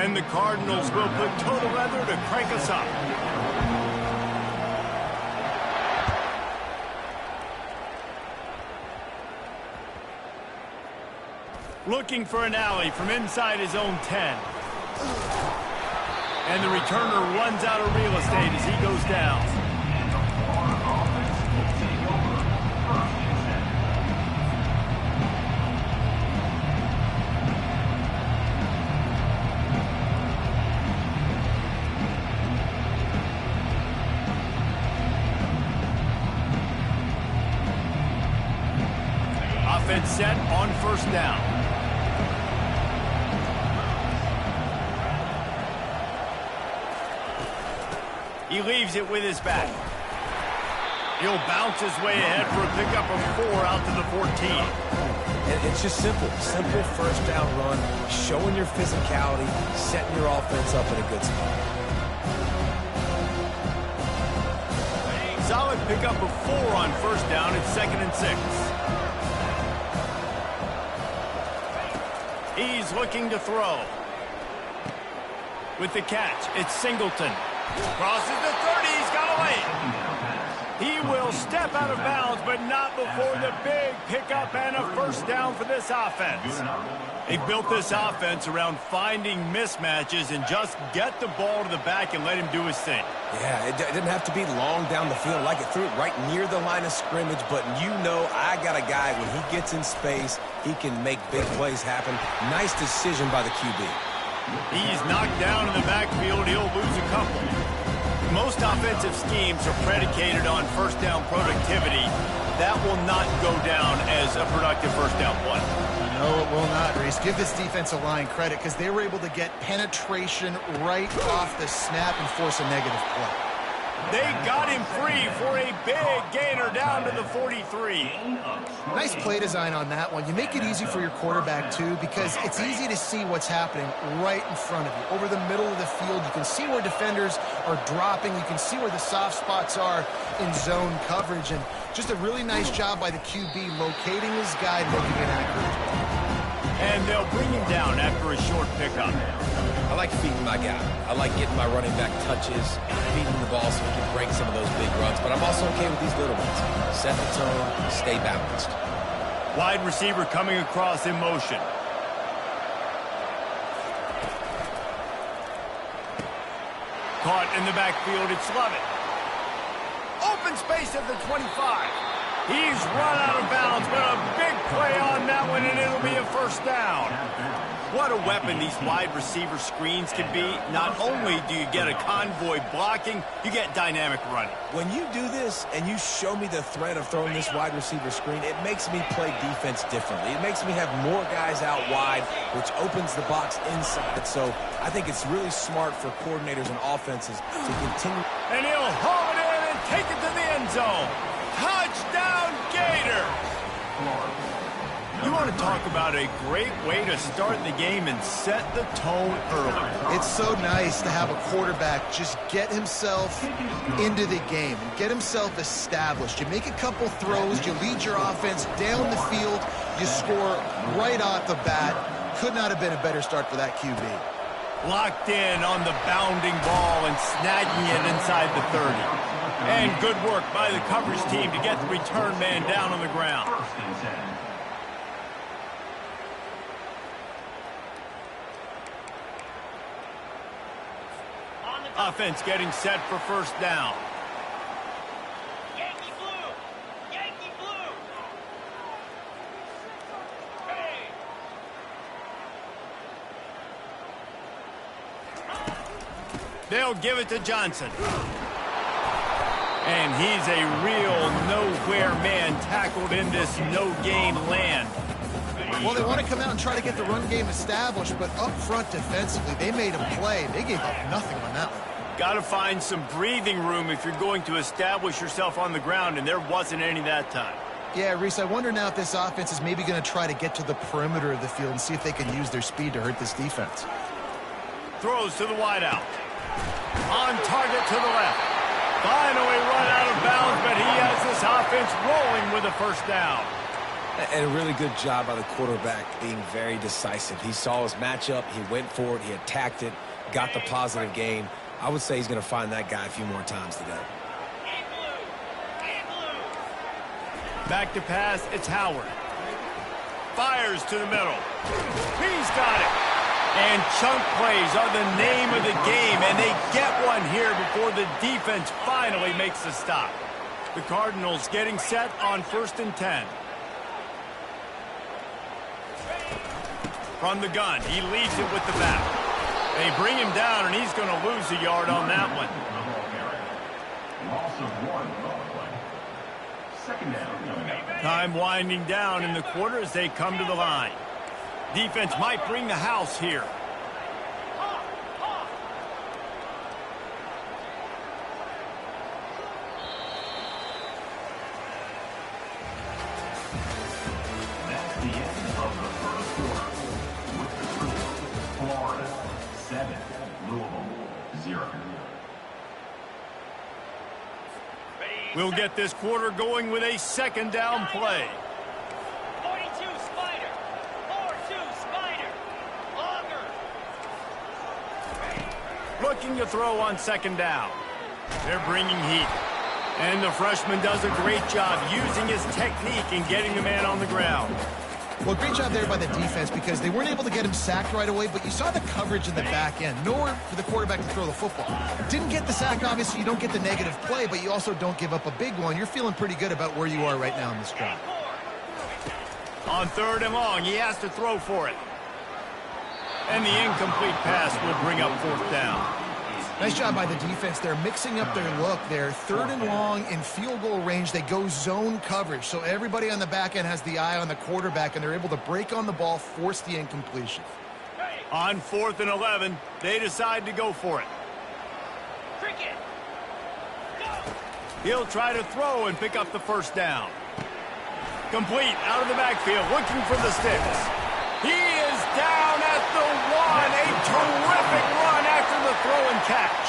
And the Cardinals will put total leather to crank us up. Looking for an alley from inside his own 10. And the returner runs out of real estate as he goes down. Offense set on first down. He leaves it with his back. He'll bounce his way ahead for a pickup of 4 out to the 14. And it's just simple first down run, showing your physicality, setting your offense up in a good spot. Solid pickup of 4 on first down. It's 2nd and 6. He's looking to throw. With the catch, it's Singleton. Crosses the 30, he's got away. He will step out of bounds, but not before the big pickup and a first down for this offense. They built this offense around finding mismatches and just get the ball to the back and let him do his thing. Yeah, it didn't have to be long down the field. Like it threw it right near the line of scrimmage, but you know I got a guy, when he gets in space, he can make big plays happen. Nice decision by the QB. He's knocked down in the backfield. He'll lose a couple. Most offensive schemes are predicated on first down productivity. That will not go down as a productive first down play. No, it will not, Reese. Give this defensive line credit because they were able to get penetration right off the snap and force a negative play. They got him free for a big gainer down to the 43. Nice play design on that one. You make it easy for your quarterback, too, because it's easy to see what's happening right in front of you. Over the middle of the field, you can see where defenders are dropping. You can see where the soft spots are in zone coverage. And just a really nice job by the QB locating his guy, making it accurate. And they'll bring him down after a short pickup. I like feeding my guy. I like getting my running back touches, feeding the ball so he can break some of those big runs. But I'm also okay with these little ones. Set the tone, stay balanced. Wide receiver coming across in motion. Caught in the backfield, it's Lovett. Open space at the 25. He's run out of bounds, but a big play on that one, and it'll be a first down. What a weapon these wide receiver screens can be. Not only do you get a convoy blocking, you get dynamic running. When you do this and you show me the threat of throwing this wide receiver screen, it makes me play defense differently. It makes me have more guys out wide, which opens the box inside. So I think it's really smart for coordinators and offenses to continue. And he'll haul it in and take it to the end zone. Touchdown, Gator! You want to talk about a great way to start the game and set the tone early. It's so nice to have a quarterback just get himself into the game and get himself established. You make a couple throws, you lead your offense down the field, you score right off the bat. Could not have been a better start for that QB. Locked in on the bounding ball and snagging it inside the 30. And good work by the coverage team to get the return man down on the ground. Offense getting set for first down. Yankee blue! Yankee blue! Hey! They'll give it to Johnson. And he's a real nowhere man tackled in this no-gain land. Well, they want to come out and try to get the run game established, but up front defensively, they made a play. They gave up nothing on that one. Got to find some breathing room if you're going to establish yourself on the ground, and there wasn't any that time. Yeah, Reese, I wonder now if this offense is maybe going to try to get to the perimeter of the field and see if they can use their speed to hurt this defense. Throws to the wideout. On target to the left. Finally run out of bounds, but he has this offense rolling with a first down. And a really good job by the quarterback being very decisive. He saw his matchup, he went for it, he attacked it, got the positive gain. I would say he's going to find that guy a few more times today. Back to pass, it's Howard. Fires to the middle. He's got it. And chunk plays are the name of the game, and they get one here before the defense finally makes the stop. The Cardinals getting set on 1st and 10. From the gun, he leads it with the back. They bring him down, and he's going to lose a yard on that one. Time winding down in the quarter as they come to the line. Defense might bring the house here. That's the end of the first quarter. With the score, Florida 7, Louisville 0. We'll get this quarter going with a second down play. 42 Spider. 4-2 Spider. Longer. Looking to throw on second down. They're bringing heat. And the freshman does a great job using his technique and getting the man on the ground. Well, great job there by the defense because they weren't able to get him sacked right away, but you saw the coverage in the back end. Nowhere for the quarterback to throw the football. Didn't get the sack, obviously. You don't get the negative play, but you also don't give up a big one. You're feeling pretty good about where you are right now in this drive. On 3rd and long, he has to throw for it. And the incomplete pass will bring up 4th down. Nice job by the defense. They're mixing up their look. They're 3rd and long in field goal range. They go zone coverage. So everybody on the back end has the eye on the quarterback, and they're able to break on the ball, force the incompletion. On 4th and 11, they decide to go for it. Cricket. Go. He'll try to throw and pick up the 1st down. Complete out of the backfield, looking for the sticks. He is down at the 1. A terrific run after the throw and catch.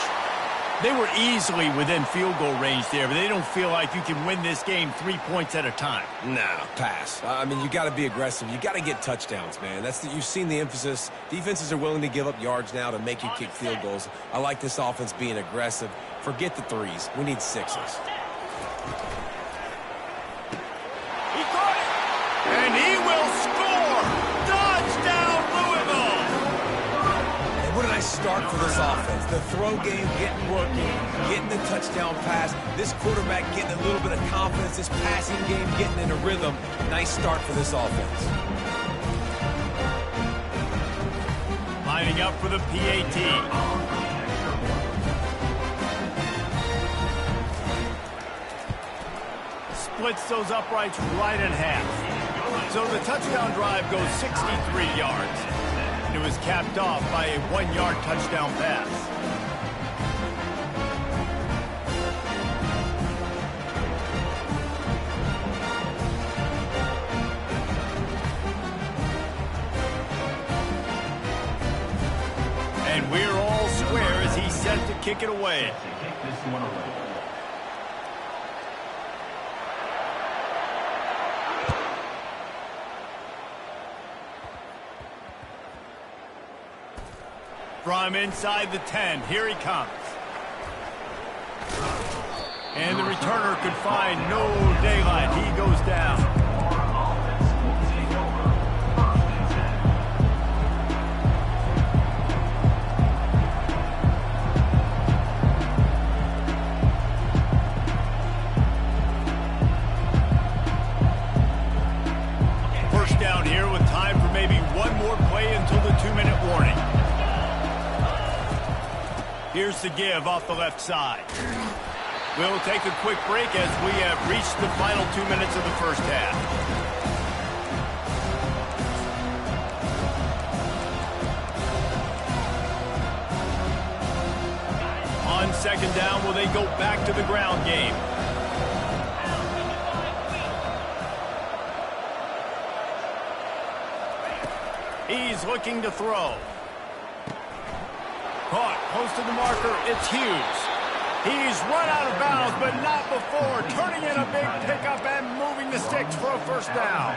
They were easily within field goal range there, but they don't feel like you can win this game 3 points at a time. Nah, pass. I mean, you got to be aggressive. You got to get touchdowns, man. You've seen the emphasis. Defenses are willing to give up yards now to make you kick field goals. I like this offense being aggressive. Forget the 3s. We need 6s. He caught it, and he will score. Touchdown, Louisville. And what a nice start for this offense. The throw game getting working, getting the touchdown pass. This quarterback getting a little bit of confidence. This passing game getting in a rhythm. Nice start for this offense. Lining up for the PAT. Splits those uprights right in half. So the touchdown drive goes 63 yards. It was capped off by a 1-yard touchdown pass. And we're all square as he's set to kick it away. Take this one away. From inside the 10, here he comes. And the returner could find no daylight. He goes down. First down here with time for maybe one more play until the 2-minute warning. Here's the give off the left side. We'll take a quick break as we have reached the final 2 minutes of the first half. On second down, will they go back to the ground game? He's looking to throw. Caught close to the marker, it's Hughes. He's run out of bounds, but not before. Turning in a big pickup and moving Gathering the sticks for a first down.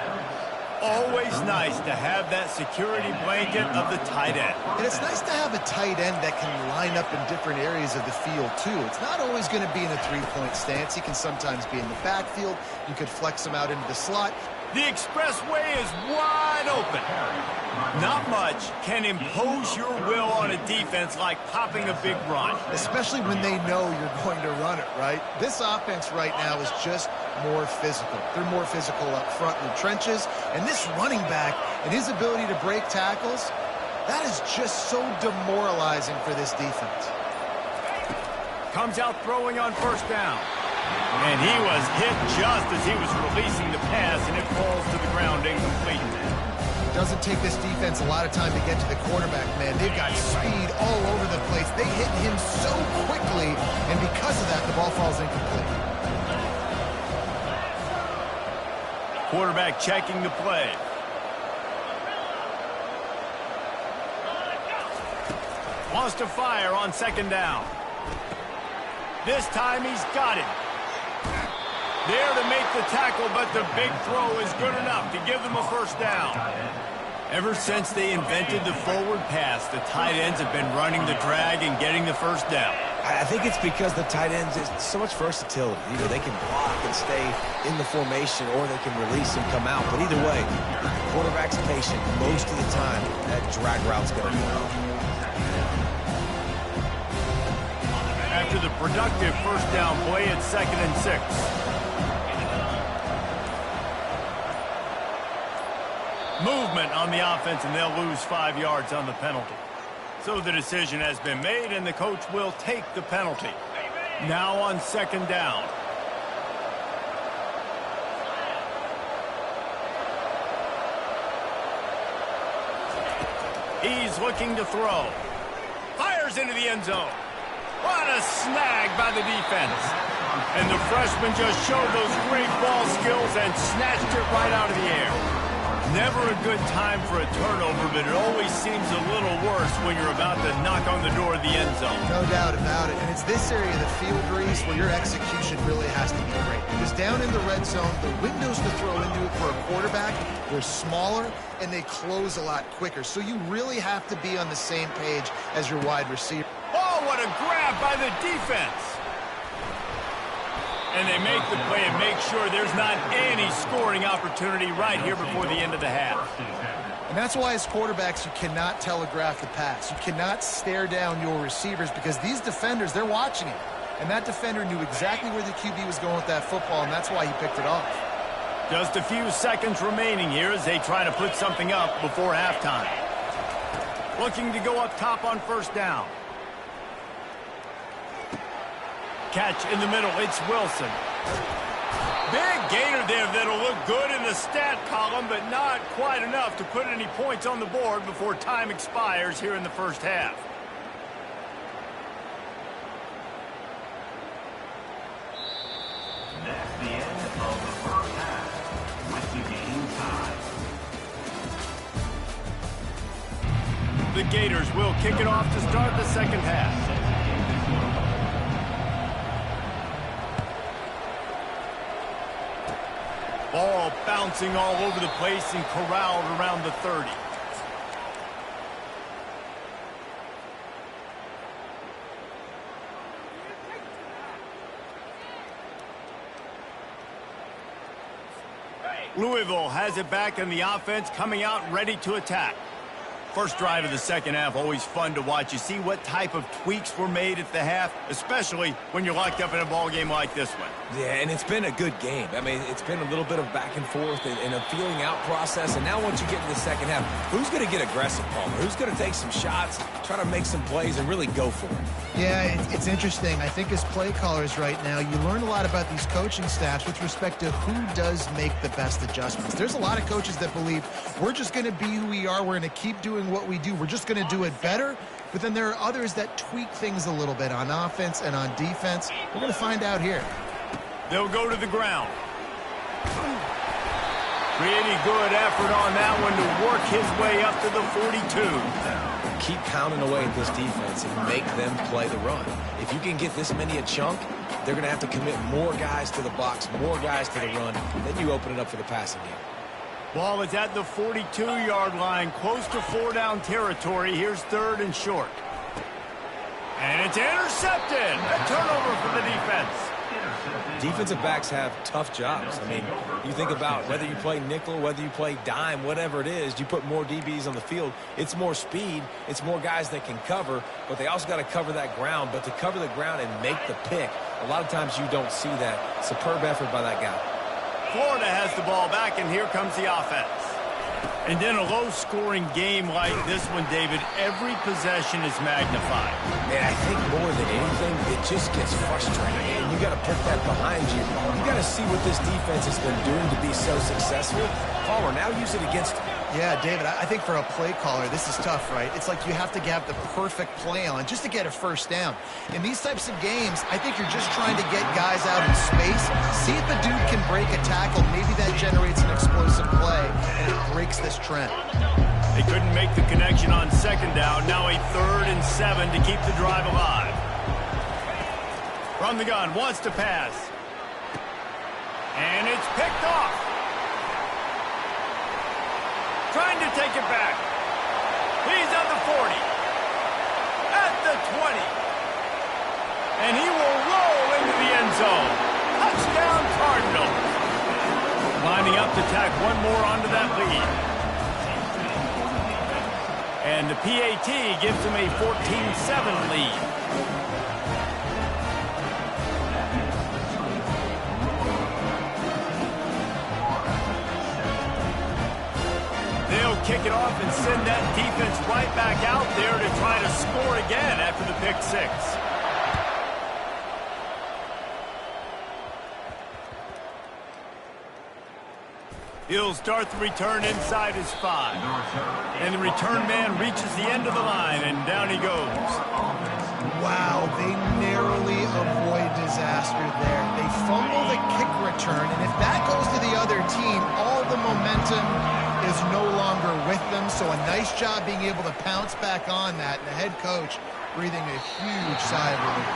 Always nice to have that security blanket of the tight end. And it's nice to have a tight end that can line up in different areas of the field, too. It's not always going to be in a three-point stance. He can sometimes be in the backfield. You could flex him out into the slot. The expressway is wide open. Not much can impose your will on a defense like popping a big run. Especially when they know you're going to run it, right? This offense right now is just more physical. They're more physical up front in the trenches. And this running back and his ability to break tackles, that is just so demoralizing for this defense. Comes out throwing on first down. And he was hit just as he was releasing the pass, and it falls to the ground incomplete. It doesn't take this defense a lot of time to get to the quarterback, man. They've got speed all over the place. They hit him so quickly, and because of that, the ball falls incomplete. Quarterback checking the play. Wants to fire on second down. This time he's got it. There to make the tackle, but the big throw is good enough to give them a first down. Ever since they invented the forward pass, the tight ends have been running the drag and getting the first down. I think it's because the tight ends is so much versatility. You know, they can block and stay in the formation, or they can release and come out. But either way, the quarterback's patient most of the time. That drag route's going to go. After the productive first down play, it's 2nd and 6. Movement on the offense, and they'll lose 5 yards on the penalty. So the decision has been made, and the coach will take the penalty. Now on 2nd down. He's looking to throw. Fires into the end zone. What a snag by the defense. And the freshman just showed those great ball skills and snatched it right out of the air. Never a good time for a turnover, but it always seems a little worse when you're about to knock on the door of the end zone. No doubt about it. And it's this area of the field, Reese, where your execution really has to be great. Because down in the red zone, the windows to throw into it for a quarterback, they're smaller and they close a lot quicker. So you really have to be on the same page as your wide receiver. Oh, what a grab by the defense. And they make the play and make sure there's not any scoring opportunity right here before the end of the half. And that's why as quarterbacks, you cannot telegraph the pass. You cannot stare down your receivers because these defenders, they're watching it. And that defender knew exactly where the QB was going with that football, and that's why he picked it off. Just a few seconds remaining here as they try to put something up before halftime. Looking to go up top on first down. Catch in the middle, it's Wilson. Big gainer there that'll look good in the stat column, but not quite enough to put any points on the board before time expires here in the first half. That's the end of the first half, with the game tied. The Gators will kick it off to start the second half. Ball bouncing all over the place and corralled around the 30. Louisville has it back in the offense, coming out ready to attack. First drive of the second half, always fun to watch. You see what type of tweaks were made at the half, especially when you're locked up in a ball game like this one. Yeah, and it's been a good game. I mean, it's been a little bit of back and forth and a feeling out process. And now once you get to the second half, who's going to get aggressive, Palmer? Who's going to take some shots, try to make some plays, and really go for it? Yeah, it's interesting. I think as play callers right now, you learn a lot about these coaching staffs with respect to who does make the best adjustments. There's a lot of coaches that believe we're just going to be who we are. We're going to keep doing what we do. We're just going to do it better. But then there are others that tweak things a little bit on offense and on defense. We're going to find out here. They'll go to the ground. Pretty good effort on that one to work his way up to the 42. Keep pounding away at this defense and make them play the run. If you can get this many a chunk, they're going to have to commit more guys to the box, more guys to the run. Then you open it up for the passing game. Ball is at the 42-yard line, close to 4-down territory. Here's 3rd and short. And it's intercepted. A turnover for the defense. Defensive backs have tough jobs. I mean, you think about whether you play nickel, whether you play dime, whatever it is, you put more DBs on the field. It's more speed. It's more guys that can cover, but they also got to cover that ground. But to cover the ground and make the pick, a lot of times you don't see that. Superb effort by that guy. Florida has the ball back, and here comes the offense. And in a low-scoring game like this one, David, every possession is magnified. Man, I think more than anything, it just gets frustrating. And you got to put that behind you. You got to see what this defense has been doing to be so successful. Caller, now use it against them. Yeah, David, I think for a play caller, this is tough, right? It's like you have to have the perfect play on just to get a first down. In these types of games, I think you're just trying to get guys out in space, see if a dude can break a tackle. Maybe that generates an explosive play, and it breaks this trend. They couldn't make the connection on 2nd down. Now a 3rd and 7 to keep the drive alive. From the gun, wants to pass. And it's picked off. Trying to take it back. He's at the 40. At the 20. And he will roll into the end zone. Touchdown, Cardinals. Lining up to tack one more onto that lead. And the PAT gives him a 14-7 lead. They'll kick it off and send that defense right back out there to try to score again after the pick 6. He'll start the return inside his 5. And the return man reaches the end of the line, and down he goes. Wow, they narrowly avoid disaster there. They fumble the kick return, and if that goes to the other team, all the momentum is no longer with them. So a nice job being able to pounce back on that, and the head coach breathing a huge sigh of relief.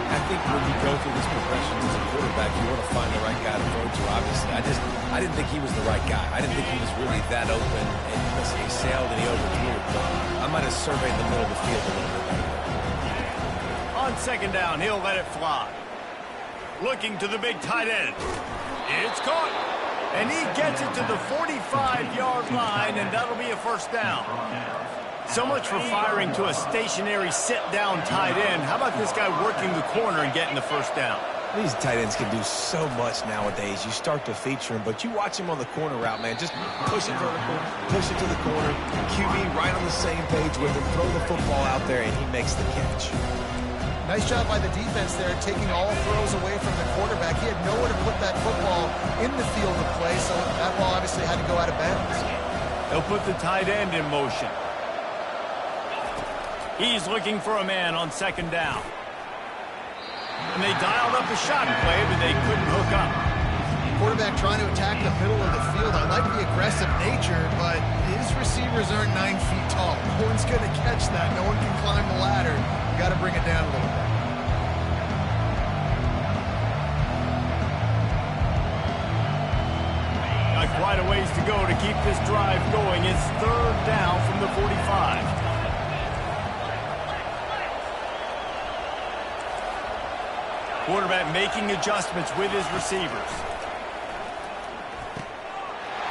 I think when you go through this progression as a quarterback, you want to find the right guy to throw to, obviously. I didn't think he was the right guy. I didn't think he was really that open. And listen, he sailed and he overthrew it. I might have surveyed the middle of the field a little bit better. On 2nd down, he'll let it fly. Looking to the big tight end. It's caught. And he gets it to the 45-yard line, and that'll be a 1st down. So much for firing to a stationary sit-down tight end. How about this guy working the corner and getting the 1st down? These tight ends can do so much nowadays. You start to feature him, but you watch him on the corner route, man. Just push it vertical, push it to the corner. QB right on the same page with him. Throw the football out there, and he makes the catch. Nice job by the defense there, taking all throws away from the quarterback. He had nowhere to put that football in the field of play, so that ball obviously had to go out of bounds. They'll put the tight end in motion. He's looking for a man on 2nd down. And they dialed up a shot play, but they couldn't hook up. Quarterback trying to attack the middle of the field. I like the aggressive nature, but his receivers aren't 9 feet tall. No one's going to catch that. No one can climb the ladder. You got to bring it down a little bit. Got quite a ways to go to keep this drive going. It's 3rd down from the 45. Quarterback making adjustments with his receivers.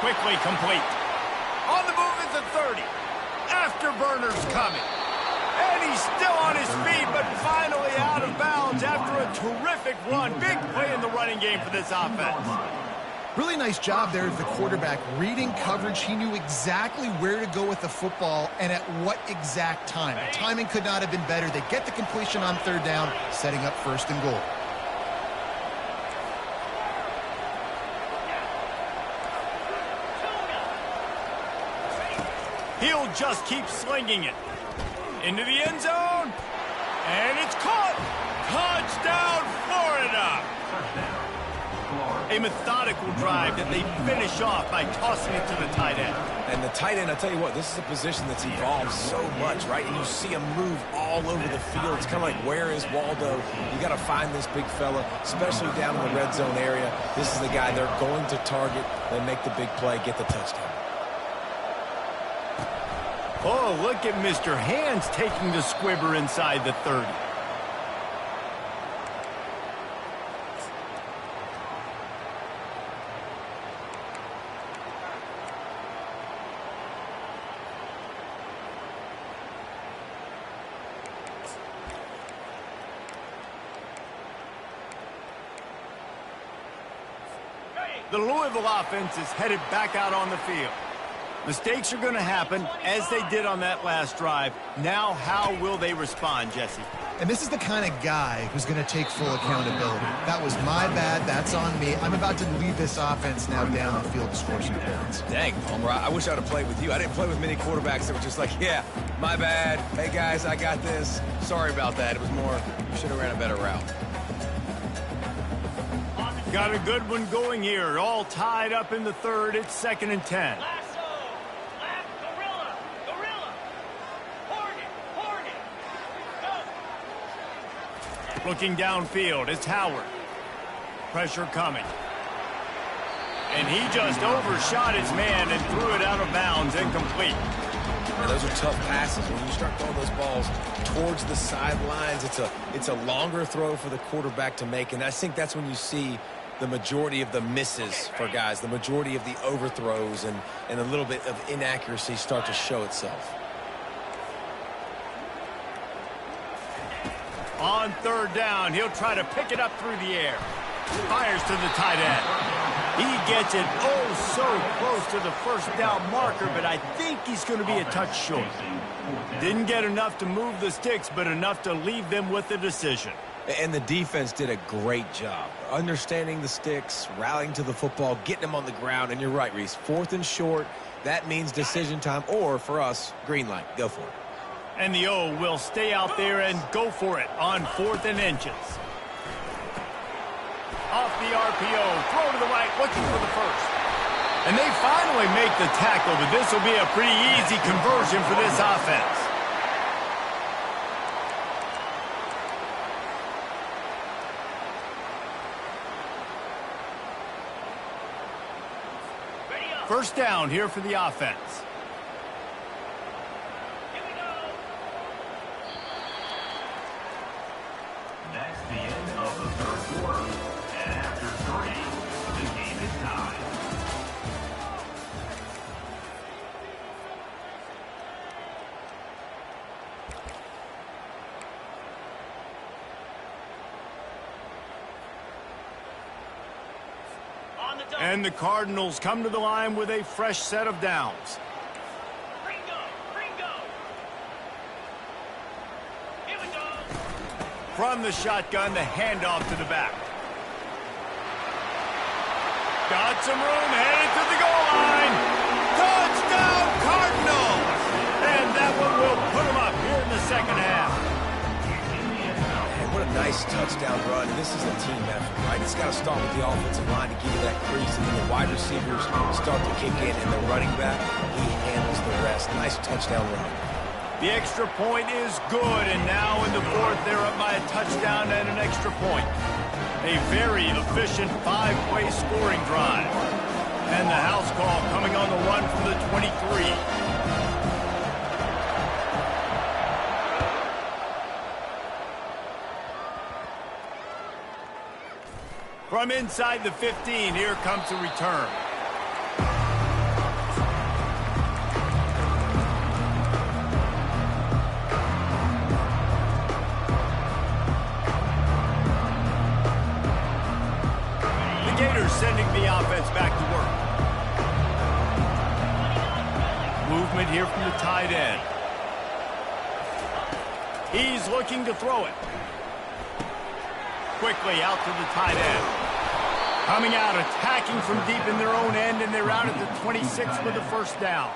Quickly complete. On the move is the 30. Afterburner's coming. And he's still on his feet, but finally out of bounds after a terrific run. Big play in the running game for this offense. Really nice job there of the quarterback. Reading coverage, he knew exactly where to go with the football and at what exact time. The timing could not have been better. They get the completion on 3rd down, setting up 1st and goal. He'll just keep slinging it. Into the end zone. And it's caught. Touchdown, Florida. Touchdown, Florida. A methodical drive that they finish off by tossing it to the tight end. And the tight end, I tell you what, this is a position that's evolved so much, right? And you see him move all over the field. It's kind of like, where is Waldo? You got to find this big fella, especially down in the red zone area. This is the guy they're going to target. They make the big play, get the touchdown. Oh, look at Mr. Hands taking the squibber inside the 30. The Louisville offense is headed back out on the field. Mistakes are going to happen, as they did on that last drive. Now, how will they respond, Jesse? And this is the kind of guy who's going to take full accountability. That was my bad. That's on me. I'm about to lead this offense now down the field to score some points. Dang, Palmer, I wish I would have played with you. I didn't play with many quarterbacks that were just like, yeah, my bad. Hey, guys, I got this. Sorry about that. It was more, you should have ran a better route. Got a good one going here. All tied up in the third. It's 2nd and 10. Lasso. Lap. Gorilla. Gorilla. Hornet. Go. Looking downfield, it's Howard. Pressure coming. And he just overshot his man and threw it out of bounds, incomplete. And those are tough passes. When you start throwing those balls towards the sidelines, it's a longer throw for the quarterback to make. And I think that's when you see the majority of the misses for guys, the majority of the overthrows and a little bit of inaccuracy start to show itself. On 3rd down, he'll try to pick it up through the air. Fires to the tight end. He gets it so close to the 1st down marker, but I think he's going to be a touch short. Didn't get enough to move the sticks, but enough to leave them with the decision. And the defense did a great job understanding the sticks, rallying to the football, getting them on the ground. And you're right, Reese, 4th and short, that means decision time, or for us, green light. Go for it. And the O will stay out there and go for it on 4th and inches. Off the RPO, throw to the right, looking for the first. And they finally make the tackle, but this will be a pretty easy conversion for this offense. First down here for the offense. Here we go. That's the end of the 3rd quarter. And after 3, the game is tied. On the double. And the Cardinals come to the line with a fresh set of downs. Ringo. Here we go. From the shotgun, the handoff to the back. Got some room, headed to the goal line. Touchdown, Cardinals! And that one will put them up here in the 2nd half. And what a nice touchdown run. This is a team effort, right? It's got to start with the offensive line to give you that crease, and then the wide receivers start to kick in, and the running back, he handles the rest. Nice touchdown run. The extra point is good, and now in the 4th, they're up by a touchdown and an extra point. A very efficient 5-play scoring drive. And the house call coming on the run from the 23. From inside the 15, here comes the return. The Gators sending the offense back to work. Movement here from the tight end. He's looking to throw it. Quickly out to the tight end. Coming out, attacking from deep in their own end, and they're out at the 26 with the first down.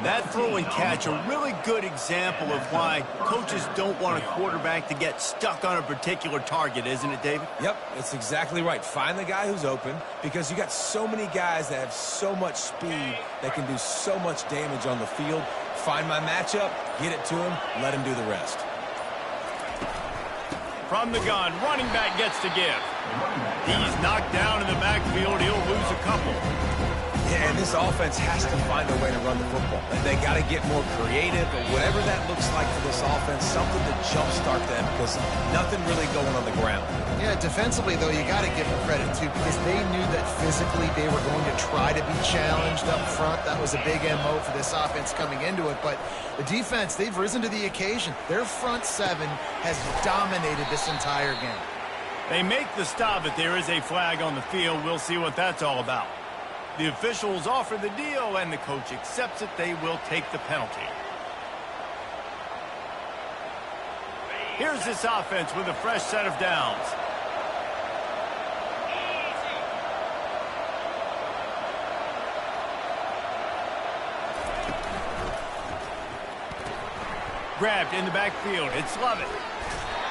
That throw and catch, a really good example of why coaches don't want a quarterback to get stuck on a particular target, isn't it, David? Yep, that's exactly right. Find the guy who's open, because you got so many guys that have so much speed that can do so much damage on the field. Find my matchup, get it to him, let him do the rest. From the gun, running back gets to give. He's knocked down in the backfield. He'll lose a couple. Yeah, and this offense has to find a way to run the football. They got to get more creative, and whatever that looks like for this offense, something to jumpstart them, because nothing really going on the ground. Yeah, defensively, though, you got to give them credit, too, because they knew that physically they were going to try to be challenged up front. That was a big MO for this offense coming into it. But the defense, they've risen to the occasion. Their front seven has dominated this entire game. They make the stop, but there is a flag on the field. We'll see what that's all about. The officials offer the deal, and the coach accepts it. They will take the penalty. Here's this offense with a fresh set of downs. Grabbed in the backfield. It's Lovett.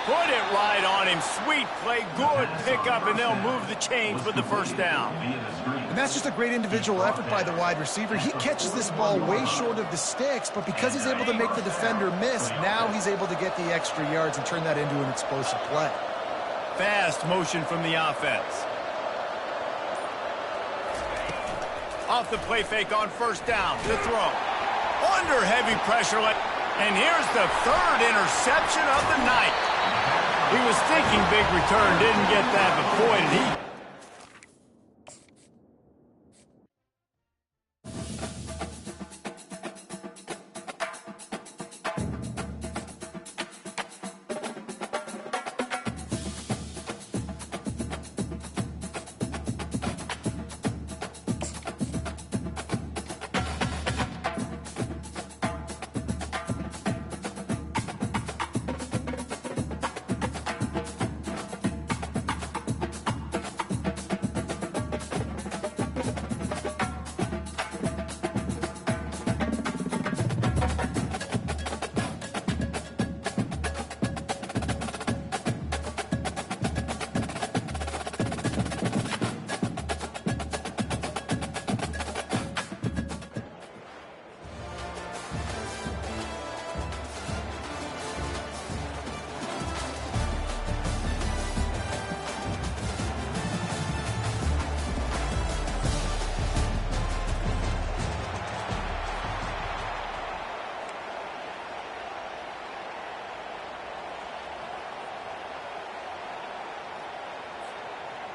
Put it right on him. Sweet play. Good pickup, and they'll move the chains with the first down. And that's just a great individual effort by the wide receiver. He catches this ball way short of the sticks, but because he's able to make the defender miss, now he's able to get the extra yards and turn that into an explosive play. Fast motion from the offense. Off the play fake on first down. The throw. Under heavy pressure. And here's the third interception of the night. He was thinking big return, didn't get that, but boy, did he.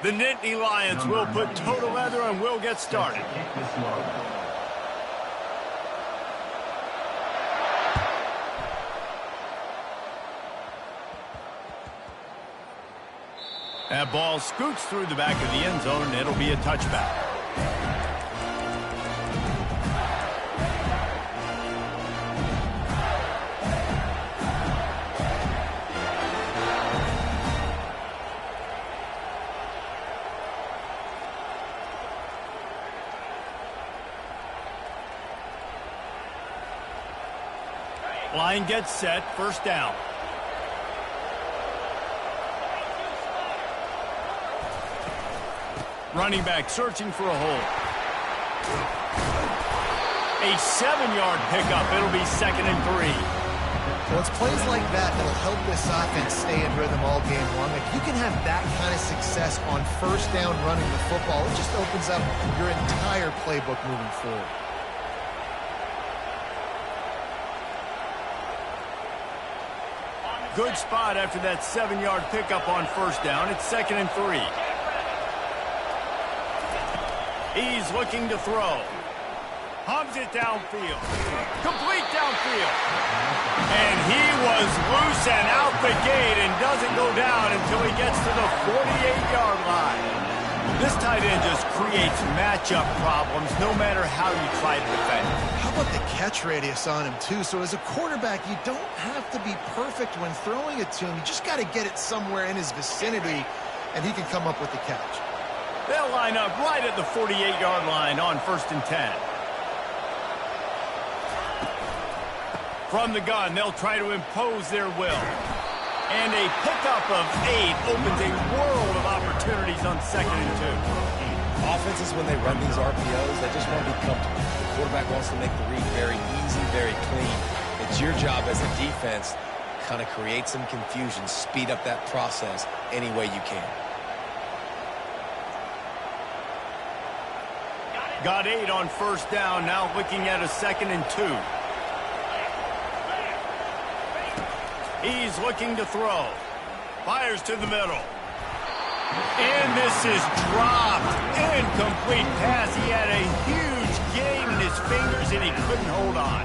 The Nittany Lions will put total leather and will get started. That ball scoots through the back of the end zone, and it'll be a touchback. Line gets set, first down. Running back searching for a hole. A 7-yard pickup. It'll be 2nd and 3. Well, it's plays like that that'll help this offense stay in rhythm all game long. If you can have that kind of success on first down running the football, it just opens up your entire playbook moving forward. Good spot after that 7-yard pickup on first down. It's 2nd and 3. He's looking to throw. Hubs it downfield. Complete downfield. And he was loose and out the gate and doesn't go down until he gets to the 48-yard line. This tight end just creates matchup problems no matter how you try to defend. How about the catch radius on him, too? So as a quarterback, you don't have to be perfect when throwing it to him. You just got to get it somewhere in his vicinity, and he can come up with the catch. They'll line up right at the 48-yard line on 1st and 10. From the gun, they'll try to impose their will. And a pickup of 8 opens a world of opportunities on 2nd and 2. Offenses, when they run these RPOs, they just want to be comfortable. The quarterback wants to make the read very easy, very clean. It's your job as a defense to kind of create some confusion, speed up that process any way you can. Got 8 on 1st down, now looking at a 2nd and 2. He's looking to throw. Fires to the middle. And this is dropped. Incomplete pass. He had a huge gain in his fingers, and he couldn't hold on.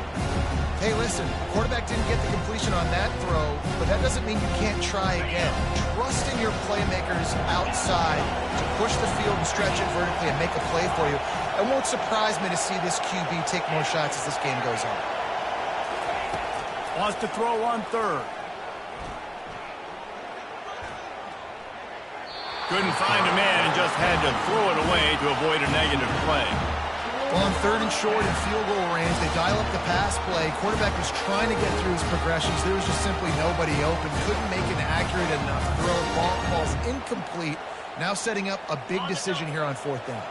Hey, listen, quarterback didn't get the completion on that throw, but that doesn't mean you can't try again. Trust in your playmakers outside to push the field and stretch it vertically and make a play for you. It won't surprise me to see this QB take more shots as this game goes on. Wants to throw on 3rd. Couldn't find a man and just had to throw it away to avoid a negative play. Well, on 3rd and short and field goal range, they dial up the pass play. Quarterback was trying to get through his progressions. There was just simply nobody open. Couldn't make an accurate enough throw. Ball's incomplete. Now setting up a big decision here on 4th down.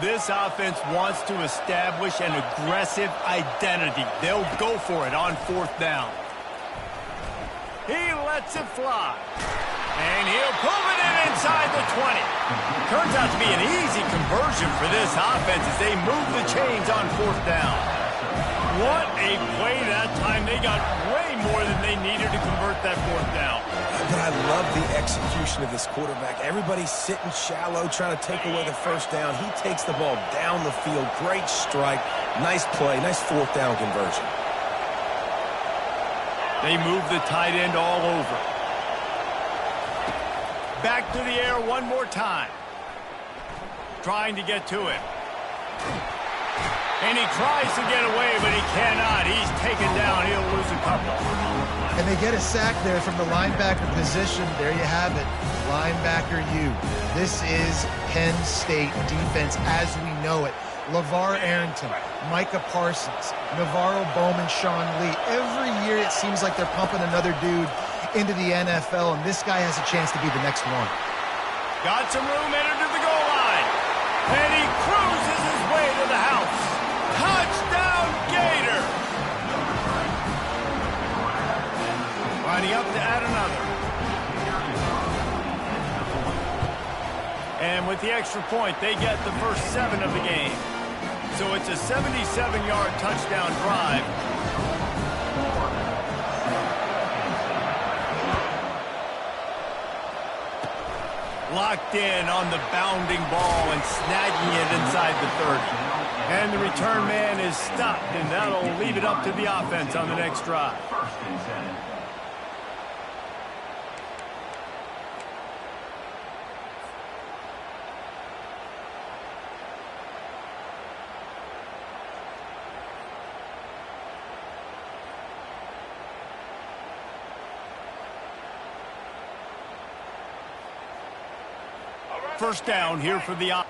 This offense wants to establish an aggressive identity. They'll go for it on 4th down. He lets it fly. And he'll pull it in inside the 20. Turns out to be an easy conversion for this offense as they move the chains on 4th down. What a play that time. They got way more than they needed to convert that 4th down. But I love the execution of this quarterback. Everybody's sitting shallow, trying to take away the 1st down. He takes the ball down the field. Great strike. Nice play. Nice 4th down conversion. They move the tight end all over. Back to the air one more time. Trying to get to him. And he tries to get away, but he cannot. He's taken down. He'll lose a couple. And they get a sack there from the linebacker position. There you have it. Linebacker U. This is Penn State defense as we know it. LeVar Arrington, Micah Parsons, Navarro Bowman, Sean Lee. Every year it seems like they're pumping another dude into the NFL, and this guy has a chance to be the next one. Got some room, entered to the goal line. And he cruises his way to the house. Touchdown, Gator! Lining up to add another. And with the extra point, they get the first 7 of the game. So it's a 77-yard touchdown drive. Locked in on the bounding ball and snagging it inside the 30. And the return man is stopped, and that'll leave it up to the offense on the next drive. 1st and 10. First down here for the offense.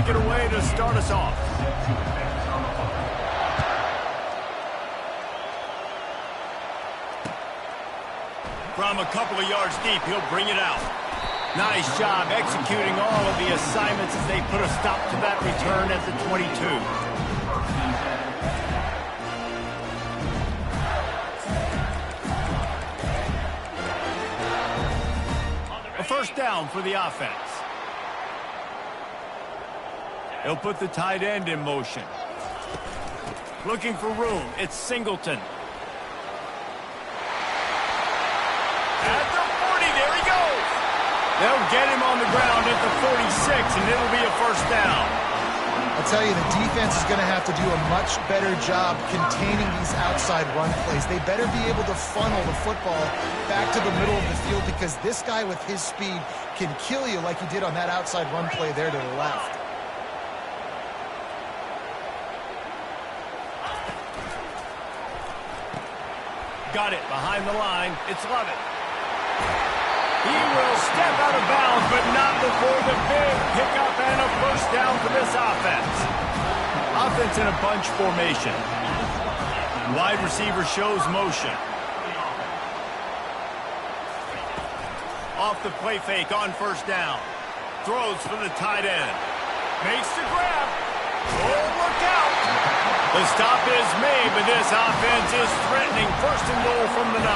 take it away to start us off. From a couple of yards deep, he'll bring it out. Nice job executing all of the assignments as they put a stop to that return at the 22. A first down for the offense. He'll put the tight end in motion. Looking for room. It's Singleton. At the 40, there he goes. They'll get him on the ground at the 46, and it'll be a first down. I'll tell you, the defense is going to have to do a much better job containing these outside run plays. They better be able to funnel the football back to the middle of the field because this guy with his speed can kill you like he did on that outside run play there to the left. Got it behind the line. It's Lovett. He will step out of bounds, but not before the big pickup and a first down for this offense. Offense in a bunch formation. Wide receiver shows motion. Off the play fake on first down. Throws for the tight end. Makes the grab. Oh, look out. The stop is made, but this offense is threatening. First and goal from the 9.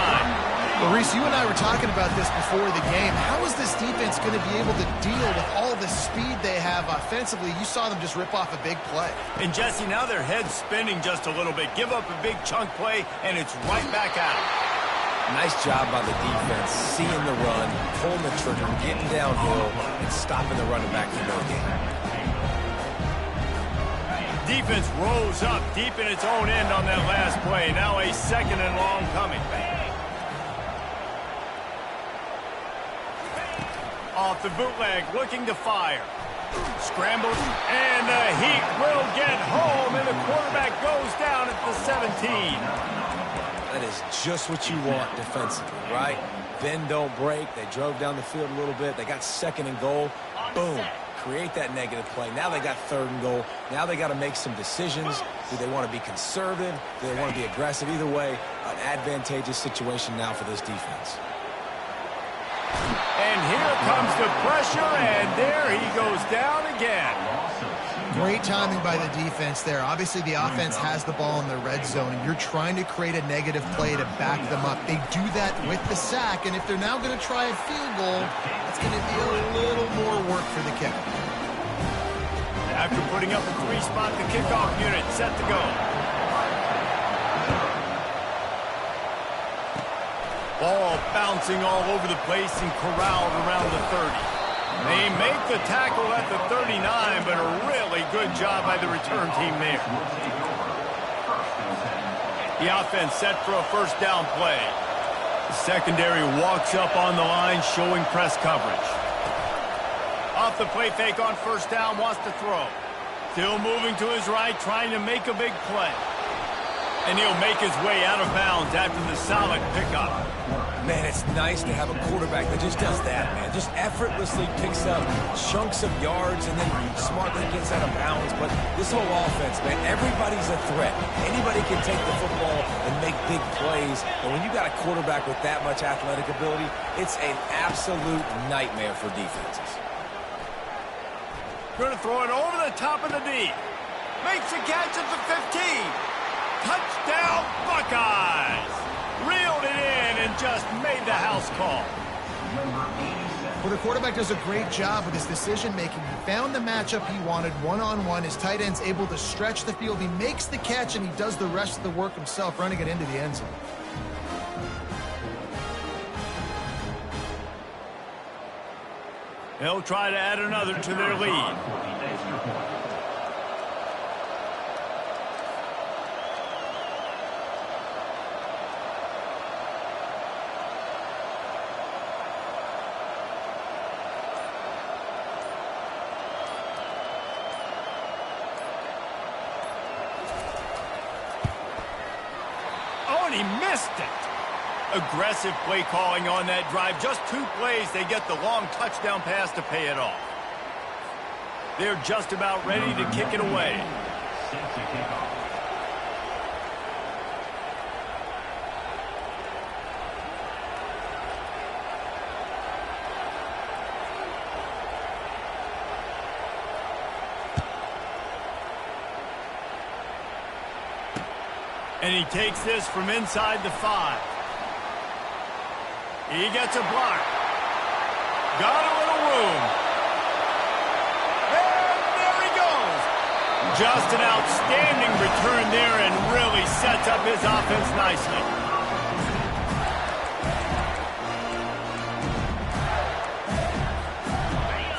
Well, Reese, you and I were talking about this before the game. How is this defense going to be able to deal with all the speed they have offensively? You saw them just rip off a big play. And, Jesse, now their head's spinning just a little bit. Give up a big chunk play, and it's right back out. Nice job by the defense, seeing the run, pulling the trigger, getting downhill, and stopping the running back for no gain. Defense rose up deep in its own end on that last play. Now a second and long coming. Off the bootleg, looking to fire. Scrambles, and the Heat will get home, and the quarterback goes down at the 17. That is just what you want defensively, right? Bend, don't break. They drove down the field a little bit. They got second and goal. Boom. Create that negative play. Now they got third and goal. Now they got to make some decisions. Do they want to be conservative? Do they want to be aggressive? Either way, an advantageous situation now for this defense. And here comes the pressure, and there he goes down again. Great timing by the defense there. Obviously, the offense has the ball in the red zone, and you're trying to create a negative play to back them up. They do that with the sack, and if they're now going to try a field goal, it's going to be a little more work for the kicker. After putting up a 3-spot, the kickoff unit set to go. Ball bouncing all over the place and corralled around the 30. They make the tackle at the 39, but a really good job by the return team there. The offense set for a first down play. The secondary walks up on the line, showing press coverage. Off the play fake on first down, wants to throw. Still moving to his right, trying to make a big play. And he'll make his way out of bounds after the solid pickup. Man, it's nice to have a quarterback that just does that, man. Just effortlessly picks up chunks of yards and then smartly gets out of bounds. But this whole offense, man, everybody's a threat. Anybody can take the football and make big plays. And when you got a quarterback with that much athletic ability, it's an absolute nightmare for defenses. Going to throw it over the top of the D. Makes a catch at the 15. Touchdown, Buckeyes! Reeled it in and just made the house call. Well, the quarterback does a great job with his decision-making. He found the matchup he wanted one-on-one. His tight end's able to stretch the field. He makes the catch, and he does the rest of the work himself, running it into the end zone. They'll try to add another to their lead. He missed it. Aggressive play calling on that drive. Just 2 plays, they get the long touchdown pass to pay it off. They're just about ready to kick it away. Set to kick off. And he takes this from inside the 5. He gets a block. Got a little room. And there he goes. Just an outstanding return there and really sets up his offense nicely.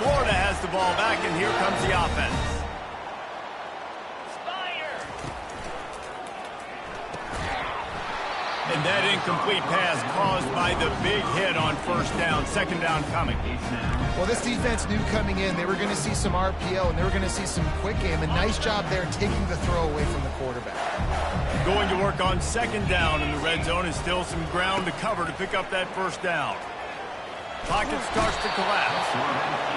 Florida has the ball back, and here comes the offense. And that incomplete pass caused by the big hit on first down. Second down coming. Well, this defense knew coming in they were going to see some RPO and they were going to see some quick game. A nice job there taking the throw away from the quarterback. Going to work on second down in the red zone, and still some ground to cover to pick up that first down. Pocket starts to collapse.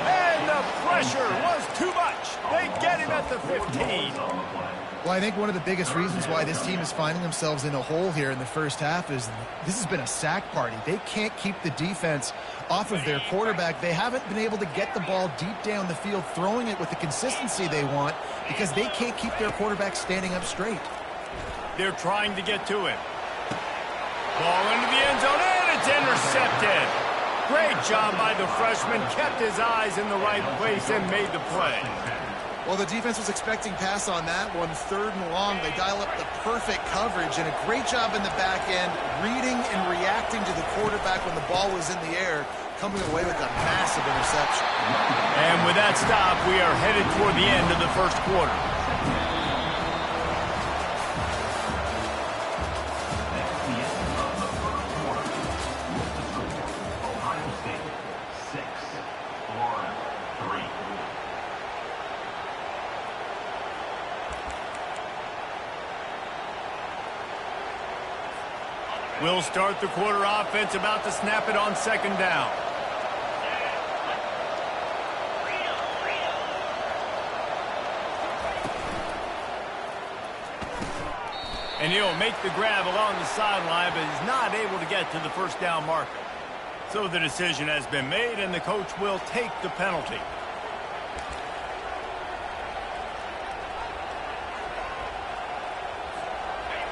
And the pressure was too much. They get him at the 15. Well, I think one of the biggest reasons why this team is finding themselves in a hole here in the first half is this has been a sack party. They can't keep the defense off of their quarterback. They haven't been able to get the ball deep down the field, throwing it with the consistency they want because they can't keep their quarterback standing up straight. They're trying to get to him. Ball into the end zone, and it's intercepted. Great job by the freshman. Kept his eyes in the right place and made the play. Well, the defense was expecting pass on that one. 3rd and long, they dial up the perfect coverage, and a great job in the back end, reading and reacting to the quarterback when the ball was in the air, coming away with a massive interception. And with that stop, we are headed toward the end of the first quarter. That's the end of the first quarter. With the score, Ohio State 6, Florida 3. We'll start the quarter offense, about to snap it on second down. And he'll make the grab along the sideline, but he's not able to get to the first down marker. So the decision has been made, and the coach will take the penalty.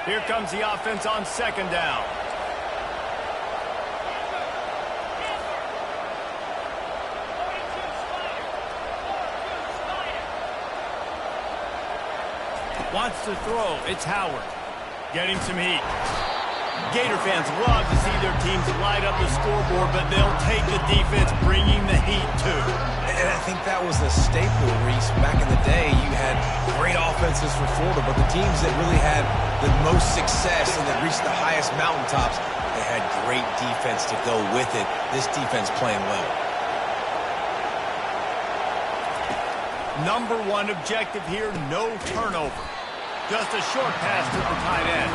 Here comes the offense on second down. Wants to throw. It's Howard. Getting some heat. Gator fans love to see their teams light up the scoreboard, but they'll take the defense bringing the heat too. And I think that was the staple, Reese. Back in the day, you had great offenses for Florida, but the teams that really had the most success and that reached the highest mountaintops, they had great defense to go with it. This defense playing well. Number one objective here, no turnover. Just a short pass to the tight end.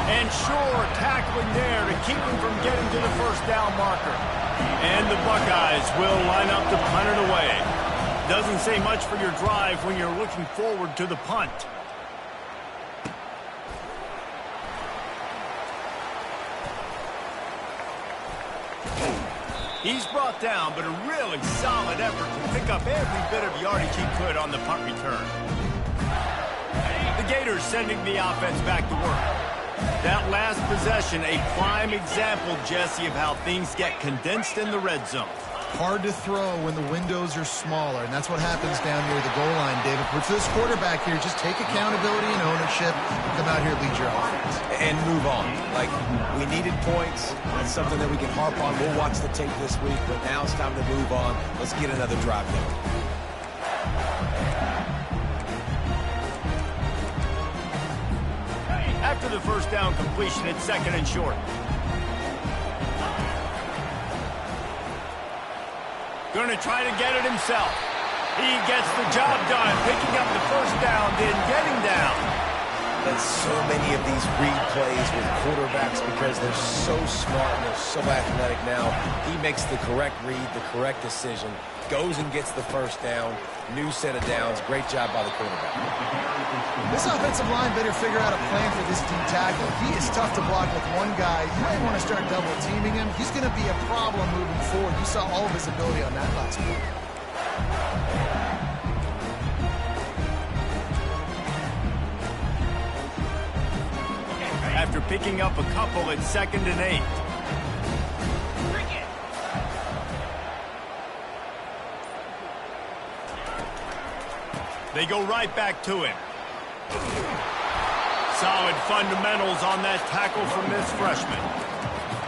And sure, tackling there to keep him from getting to the first down marker. And the Buckeyes will line up to punt it away. Doesn't say much for your drive when you're looking forward to the punt. He's brought down, but a really solid effort to pick up every bit of yardage he could on the punt return. The Gators sending the offense back to work. That last possession, a prime example, Jesse, of how things get condensed in the red zone. Hard to throw when the windows are smaller, and that's what happens down near the goal line, David. But for this quarterback here, just take accountability and ownership, come out here and lead your offense. And move on. Like, we needed points. That's something that we can harp on. We'll watch the tape this week, but now it's time to move on. Let's get another drive going. After the first down completion, it's second and short. Going to try to get it himself. He gets the job done, picking up the first down, then getting down. on so many of these read plays with quarterbacks because they're so smart and they're so athletic now. He makes the correct read, the correct decision, goes and gets the first down, new set of downs. Great job by the quarterback. This offensive line better figure out a plan for this deep tackle. He is tough to block with one guy. You might want to start double teaming him. He's going to be a problem moving forward. You saw all of his ability on that last play. After picking up a couple, it's 2nd and 8. They go right back to him. Solid fundamentals on that tackle from this freshman.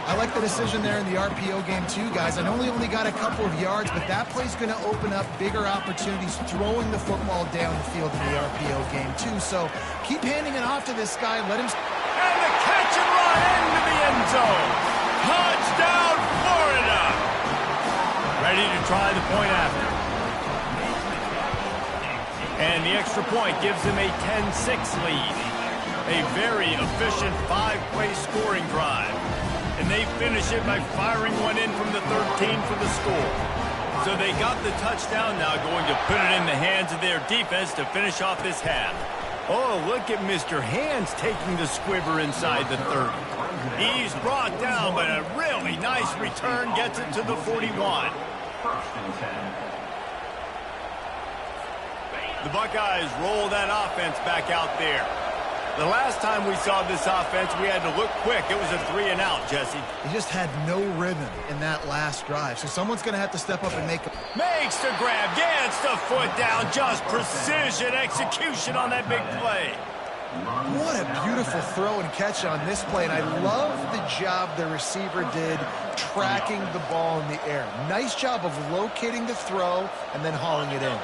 I like the decision there in the RPO game too, guys. I know he only got a couple of yards, but that play's going to open up bigger opportunities throwing the football down the field in the RPO game too. So keep handing it off to this guy. Let him... And the catch and run into the end zone. Touchdown, Florida. Ready to try the point after. And the extra point gives them a 10-6 lead. A very efficient 5-play scoring drive. And they finish it by firing one in from the 13 for the score. So they got the touchdown, now going to put it in the hands of their defense to finish off this half. Oh, look at Mr. Hands taking the squibber inside the 30. He's brought down, but a really nice return gets it to the 41. The Buckeyes roll that offense back out there. The last time we saw this offense, we had to look quick. It was a 3-and-out, Jesse. He just had no rhythm in that last drive, so someone's going to have to step up and make a... Makes the grab, gets the foot down, just precision execution on that big play. What a beautiful throw and catch on this play, and I love the job the receiver did tracking the ball in the air. Nice job of locating the throw and then hauling it in.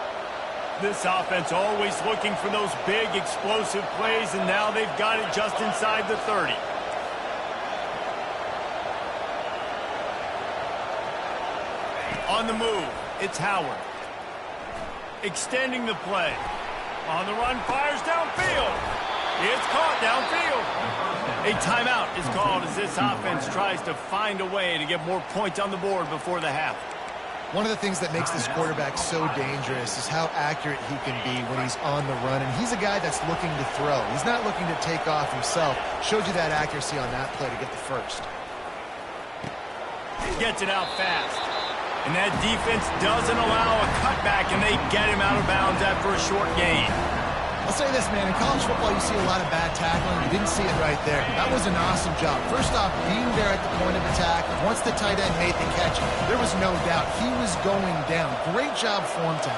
This offense always looking for those big explosive plays, and now they've got it just inside the 30. On the move, it's Howard. Extending the play. On the run, fires downfield. It's caught downfield. A timeout is called as this offense tries to find a way to get more points on the board before the half. One of the things that makes this quarterback so dangerous is how accurate he can be when he's on the run. And he's a guy that's looking to throw. He's not looking to take off himself. Showed you that accuracy on that play to get the first. Gets it out fast. And that defense doesn't allow a cutback, and they get him out of bounds after a short gain. I'll say this, man. In college football, you see a lot of bad tackling. You didn't see it right there. That was an awesome job. First off, being there at the point of attack. Once the tight end made the catch, there was no doubt he was going down. Great job form tackle.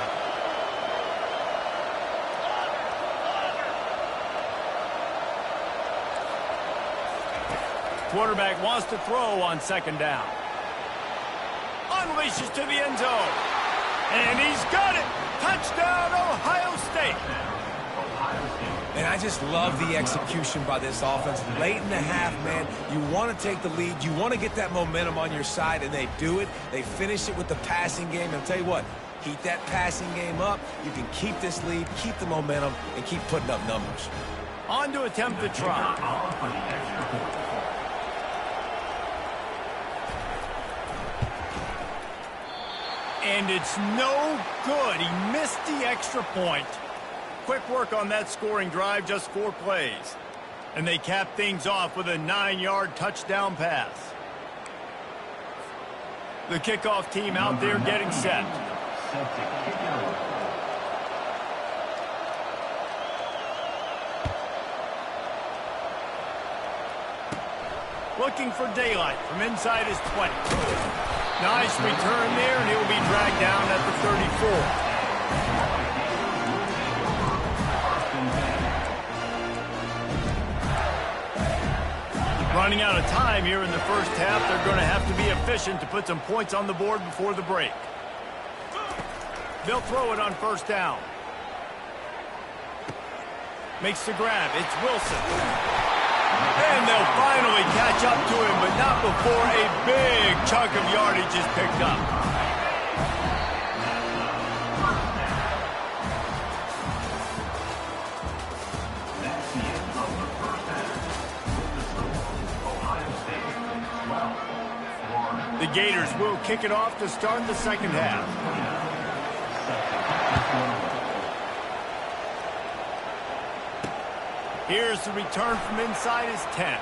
Quarterback wants to throw on 2nd down. Unleashes to the end zone. And he's got it. Touchdown, Ohio State. And I just love the execution by this offense. Late in the half, man, you want to take the lead. You want to get that momentum on your side, and they do it. They finish it with the passing game. And I'll tell you what, keep that passing game up. You can keep this lead, keep the momentum, and keep putting up numbers. On to attempt the try. And it's no good. He missed the extra point. Quick work on that scoring drive, just 4 plays. And they cap things off with a 9-yard touchdown pass. The kickoff team out there getting set. Looking for daylight from inside his 20. Nice return there, and he'll be dragged down at the 34. Running out of time here in the first half. They're going to have to be efficient to put some points on the board before the break. They'll throw it on 1st down. Makes the grab. It's Wilson. And they'll finally catch up to him, but not before a big chunk of yardage is picked up. That's the end of the Gators will kick it off to start the second half. Here's the return from inside his 10.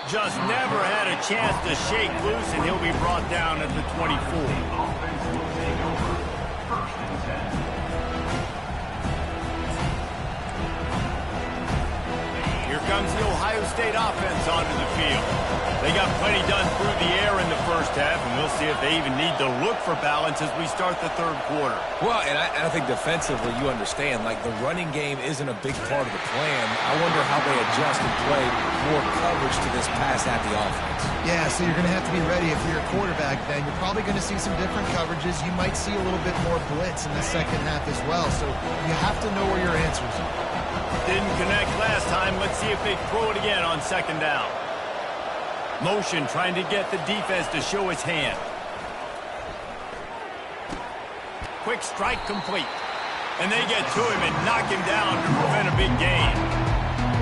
Just never had a chance to shake loose, and he'll be brought down at the 24. Offense will take over. 1st and 10. Here comes the Ohio State offense onto the field. They got plenty done through the air in the first half, and we'll see if they even need to look for balance as we start the third quarter. Well, and I think defensively, you understand, like the running game isn't a big part of the plan. I wonder how they adjust and play more coverage to this pass-happy offense. Yeah, so you're going to have to be ready if you're a quarterback, then. You're probably going to see some different coverages. You might see a little bit more blitz in the second half as well, so you have to know where your answers are. Didn't connect last time. Let's see if they throw it again on second down. Motion trying to get the defense to show his hand. Quick strike complete. And they get to him and knock him down to prevent a big gain.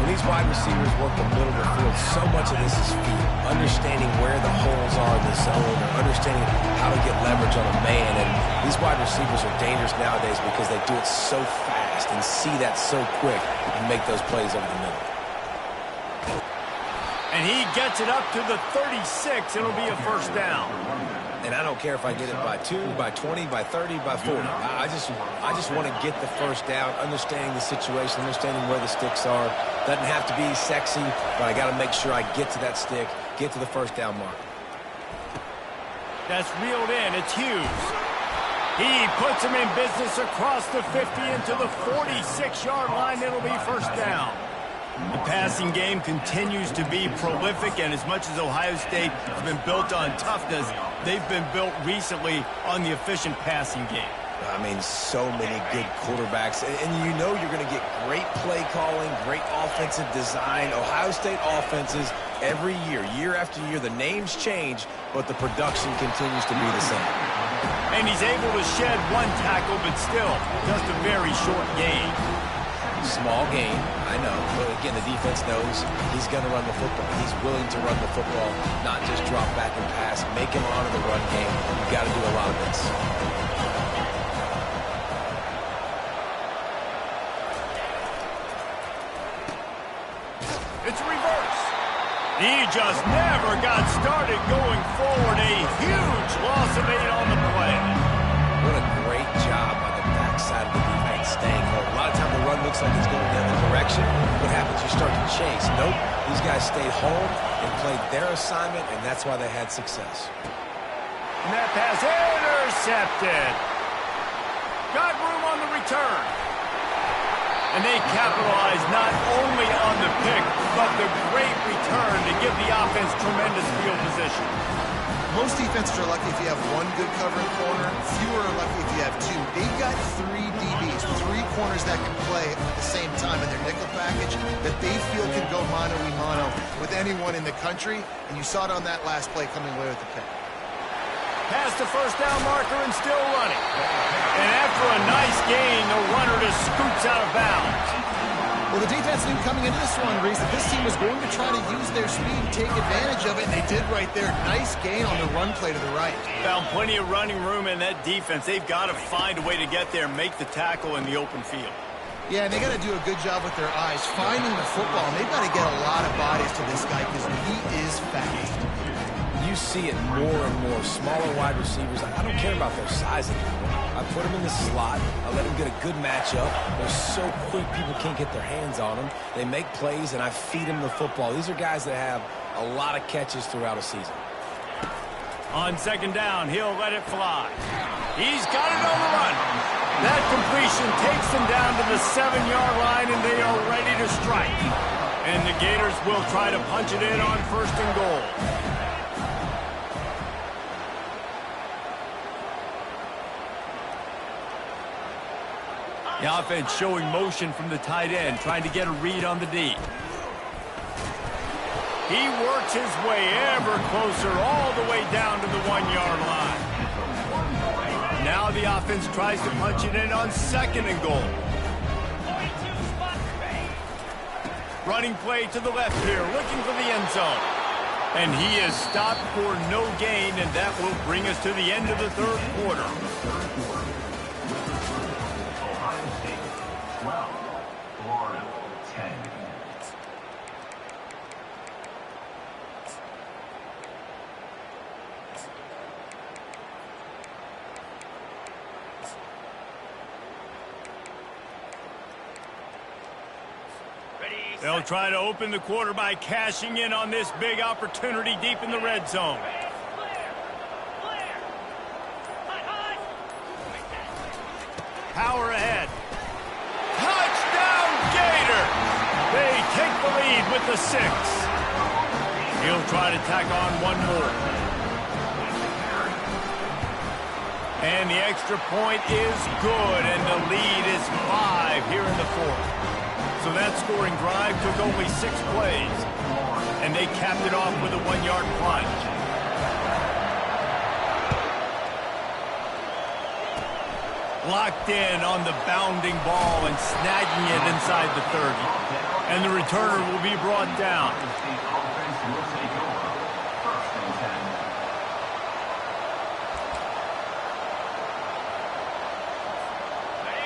When these wide receivers work the middle of the field, so much of this is feel. Understanding where the holes are in the zone, or understanding how to get leverage on a man. And these wide receivers are dangerous nowadays because they do it so fast and see that so quick and make those plays over the middle. And he gets it up to the 36. It'll be a first down. And I don't care if I get it by 2, by 20, by 30, by 40. I just want to get the first down, understanding the situation, understanding where the sticks are. Doesn't have to be sexy, but I got to make sure I get to that stick, get to the first down mark. That's reeled in. It's Hughes. He puts him in business across the 50 into the 46-yard line. It'll be first down. The passing game continues to be prolific, and as much as Ohio State has been built on toughness, they've been built recently on the efficient passing game. I mean, so many good quarterbacks, and you know you're going to get great play calling, great offensive design. Ohio State offenses every year, year after year, the names change, but the production continues to be the same. And he's able to shed one tackle, but still just a very short gain. Small game, I know, but again, the defense knows he's going to run the football. He's willing to run the football, not just drop back and pass, make him honor the run game. You've got to do a lot of this. It's reverse. He just never got started going forward. A huge loss of 8 on the play. What a great job by the backside of the defense staying home. A lot of times the run looks like it's going the other direction. What happens? You start to chase. Nope. These guys stayed home and played their assignment, and that's why they had success. And that pass intercepted. Got room on the return. And they capitalize not only on the pick, but the great return to give the offense tremendous field position. Most defenses are lucky if you have one good covering corner. Fewer are lucky if you have 2. They've got 3 DBs, 3 corners that can play at the same time in their nickel package that they feel can go mano-a-mano with anyone in the country. And you saw it on that last play coming away with the pick. Past the first down marker and still running. And after a nice gain, the runner just scoots out of bounds. Well, the defense knew coming into this one, Reese, that this team was going to try to use their speed and take advantage of it, and they did right there. Nice gain on the run play to the right. Found plenty of running room in that defense. They've got to find a way to get there and make the tackle in the open field. Yeah, and they got to do a good job with their eyes, finding the football. And they've got to get a lot of bodies to this guy because he is fast. You see it more and more. Smaller wide receivers, I don't care about their size anymore. I put them in the slot. I let them get a good matchup. They're so quick, people can't get their hands on them. They make plays, and I feed them the football. These are guys that have a lot of catches throughout a season. On second down, he'll let it fly. He's got it on the run. That completion takes them down to the 7-yard line, and they are ready to strike. And the Gators will try to punch it in on first and goal. The offense showing motion from the tight end, trying to get a read on the D. He works his way ever closer all the way down to the 1-yard line. Now the offense tries to punch it in on second and goal. Running play to the left here, looking for the end zone. And he is stopped for no gain, and that will bring us to the end of the third quarter. Ohio State 12, Florida 10. They'll try to open the quarter by cashing in on this big opportunity deep in the red zone. Power ahead. Touchdown, Gator! They take the lead with the 6. He'll try to tack on one more. And the extra point is good, and the lead is 5 here in the fourth. So that scoring drive took only 6 plays, and they capped it off with a 1-yard plunge. Locked in on the bounding ball and snagging it inside the 30. And the returner will be brought down.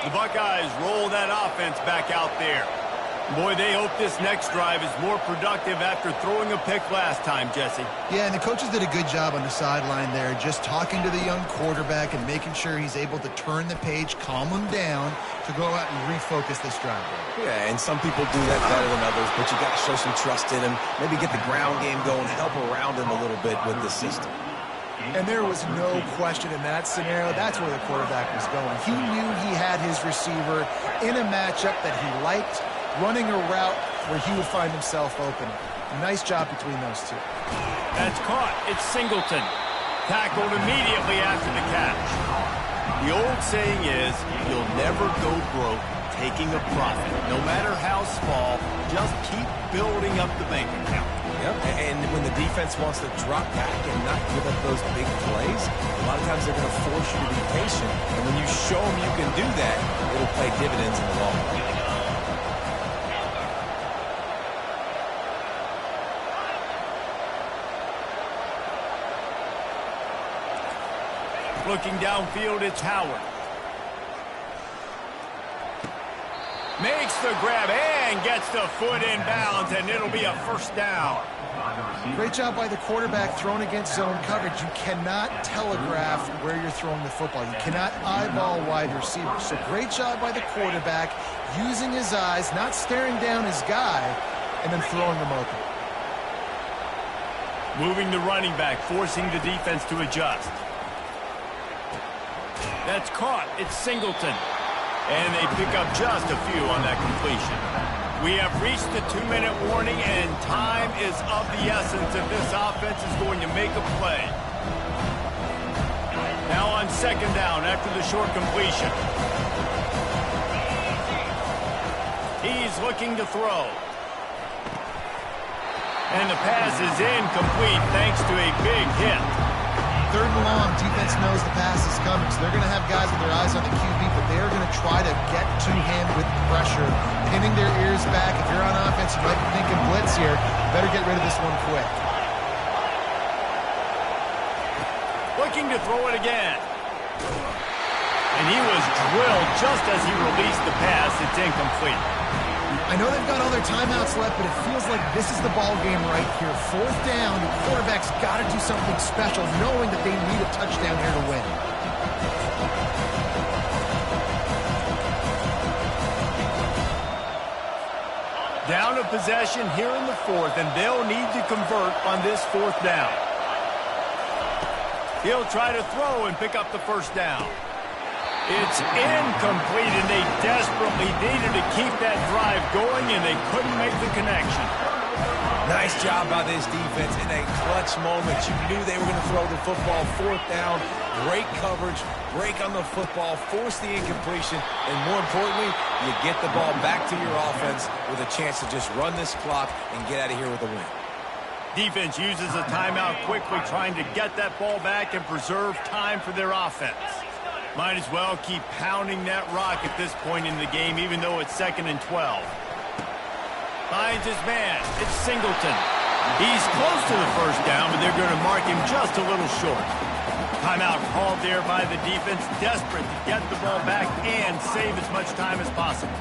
The Buckeyes roll that offense back out there. Boy, they hope this next drive is more productive after throwing a pick last time, Jesse. Yeah, and the coaches did a good job on the sideline there, just talking to the young quarterback and making sure he's able to turn the page, calm him down to go out and refocus this drive. Yeah, and some people do that better than others, but you got to show some trust in him, maybe get the ground game going, help around him a little bit with the system. And there was no question in that scenario. That's where the quarterback was going. He knew he had his receiver in a matchup that he liked, running a route where he would find himself open. Nice job between those two. That's caught. It's Singleton. Tackled immediately after the catch. The old saying is, you'll never go broke taking a profit. No matter how small, just keep building up the bank account. Yep. And when the defense wants to drop back and not give up those big plays, a lot of times they're going to force you to be patient. And when you show them you can do that, it'll pay dividends in the long run. Looking downfield, it's Howard. Makes the grab and gets the foot in bounds, and it'll be a first down. Great job by the quarterback thrown against zone coverage. You cannot telegraph where you're throwing the football. You cannot eyeball wide receivers. So great job by the quarterback using his eyes, not staring down his guy, and then throwing him open. Moving the running back, forcing the defense to adjust. That's caught. It's Singleton. And they pick up just a few on that completion. We have reached the 2-minute warning, and time is of the essence if this offense is going to make a play. Now on second down after the short completion. He's looking to throw. And the pass is incomplete thanks to a big hit. Third and long, defense knows the pass is coming, so they're going to have guys with their eyes on the QB, but they're going to try to get to him with pressure, pinning their ears back. If you're on offense, you might be thinking blitz here. Better get rid of this one quick. Looking to throw it again. And he was drilled just as he released the pass. It's incomplete. I know they've got all their timeouts left, but it feels like this is the ball game right here. Fourth down, the quarterback's got to do something special, knowing that they need a touchdown here to win. Down a possession here in the fourth, and they'll need to convert on this fourth down. He'll try to throw and pick up the first down. It's incomplete, and they desperately needed to keep that drive going, and they couldn't make the connection. Nice job by this defense in a clutch moment. You knew they were going to throw the football. Fourth down, great coverage, break on the football, force the incompletion, and more importantly, you get the ball back to your offense with a chance to just run this clock and get out of here with a win. Defense uses a timeout quickly, trying to get that ball back and preserve time for their offense. Might as well keep pounding that rock at this point in the game, even though it's 2nd and 12. Finds his man. It's Singleton. He's close to the first down, but they're going to mark him just a little short. Timeout called there by the defense, desperate to get the ball back and save as much time as possible.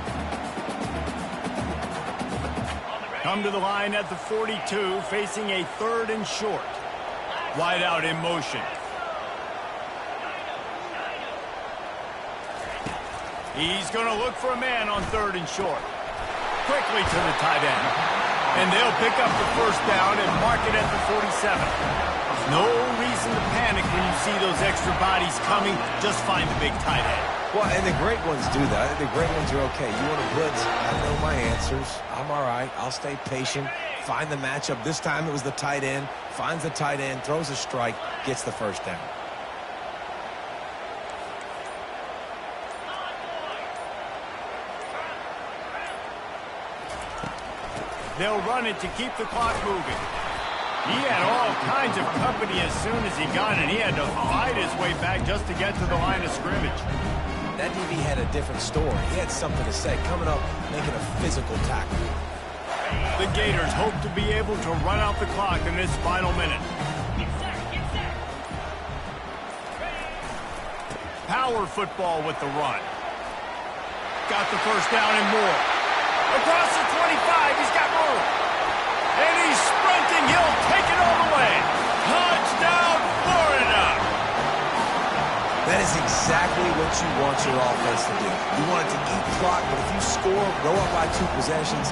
Come to the line at the 42, facing a 3rd and short. Wide out in motion. He's going to look for a man on 3rd and short. Quickly to the tight end. And they'll pick up the first down and mark it at the 47. No reason to panic when you see those extra bodies coming. Just find the big tight end. Well, and the great ones do that. The great ones are okay. You want to blitz, I know my answers. I'm all right. I'll stay patient. Find the matchup. This time it was the tight end. Finds the tight end, throws a strike, gets the first down. They'll run it to keep the clock moving. He had all kinds of company as soon as he got it. He had to fight his way back just to get to the line of scrimmage. That DB had a different story. He had something to say, coming up, making a physical tackle. The Gators hope to be able to run out the clock in this final minute. Power football with the run. Got the first down and more. Across the 25, he's got room. And he's sprinting. He'll take it all the way. Touchdown, Florida. That is exactly what you want your offense to do. You want it to eat clock, but if you score, go up by 2 possessions.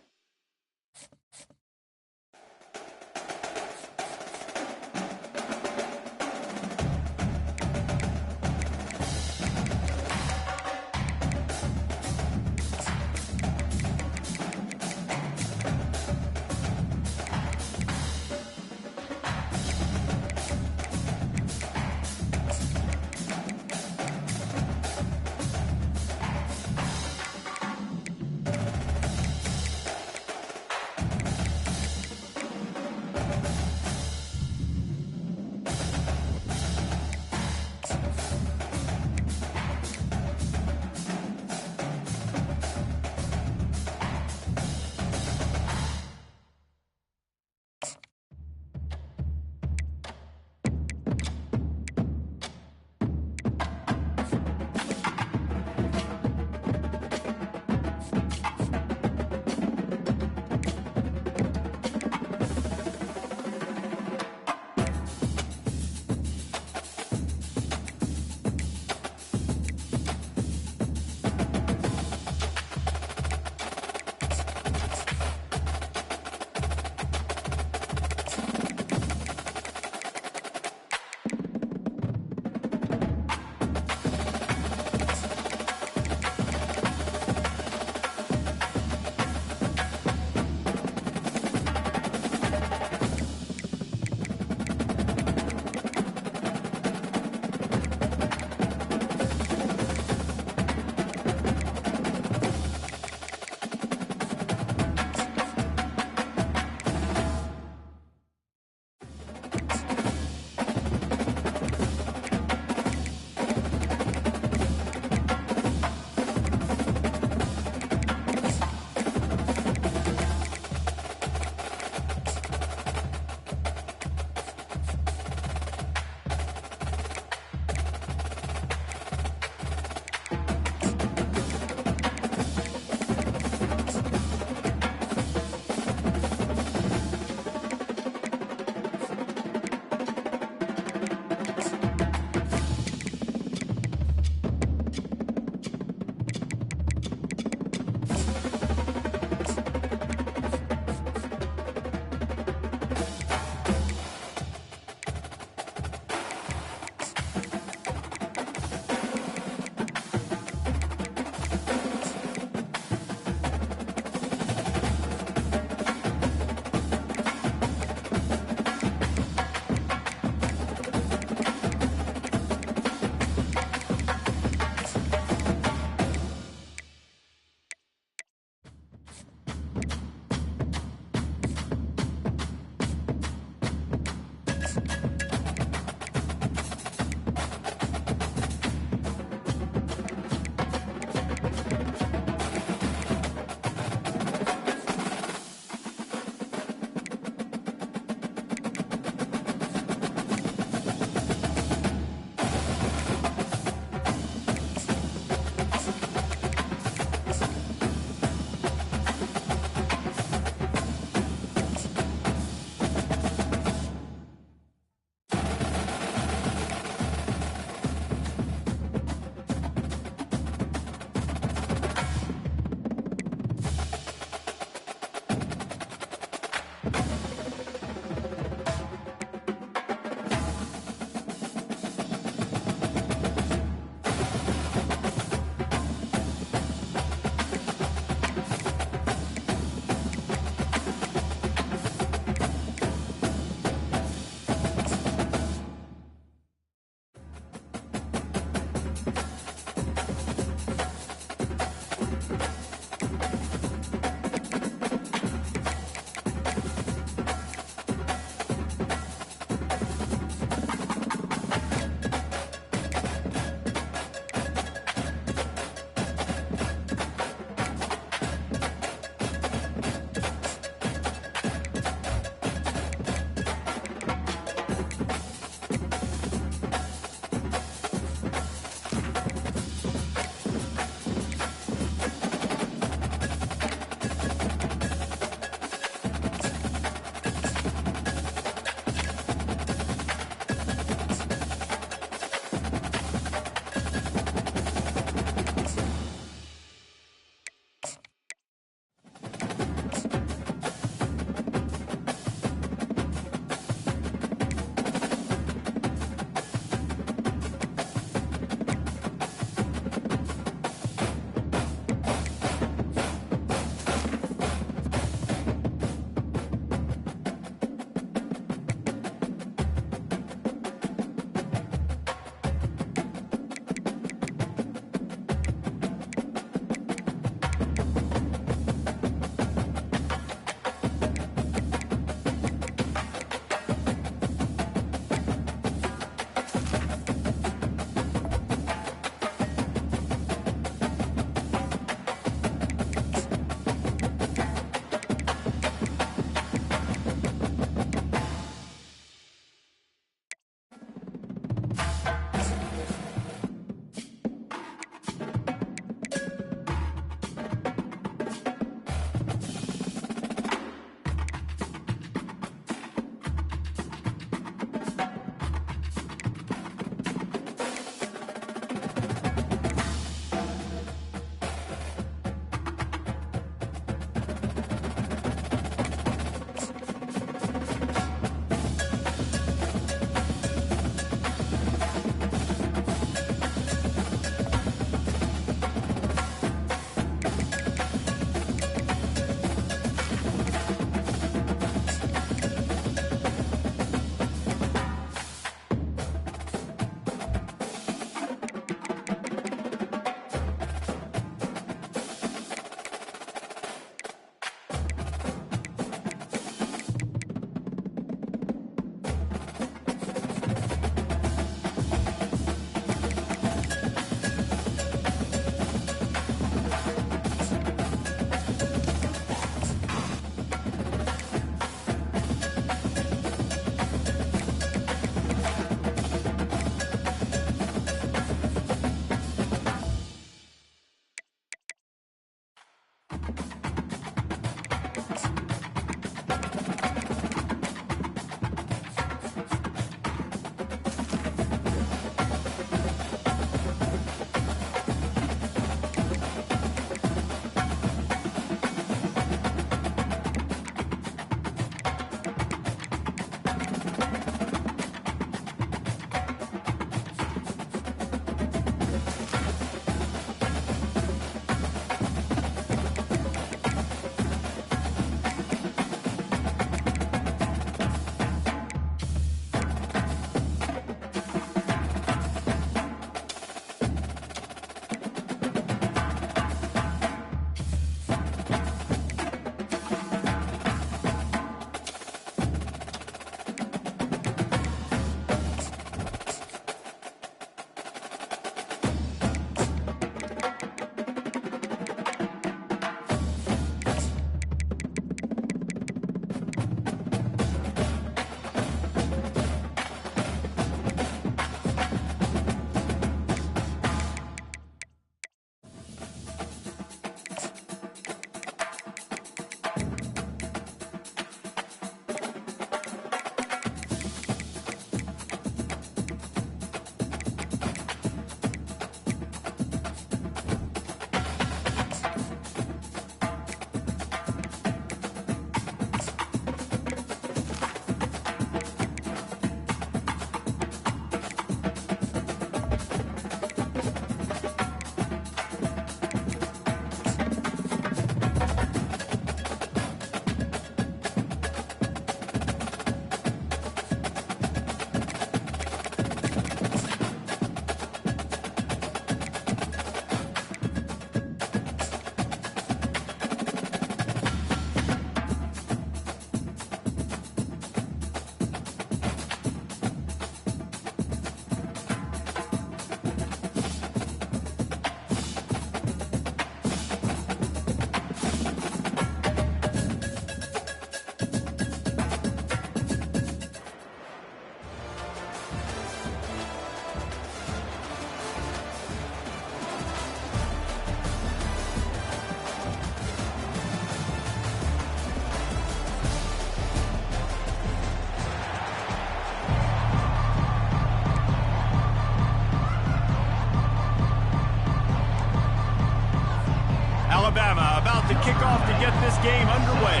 Alabama about to kick off to get this game underway.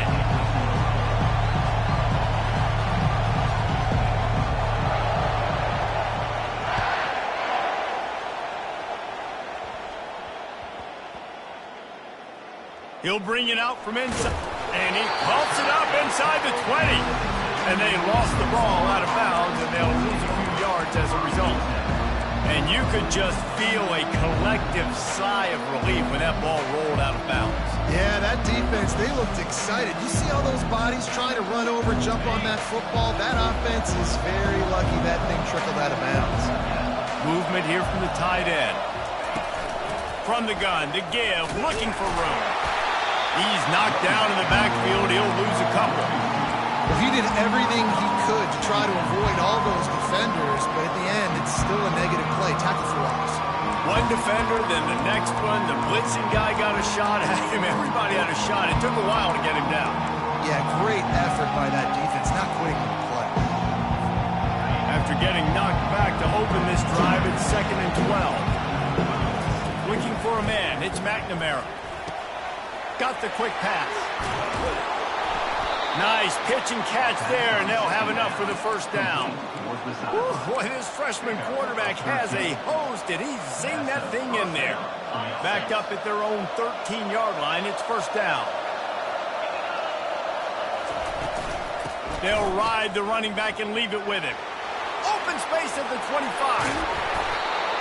He'll bring it out from inside, and he pumps it up inside the 20. And they lost the ball out of bounds, and they'll lose a few yards as a result. And you could just feel a collective sigh of relief when that ball rolled out of bounds. Yeah, that defense, they looked excited. You see all those bodies trying to run over, jump on that football? That offense is very lucky that thing trickled out of bounds. Movement here from the tight end. From the gun to give, looking for room. He's knocked down in the backfield. He'll lose a couple. Well, he did everything he could to try to avoid all those defenders, but at the end, it's still a negative play. Tackle for loss. One defender, then the next one. The blitzing guy got a shot at him. Everybody had a shot. It took a while to get him down. Yeah, great effort by that defense, not quitting on the play. After getting knocked back to open this drive, it's 2nd and 12. Looking for a man. It's McNamara. Got the quick pass. Nice pitch and catch there, and they'll have enough for the first down. Boy, this freshman quarterback has a hose. Did he zing that thing in there? Backed up at their own 13-yard line. It's first down. They'll ride the running back and leave it with him. Open space at the 25.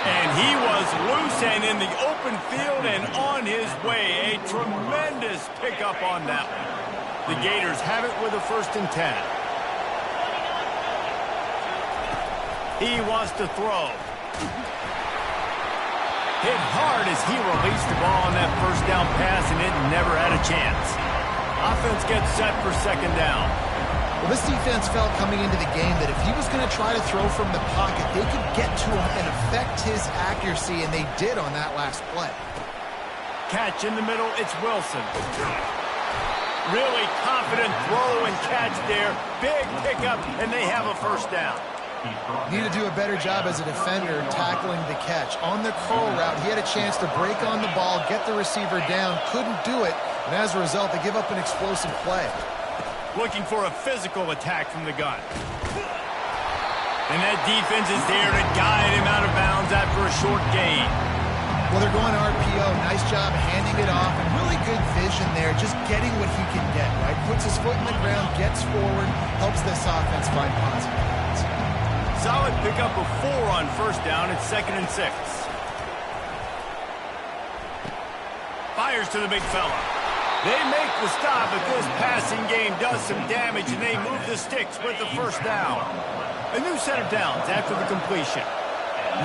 And he was loose and in the open field and on his way. A tremendous pickup on that one. The Gators have it with a 1st and 10. He wants to throw. Hit hard as he released the ball on that first down pass, and it never had a chance. Offense gets set for 2nd down. Well, this defense felt coming into the game that if he was going to try to throw from the pocket, they could get to him and affect his accuracy, and they did on that last play. Catch in the middle, it's Wilson. Really confident throw and catch there. Big pickup, and they have a 1st down. Need to do a better job as a defender tackling the catch. On the curl route, he had a chance to break on the ball, get the receiver down, couldn't do it, and as a result, they give up an explosive play. Looking for a physical attack from the gun. And that defense is there to guide him out of bounds after a short gain. Well, they're going RPO. Nice job handing it off, and really good vision there, just getting what he can get, right? Puts his foot in the ground, gets forward, helps this offense find positive points. Solid pickup of 4 on 1st down. It's 2nd and 6. Fires to the big fella. They make the stop, but this passing game does some damage, and they move the sticks with the 1st down. A new set of downs after the completion.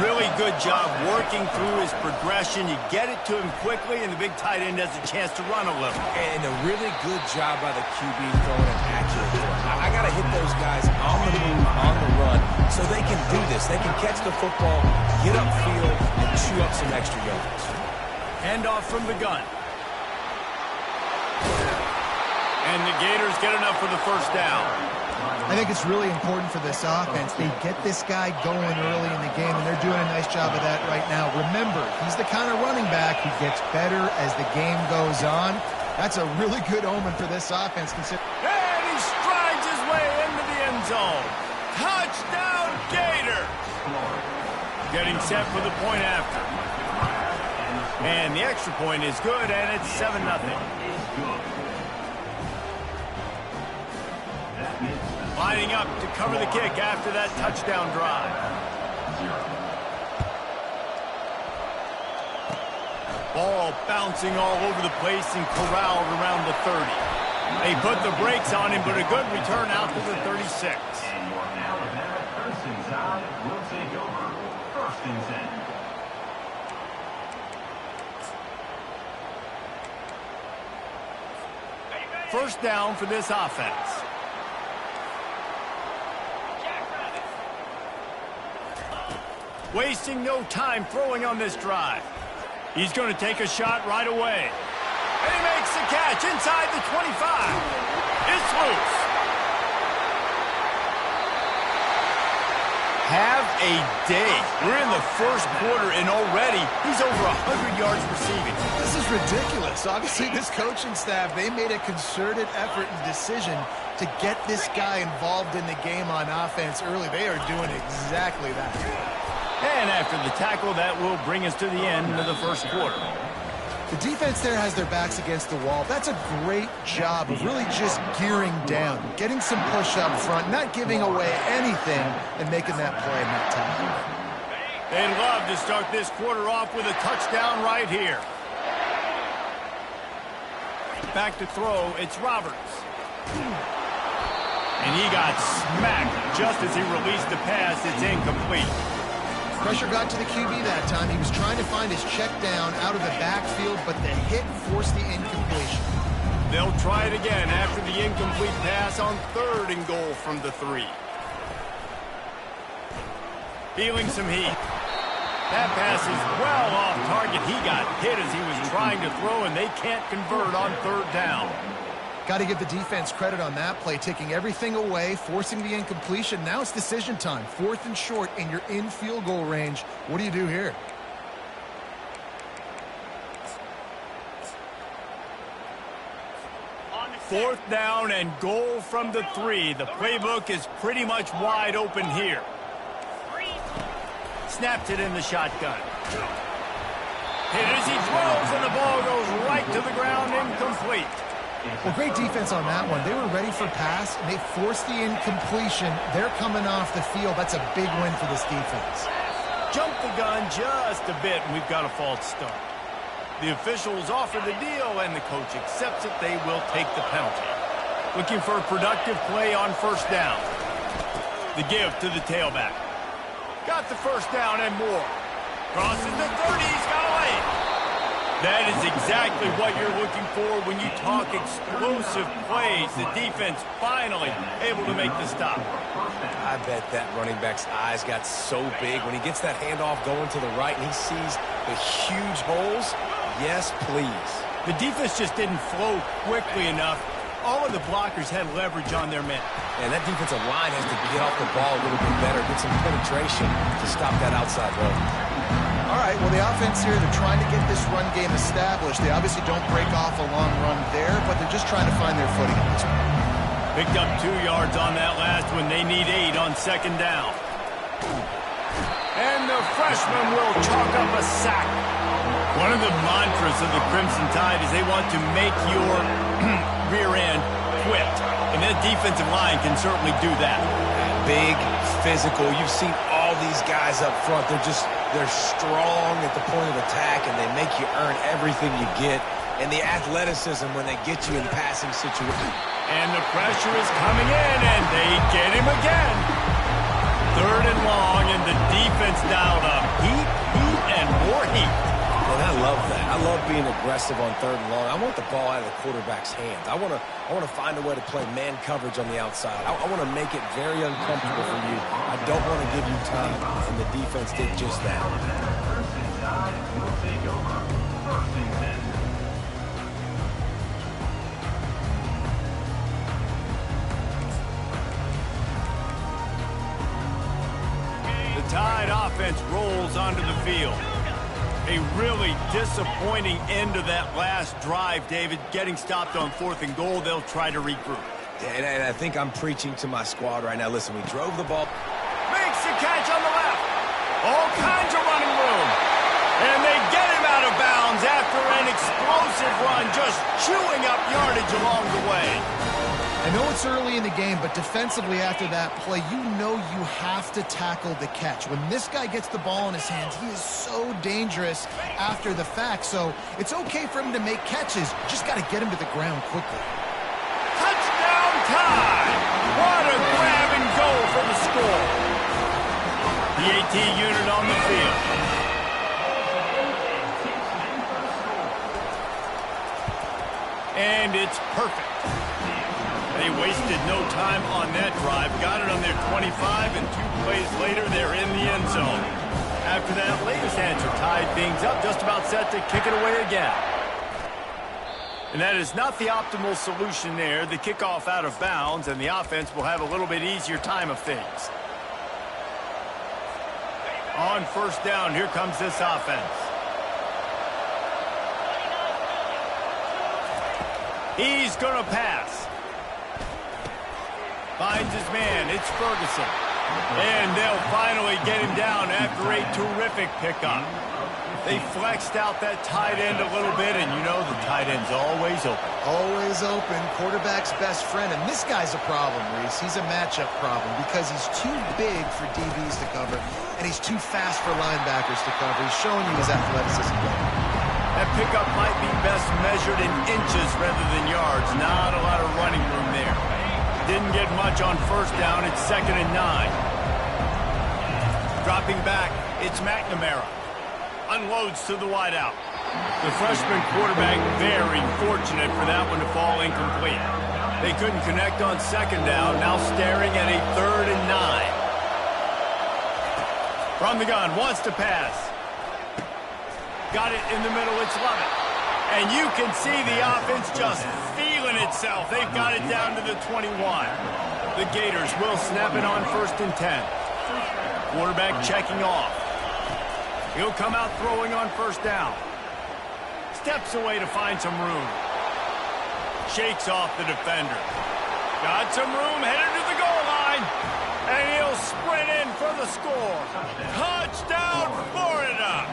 Really good job working through his progression. You get it to him quickly, and the big tight end has a chance to run a little. And a really good job by the QB throwing an accurate throw. I got to hit those guys on the move, on the run, so they can do this. They can catch the football, get upfield, and chew up some extra yards. Handoff from the gun. And the Gators get enough for the 1st down. I think it's really important for this offense. They get this guy going early in the game, and they're doing a nice job of that right now. Remember, he's the kind of running back who gets better as the game goes on. That's a really good omen for this offense. And he strides his way into the end zone. Touchdown, Gator! Getting set for the point after. And the extra point is good, and it's 7-0. Lining up to cover the kick after that touchdown drive. Ball bouncing all over the place and corralled around the 30. They put the brakes on him, but a good return out to the 36. And your Alabama first and Ncaa will take over 1st and 10. First down for this offense. Wasting no time throwing on this drive. He's going to take a shot right away. And he makes the catch inside the 25. It's loose. have a day. We're in the first quarter, and already he's over 100 yards receiving. This is ridiculous. Obviously, this coaching staff, they made a concerted effort and decision to get this guy involved in the game on offense early. They are doing exactly that. And after the tackle, that will bring us to the end of the first quarter. The defense there has their backs against the wall. That's a great job of really just gearing down, getting some push up front, not giving away anything, and making that play in that tackle. They'd love to start this quarter off with a touchdown right here. Back to throw, it's Roberts. And he got smacked just as he released the pass. It's incomplete. Pressure got to the QB that time. He was trying to find his check down out of the backfield, but the hit forced the incompletion. They'll try it again after the incomplete pass on 3rd and goal from the 3. Feeling some heat. That pass is well off target. He got hit as he was trying to throw, and they can't convert on 3rd down. Got to give the defense credit on that play, taking everything away, forcing the incompletion. Now it's decision time. 4th and short, and you're in field goal range. What do you do here? Fourth down and goal from the 3. The playbook is pretty much wide open here. Snapped it in the shotgun. Hit as he throws, and the ball goes right to the ground, incomplete. Well, great defense on that one. They were ready for pass, and they forced the incompletion. They're coming off the field. That's a big win for this defense. Jumped the gun just a bit, and we've got a false start. The officials offer the deal, and the coach accepts it. They will take the penalty. Looking for a productive play on 1st down. The give to the tailback. Got the 1st down and more. Crosses the 30. He's got a lane. That is exactly what you're looking for when you talk explosive plays. The defense finally able to make the stop. I bet that running back's eyes got so big when he gets that handoff going to the right and he sees the huge holes. Yes, please. The defense just didn't flow quickly enough. All of the blockers had leverage on their men. And that defensive line has to get off the ball a little bit better, get some penetration to stop that outside run. All right, well, the offense here, they're trying to get this run game established. They obviously don't break off a long run there, but they're just trying to find their footing at this point. Picked up 2 yards on that last one. They need 8 on 2nd down. And the freshman will chalk up a sack. One of the mantras of the Crimson Tide is they want to make your rear end quit. And that defensive line can certainly do that. Big, physical. You've seen all these guys up front. They're strong at the point of attack, and they make you earn everything you get. And the athleticism when they get you in passing situations. And the pressure is coming in, and they get him again. 3rd and long, and the defense dialed up. Heat, and more heat. And I love that. I love being aggressive on 3rd and long. I want the ball out of the quarterback's hands. I want to find a way to play man coverage on the outside. I want to make it very uncomfortable for you. I don't want to give you time, and the defense did just that. The Tide offense rolls onto the field. A really disappointing end to that last drive, David. Getting stopped on 4th and goal, they'll try to regroup. And I think I'm preaching to my squad right now. Listen, we drove the ball. Makes the catch on the left. All kinds of running room. And they get him out of bounds after an explosive run, just chewing up yardage along the way. I know it's early in the game, but defensively after that play, you know you have to tackle the catch. When this guy gets the ball in his hands, he is so dangerous after the fact. So it's okay for him to make catches. You just got to get him to the ground quickly. Touchdown Tide! What a grab and go for the score. The AT unit on the field. And it's perfect. They wasted no time on that drive. Got it on their 25, and 2 plays later, they're in the end zone. After that latest answer, tied things up, just about set to kick it away again. And that is not the optimal solution there. The kickoff out of bounds, and the offense will have a little bit easier time of things. On first down, here comes this offense. He's going to pass. Finds his man. It's Ferguson. And they'll finally get him down after a terrific pickup. They flexed out that tight end a little bit, and you know the tight end's always open. Always open. Quarterback's best friend. And this guy's a problem, Reese. He's a matchup problem because he's too big for DBs to cover, and he's too fast for linebackers to cover. He's showing you his athleticism. That pickup might be best measured in inches rather than yards. Not a lot of running room there. Didn't get much on first down. It's 2nd and 9. Dropping back, it's McNamara. Unloads to the wideout. The freshman quarterback very fortunate for that one to fall incomplete. They couldn't connect on 2nd down. Now staring at a 3rd and 9. From the gun, wants to pass. Got it in the middle, it's Lovett. And you can see the offense just feeling itself. They've got it down to the 21. The Gators will snap it on 1st and 10. Quarterback checking off. He'll come out throwing on 1st down. Steps away to find some room. Shakes off the defender. Got some room, headed to the goal line. And he'll sprint in for the score. Touchdown, Florida!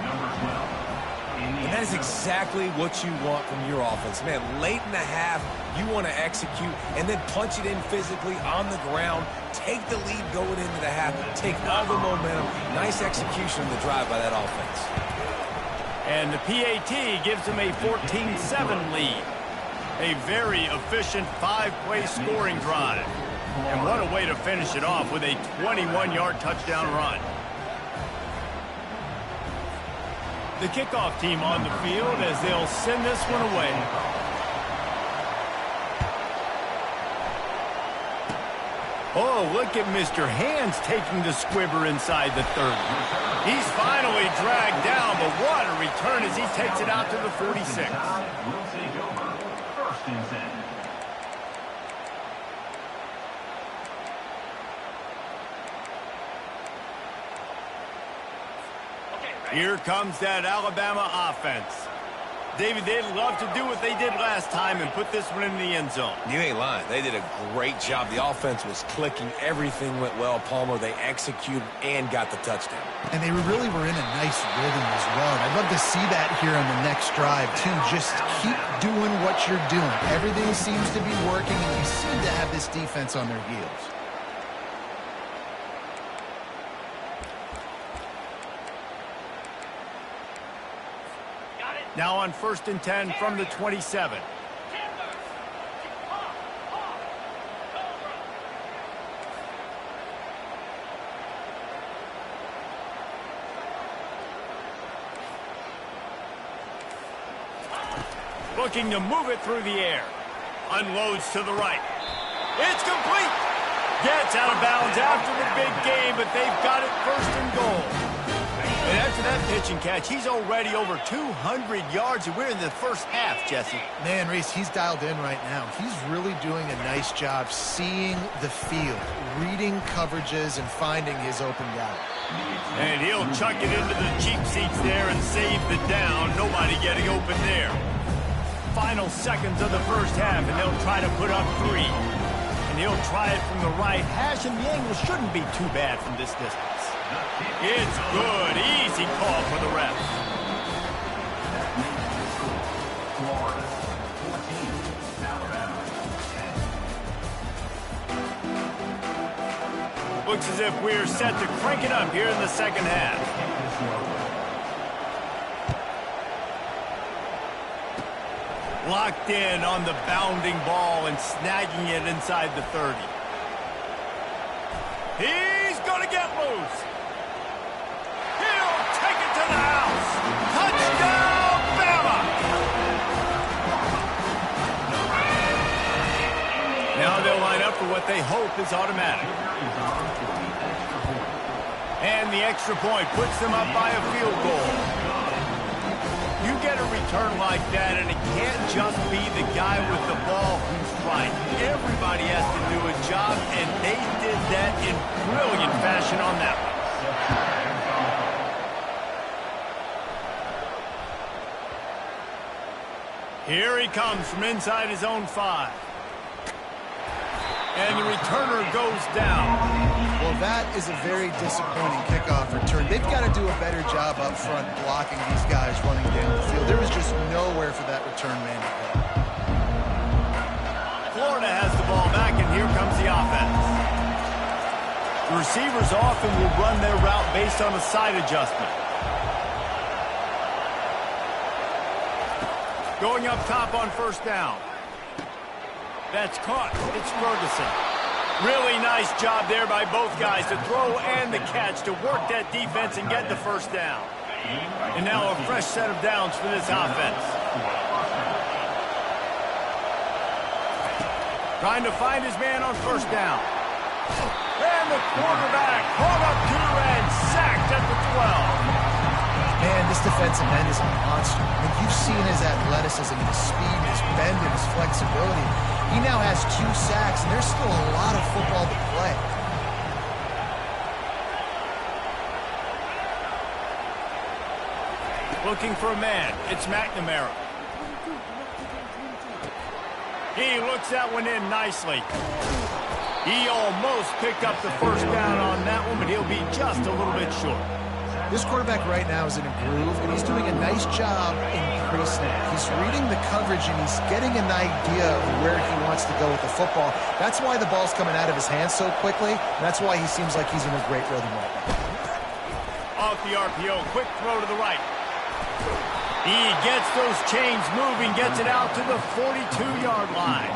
And that is exactly what you want from your offense. Man, late in the half, you want to execute and then punch it in physically on the ground. Take the lead going into the half. Take all the momentum. Nice execution of the drive by that offense. And the PAT gives them a 14-7 lead. A very efficient 5-play scoring drive. And what a way to finish it off with a 21-yard touchdown run. The kickoff team on the field as they'll send this one away. Oh, look at Mr. Hands taking the squibber inside the 30. He's finally dragged down, but what a return as he takes it out to the 46. Will take over 1st and 10. Here comes that Alabama offense. David, they'd love to do what they did last time and put this one in the end zone. You ain't lying. They did a great job. The offense was clicking. Everything went well, Palmer. They executed and got the touchdown. And they really were in a nice rhythm as well. And I'd love to see that here on the next drive, too. Just keep doing what you're doing. Everything seems to be working, and you seem to have this defense on their heels. Now on 1st and 10 from the 27. Looking to move it through the air. Unloads to the right. It's complete. Gets out of bounds after the big game, but they've got it 1st and goal. And after that pitch and catch, he's already over 200 yards, and we're in the first half, Jesse. Man, Reese, he's dialed in right now. He's really doing a nice job seeing the field, reading coverages, and finding his open guy. And he'll chuck it into the cheap seats there and save the down. Nobody getting open there. Final seconds of the first half, and they'll try to put up 3. And he'll try it from the right hash, and the angle shouldn't be too bad from this distance. It's good. Easy call for the refs. Florida 14, Alabama 10. Looks as if we're set to crank it up here in the second half. Locked in on the bounding ball and snagging it inside the 30. He's going to get loose. He'll take it to the house. Touchdown, Bama! Now they'll line up for what they hope is automatic. And the extra point puts them up by a field goal. You get a return like that, and it can't just be the guy with the ball who's right. Everybody has to do a job, and they did that in brilliant fashion on that one. Here he comes from inside his own 5. And the returner goes down. Well, that is a very disappointing kickoff return. They've got to do a better job up front blocking these guys running down the field. There was just nowhere for that return man to go. Florida has the ball back, and here comes the offense. The receivers often will run their route based on a side adjustment. Going up top on first down. That's caught. It's Ferguson. Really nice job there by both guys to throw and the catch to work that defense and get the first down. And now a fresh set of downs for this offense. Trying to find his man on first down. And the quarterback caught up to and sacked at the 12. Man, this defensive end is a monster. I mean, you've seen his athleticism, his speed, his bend, and his flexibility. He now has 2 sacks, and there's still a lot of football to play. Looking for a man. It's McNamara. He looks that one in nicely. He almost picked up the first down on that one, but he'll be just a little bit short. This quarterback right now is in a groove, and he's doing a nice job in pre-snap. He's reading the coverage, and he's getting an idea of where he wants to go with the football. That's why the ball's coming out of his hands so quickly, and that's why he seems like he's in a great rhythm right now. Off the RPO, quick throw to the right. He gets those chains moving, gets it out to the 42-yard line.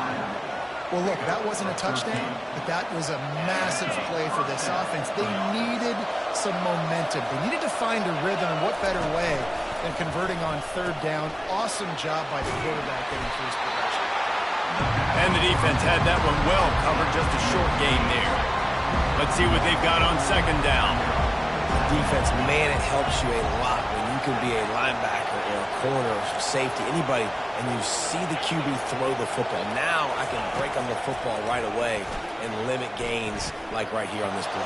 Well, look, that wasn't a touchdown, but that was a massive play for this offense. They needed some momentum. They needed to find a rhythm, and what better way than converting on third down. Awesome job by the quarterback getting through his progression. And the defense had that one well covered, just a short gain there. Let's see what they've got on second down. Defense, man, it helps you a lot when you can be a linebacker or a corner or safety, anybody, and you see the QB throw the football. Now I can break on the football right away and limit gains like right here on this play.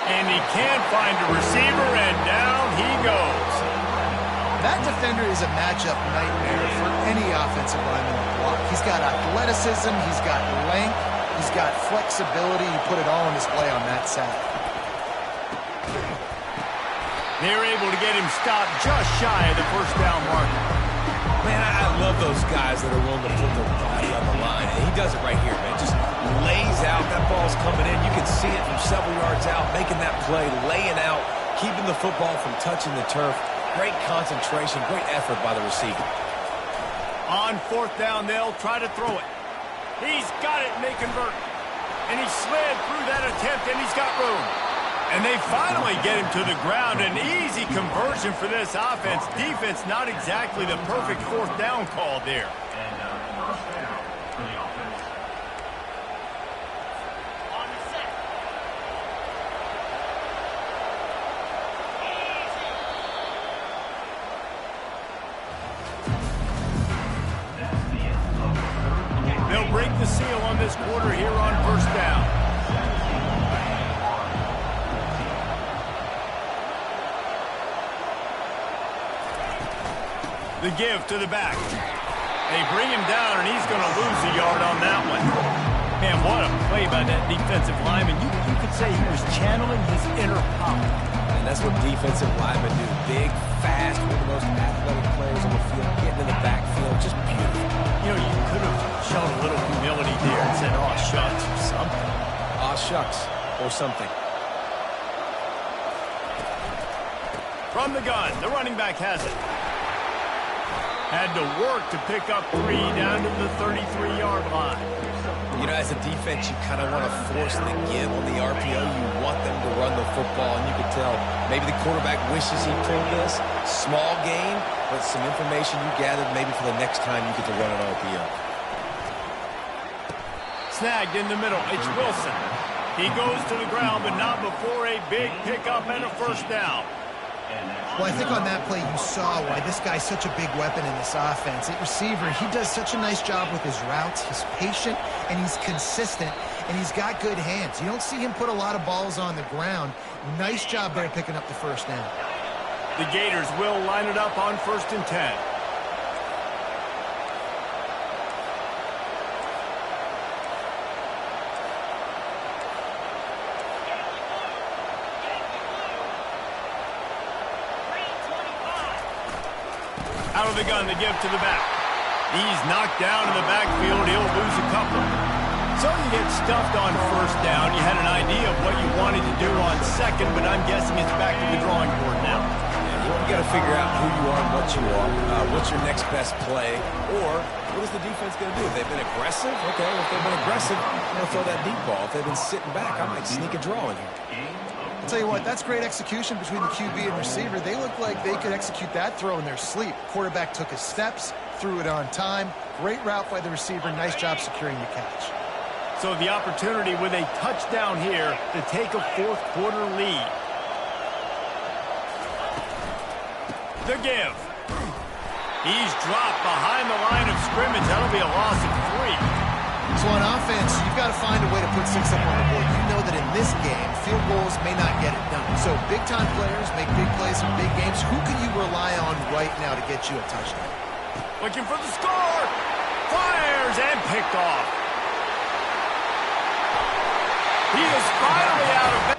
And he can't find a receiver, and down he goes. That defender is a matchup nightmare for any offensive lineman to block. He's got athleticism, he's got length, he's got flexibility. He put it all on display on that sack. They're able to get him stopped just shy of the first down marker. Man, I love those guys that are willing to put their body on the line. And he does it right here, man. Just lays out. That ball's coming in. You can see it from several yards out, making that play, laying out, keeping the football from touching the turf. Great concentration, great effort by the receiver. On fourth down, they'll try to throw it. He's got it, and they convert. And he slid through that attempt, and he's got room. And they finally get him to the ground. An easy conversion for this offense. Defense, not exactly the perfect fourth down call there. And first down for the offense. On the set. That's the end of the third quarter. They'll break the seal on this quarter here on first down. The give to the back. They bring him down, and he's going to lose a yard on that one. Man, what a play by that defensive lineman. You could say he was channeling his inner power. And that's what defensive linemen do. Big, fast, one of the most athletic players on the field, getting in the backfield, just beautiful. You know, you could have shown a little humility there and said, "Oh, shucks," or something. Aw, shucks, or something. From the gun, the running back has it. Had to work to pick up 3 down to the 33-yard line. You know, as a defense, you kind of want to force the give on the RPO. You want them to run the football, and you can tell maybe the quarterback wishes he pulled this. Small gain, but some information you gathered maybe for the next time you get to run an RPO. Snagged in the middle. It's Wilson. He goes to the ground, but not before a big pickup and a first down. Well, I think on that play you saw why this guy's such a big weapon in this offense. At receiver, he does such a nice job with his routes. He's patient, and he's consistent, and he's got good hands. You don't see him put a lot of balls on the ground. Nice job there picking up the first down. The Gators will line it up on 1st and 10. Out of the gun, the give to the back. He's knocked down in the backfield. He'll lose a couple. So you get stuffed on first down. You had an idea of what you wanted to do on second, but I'm guessing it's back to the drawing board now. Yeah, you got to figure out who you are and what you are. What's your next best play? Or what is the defense going to do? If they've been aggressive, okay. If they've been aggressive, I'm going to throw that deep ball. If they've been sitting back, I might sneak a draw in here. I'll tell you what, that's great execution between the QB and receiver. They look like they could execute that throw in their sleep. Quarterback took his steps, threw it on time. Great route by the receiver. Nice job securing the catch. So the opportunity with a touchdown here to take a fourth quarter lead. The give. He's dropped behind the line of scrimmage. That'll be a loss of 3. So on offense, you've got to find a way to put 6 up on the board. You know that in this game, field goals may not get it done. So big-time players make big plays in big games. Who can you rely on right now to get you a touchdown? Looking for the score. Fires and picked off. He is finally out of bed.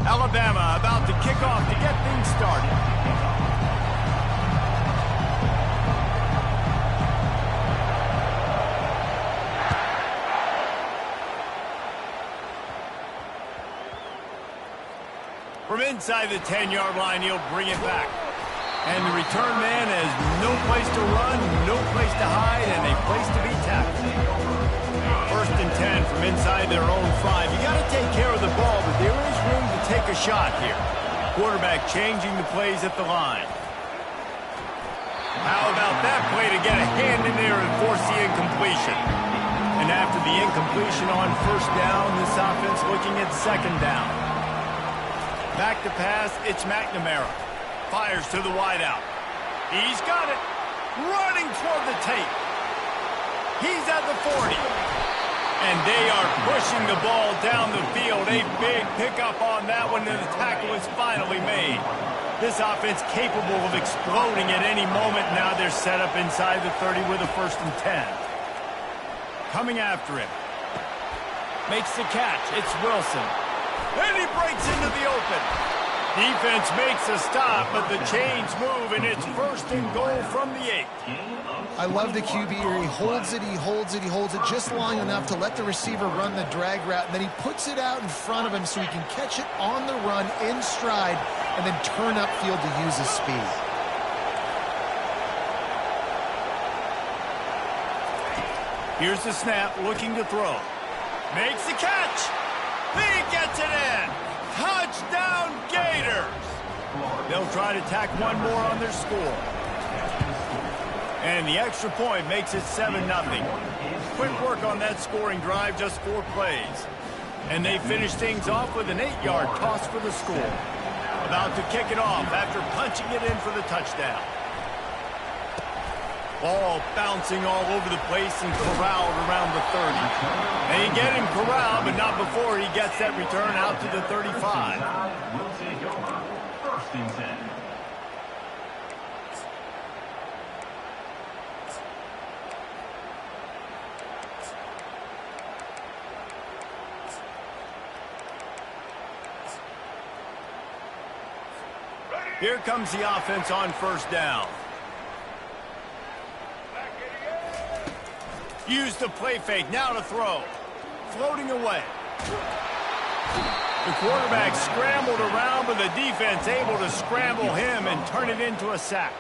Alabama about to kick off to get things started. From inside the 10-yard line, he'll bring it back. And the return man has no place to run, no place to hide, and a place to be tackled. First and 10 from inside their own 5. You got to take care of the ball, but there is room to take a shot here. Quarterback changing the plays at the line. How about that play to get a hand in there and force the incompletion? And after the incompletion on first down, this offense looking at second down. Back to pass, it's McNamara. Fires to the wideout. He's got it. Running toward the tape. He's at the 40. And they are pushing the ball down the field. A big pickup on that one, and the tackle is finally made. This offense capable of exploding at any moment. Now they're set up inside the 30 with a first and 10. Coming after him. Makes the catch. It's Wilson. And he breaks into the open. Defense makes a stop, but the chains move, and it's first and goal from the 8. I love the QB here. He holds it, he holds it, he holds it just long enough to let the receiver run the drag route, and then he puts it out in front of him so he can catch it on the run in stride and then turn upfield to use his speed. Here's the snap, looking to throw. Makes the catch. He gets it in. Touchdown, Gators. They'll try to tack one more on their score. And the extra point makes it 7-0. Quick work on that scoring drive, just 4 plays. And they finish things off with an 8-yard toss for the score. About to kick it off after punching it in for the touchdown. Ball bouncing all over the place and corralled around the 30. They get him corralled, but not before he gets that return out to the 35. Will take over. First and 10. Here comes the offense on first down. Use the play fake. Now to throw. Floating away. The quarterback scrambled around, but the defense able to scramble him and turn it into a sack.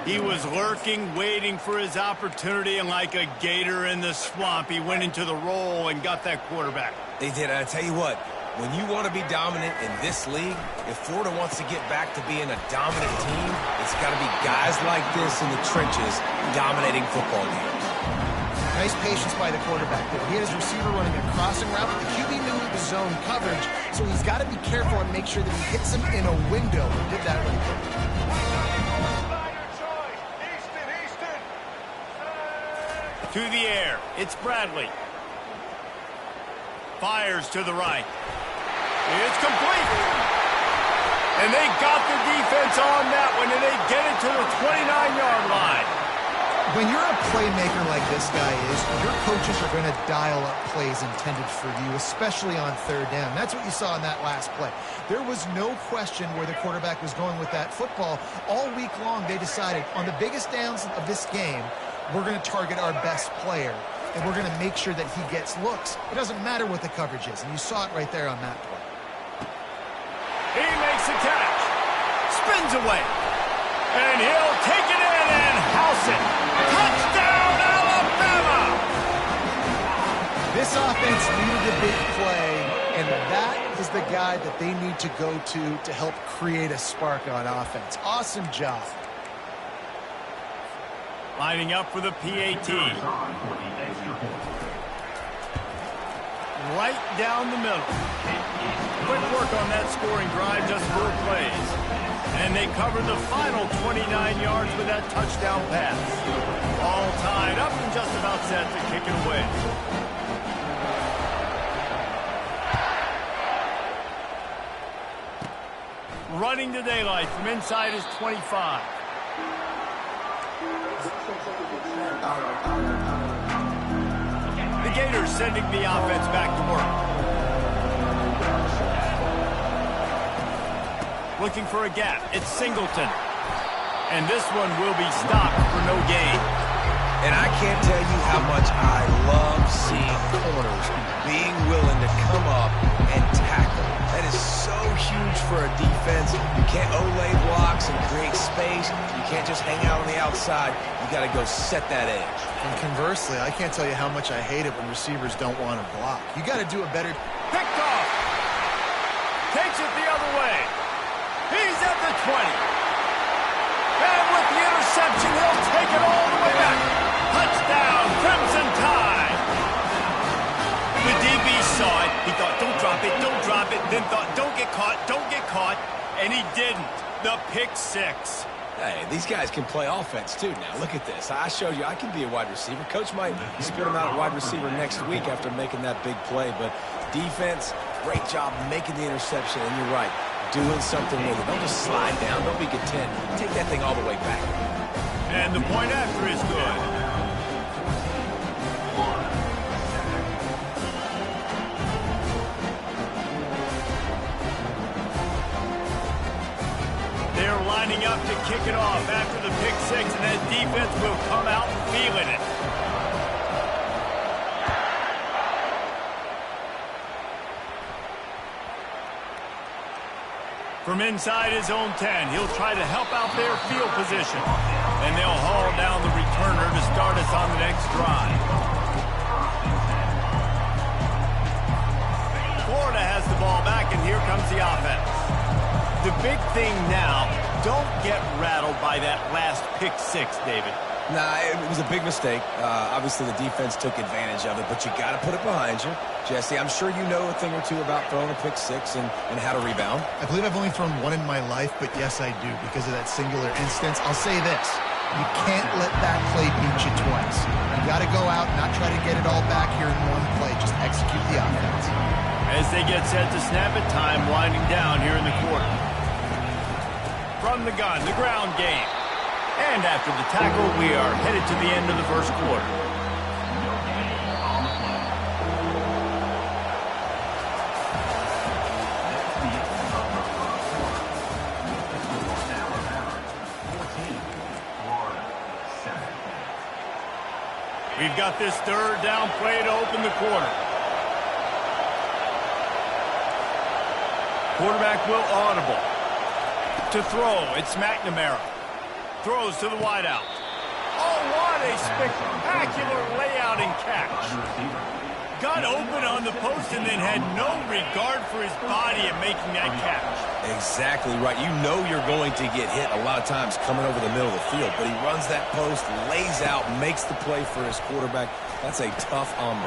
He was lurking, waiting for his opportunity, and like a gator in the swamp, he went into the roll and got that quarterback. They did. I tell you what, when you want to be dominant in this league, if Florida wants to get back to being a dominant team, it's got to be guys like this in the trenches dominating football games. Nice patience by the quarterback there. He had his receiver running a crossing route, but the QB knew it was zone coverage, so he's got to be careful and make sure that he hits him in a window. He did that right there. To the air. It's Bradley. Fires to the right. It's complete. And they got the defense on that one, and they get it to the 29-yard line. When you're a playmaker like this guy is, your coaches are going to dial up plays intended for you, especially on third down. That's what you saw in that last play. There was no question where the quarterback was going with that football. All week long, they decided on the biggest downs of this game, we're going to target our best player, and we're going to make sure that he gets looks. It doesn't matter what the coverage is, and you saw it right there on that play. He makes a catch. Spins away. And he'll take it in and house it. Touchdown, Alabama! This offense needed a big play, and that is the guy that they need to go to help create a spark on offense. Awesome job. Lining up for the PAT. Right down the middle. Quick work on that scoring drive, just 4 plays. And they covered the final 29 yards with that touchdown pass. All tied up and just about set to kick it away. Running to daylight from inside his 25. The Gators sending the offense back to work. Looking for a gap. It's Singleton. And this one will be stopped for no gain. And I can't tell you how much I love seeing corners being willing to come up and tackle. That is so huge for a defense. You can't olay blocks and create space. You can't just hang out on the outside. You got to go set that edge. And conversely, I can't tell you how much I hate it when receivers don't want to block. You got to do a better... Picked off. Takes it the other way. He's at the 20. And with the interception, he'll take it all the way back. Touchdown, Crimson Tide. The DB saw it. He thought, don't drop it, don't drop it. Then thought, don't get caught. And he didn't. The pick 6. Hey, these guys can play offense, too, now. Look at this. I showed you I can be a wide receiver. Coach might spit him out at wide receiver next week after making that big play. But defense, great job making the interception. And you're right, doing something with it. Don't just slide down. Don't be content. Take that thing all the way back. And the point after is good. They're lining up to kick it off after the pick 6, and that defense will come out feeling it. From inside his own 10, he'll try to help out their field position. And they'll haul down the returner to start us on the next drive. Florida has the ball back, and here comes the offense. The big thing now, don't get rattled by that last pick 6, David. Nah, it was a big mistake. Obviously, the defense took advantage of it, but you got to put it behind you. Jesse, I'm sure you know a thing or two about throwing a pick 6 and how to rebound. I believe I've only thrown one in my life, but yes, I do, because of that singular instance. I'll say this. You can't let that play beat you twice. You got to go out and not try to get it all back here in one play. Just execute the offense. As they get set to snap it, time winding down here in the quarter. From the gun, the ground game. And after the tackle, we are headed to the end of the first quarter. We've We've got this third down play to open the quarter. Quarterback will audible. To throw, it's McNamara. Throws to the wideout. Oh, what a spectacular layout and catch. Got open on the post and then had no regard for his body in making that catch. Exactly right. You know you're going to get hit a lot of times coming over the middle of the field, but he runs that post, lays out, makes the play for his quarterback. That's a tough hombre.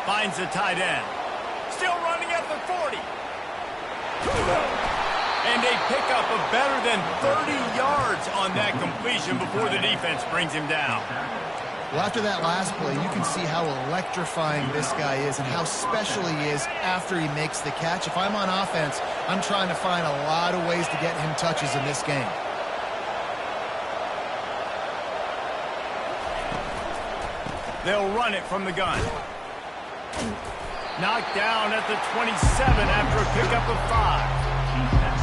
Finds the tight end. Still running at the 40. And a pickup of better than 30 yards on that completion before the defense brings him down. Well, after that last play, you can see how electrifying this guy is and how special he is after he makes the catch. If I'm on offense, I'm trying to find a lot of ways to get him touches in this game. They'll run it from the gun. Knocked down at the 27 after a pickup of 5.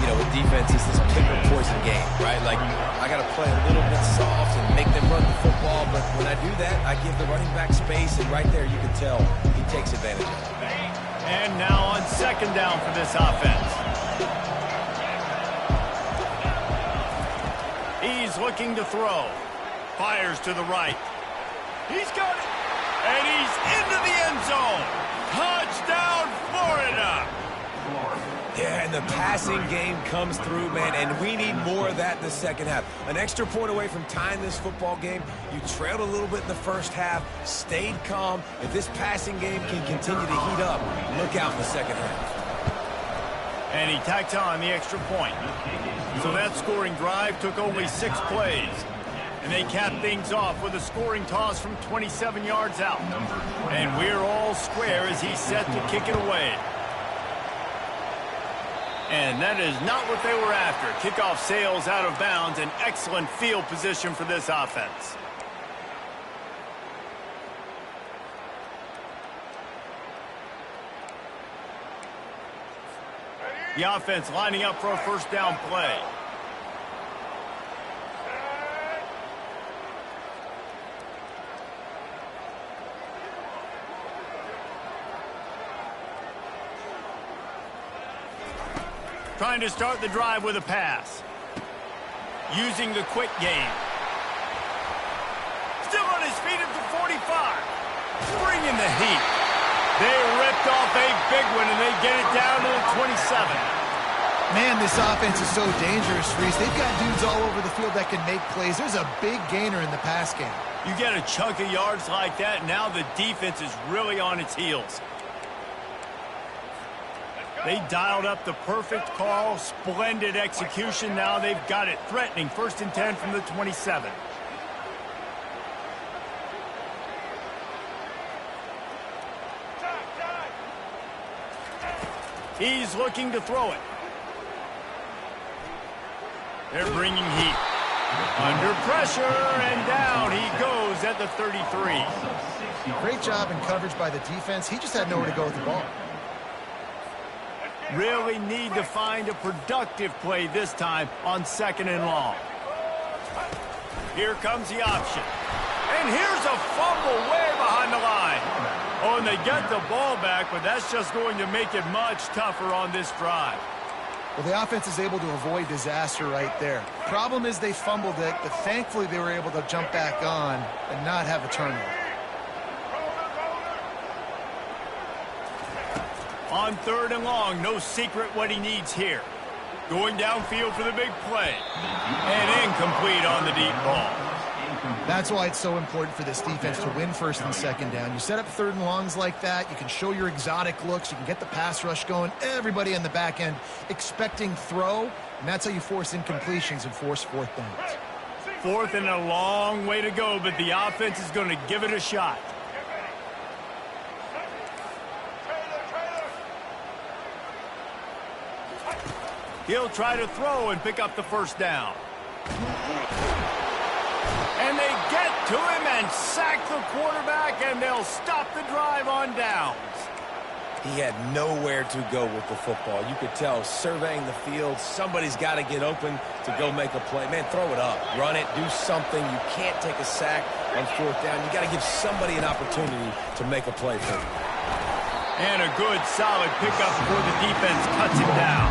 You know, with defense, it's this pick or poison game, right? Like, I got to play a little bit soft and make them run the football, but when I do that, I give the running back space, and right there you can tell he takes advantage of it. And now on second down for this offense. He's looking to throw. Fires to the right. He's got it. And he's into the end zone. Touchdown, Florida. Yeah, and the passing game comes through, man, and we need more of that in the second half. An extra point away from tying this football game. You trailed a little bit in the first half, stayed calm. If this passing game can continue to heat up, look out in the second half. And he tacked on the extra point. So that scoring drive took only 6 plays. And they capped things off with a scoring toss from 27 yards out. And we're all square as he's set to kick it away. And that is not what they were after. Kickoff sails out of bounds. An excellent field position for this offense. The offense lining up for a first down play. Trying to start the drive with a pass. Using the quick game. Still on his feet at the 45. Bringing the heat. They ripped off a big one, and they get it down to the 27. Man, this offense is so dangerous, Reese. They've got dudes all over the field that can make plays. There's a big gainer in the pass game. You get a chunk of yards like that, now the defense is really on its heels. They dialed up the perfect call, splendid execution. Now they've got it threatening. 1st and 10 from the 27. He's looking to throw it. They're bringing heat. Under pressure, and down he goes at the 33. Great job in coverage by the defense. He just had nowhere to go with the ball. Really need to find a productive play this time on 2nd and long. Here comes the option. And here's a fumble way behind the line. Oh, and they get the ball back, but that's just going to make it much tougher on this drive. Well, the offense is able to avoid disaster right there. Problem is they fumbled it, but thankfully they were able to jump back on and not have a turnover. On 3rd and long, no secret what he needs here. Going downfield for the big play. And incomplete on the deep ball. That's why it's so important for this defense to win 1st and 2nd down. You set up 3rd and longs like that, you can show your exotic looks, you can get the pass rush going, everybody on the back end expecting throw, and that's how you force incompletions and force 4th downs. 4th and a long way to go, but the offense is going to give it a shot. He'll try to throw and pick up the 1st down. And they get to him and sack the quarterback, and they'll stop the drive on downs. He had nowhere to go with the football. You could tell, surveying the field, somebody's got to get open to go make a play. Man, throw it up. Run it. Do something. You can't take a sack on fourth down. You got to give somebody an opportunity to make a play for you. And a good, solid pickup before the defense cuts him down.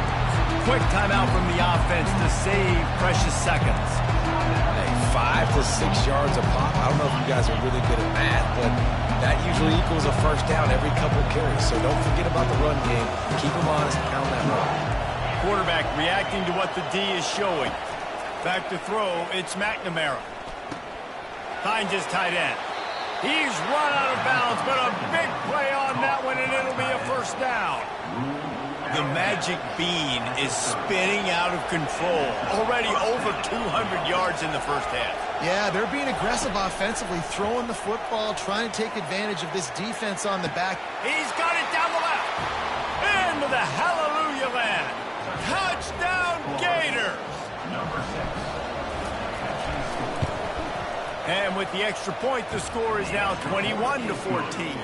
Quick timeout from the offense to save precious seconds. Hey, 5 to 6 yards a pop. I don't know if you guys are really good at math, but that usually equals a first down every couple carries. So don't forget about the run game. Keep them honest and pound that rock. Quarterback reacting to what the D is showing. Back to throw, it's McNamara. Finds his tight end. He's run out of bounds, but a big play on that one, and it'll be a first down. The magic bean is spinning out of control. Already over 200 yards in the first half. Yeah, they're being aggressive offensively, throwing the football, trying to take advantage of this defense on the back. He's got it down the left. Into the hallelujah land. Touchdown, Gators. And with the extra point, the score is now 21-14.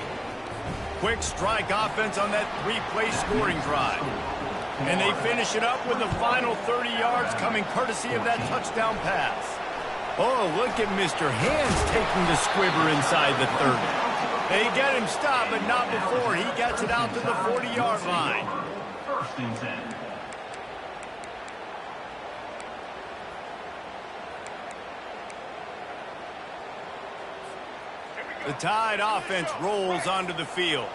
Quick strike offense on that three-play scoring drive. And they finish it up with the final 30 yards coming courtesy of that touchdown pass. Oh, look at Mr. Hands taking the squibber inside the 30. They get him stopped, but not before he gets it out to the 40-yard line. First and 10. The Tide offense rolls onto the field.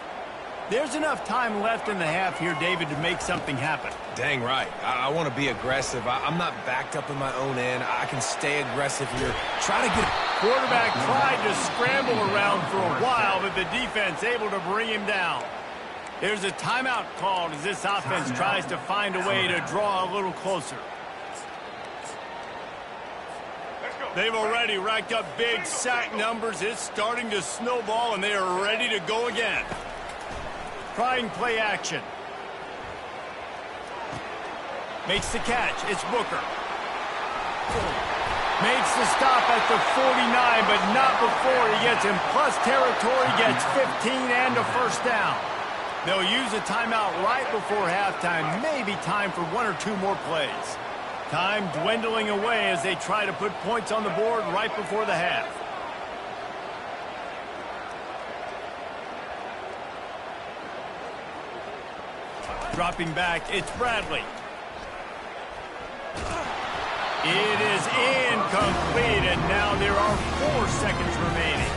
There's enough time left in the half here, David, to make something happen. Dang right. I want to be aggressive. I'm not backed up in my own end. I can stay aggressive here. Try to get... Quarterback tried to scramble around for a while, but the defense able to bring him down. There's a timeout called as this offense tries to find a way to draw a little closer. They've already racked up big sack numbers. It's starting to snowball, and they are ready to go again. Trying play action. Makes the catch. It's Booker. Makes the stop at the 49, but not before he gets in plus territory, gets 15 and a first down. They'll use a timeout right before halftime. Maybe time for one or two more plays. Time dwindling away as they try to put points on the board right before the half. Dropping back, it's Bradley. It is incomplete, and now there are 4 seconds remaining.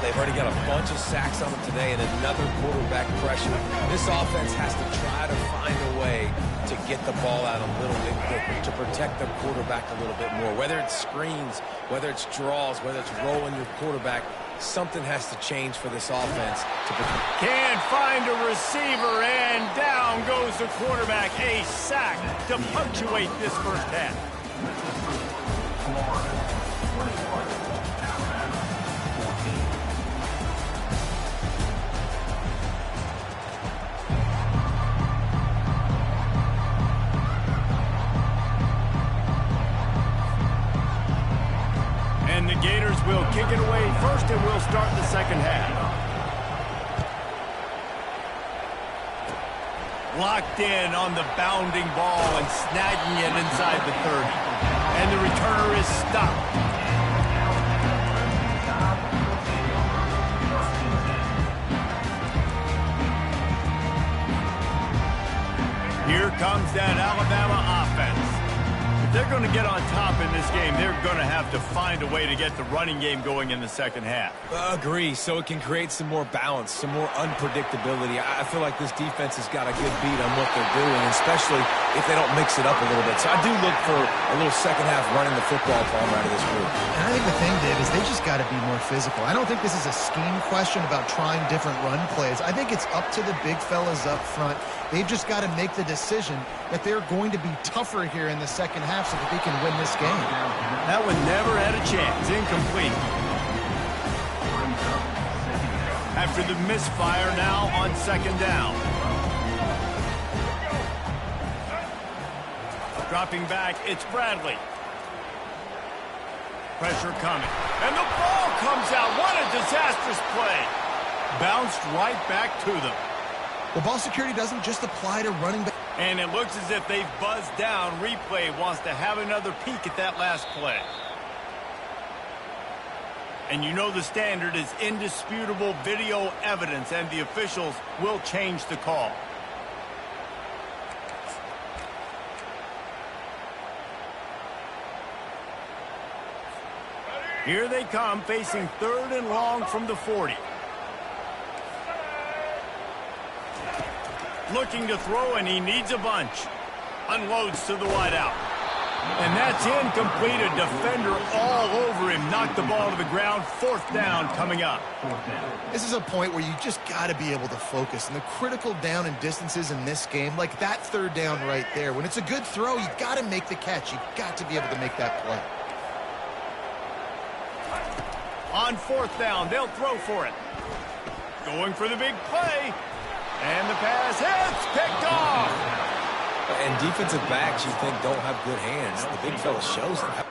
They've already got a bunch of sacks on them today and another quarterback pressure. This offense has to try to find a way to get the ball out a little bit quicker, to protect their quarterback a little bit more. Whether it's screens, whether it's draws, whether it's rolling your quarterback, something has to change for this offense to protect. Can't find a receiver, and down goes the quarterback. A sack to punctuate this first half. And the Gators will kick it away first, and we'll start the second half. Locked in on the bounding ball and snagging it inside the 30. And the returner is stopped. Here comes that Alabama offense. If they're going to get on top in this game, they're going to have to find a way to get the running game going in the second half. Agree, so it can create some more balance, some more unpredictability. I feel like this defense has got a good beat on what they're doing, especially if they don't mix it up a little bit. So I do look for a little second half running the football from out of this group. And I think the thing, Dave, is they just got to be more physical. I don't think this is a scheme question about trying different run plays. I think it's up to the big fellas up front. They've just got to make the decision that they're going to be tougher here in the second half so that they can win this game. That one never had a chance. Incomplete. After the misfire, now on second down. Dropping back, it's Bradley. Pressure coming. And the ball comes out. What a disastrous play. Bounced right back to them. Well, ball security doesn't just apply to running back. And it looks as if they've buzzed down. Replay wants to have another peek at that last play. And you know the standard is indisputable video evidence, and the officials will change the call. Here they come, facing 3rd and long from the 40. Looking to throw, and he needs a bunch. Unloads to the wideout. And that's incomplete. A defender all over him. Knocked the ball to the ground. 4th down coming up. This is a point where you just got to be able to focus. And the critical down and distances in this game, like that 3rd down right there, when it's a good throw, you got to make the catch. You got to be able to make that play. On 4th down, they'll throw for it. Going for the big play. And the pass hits, picked off. And defensive backs you think don't have good hands. The big fella shows it.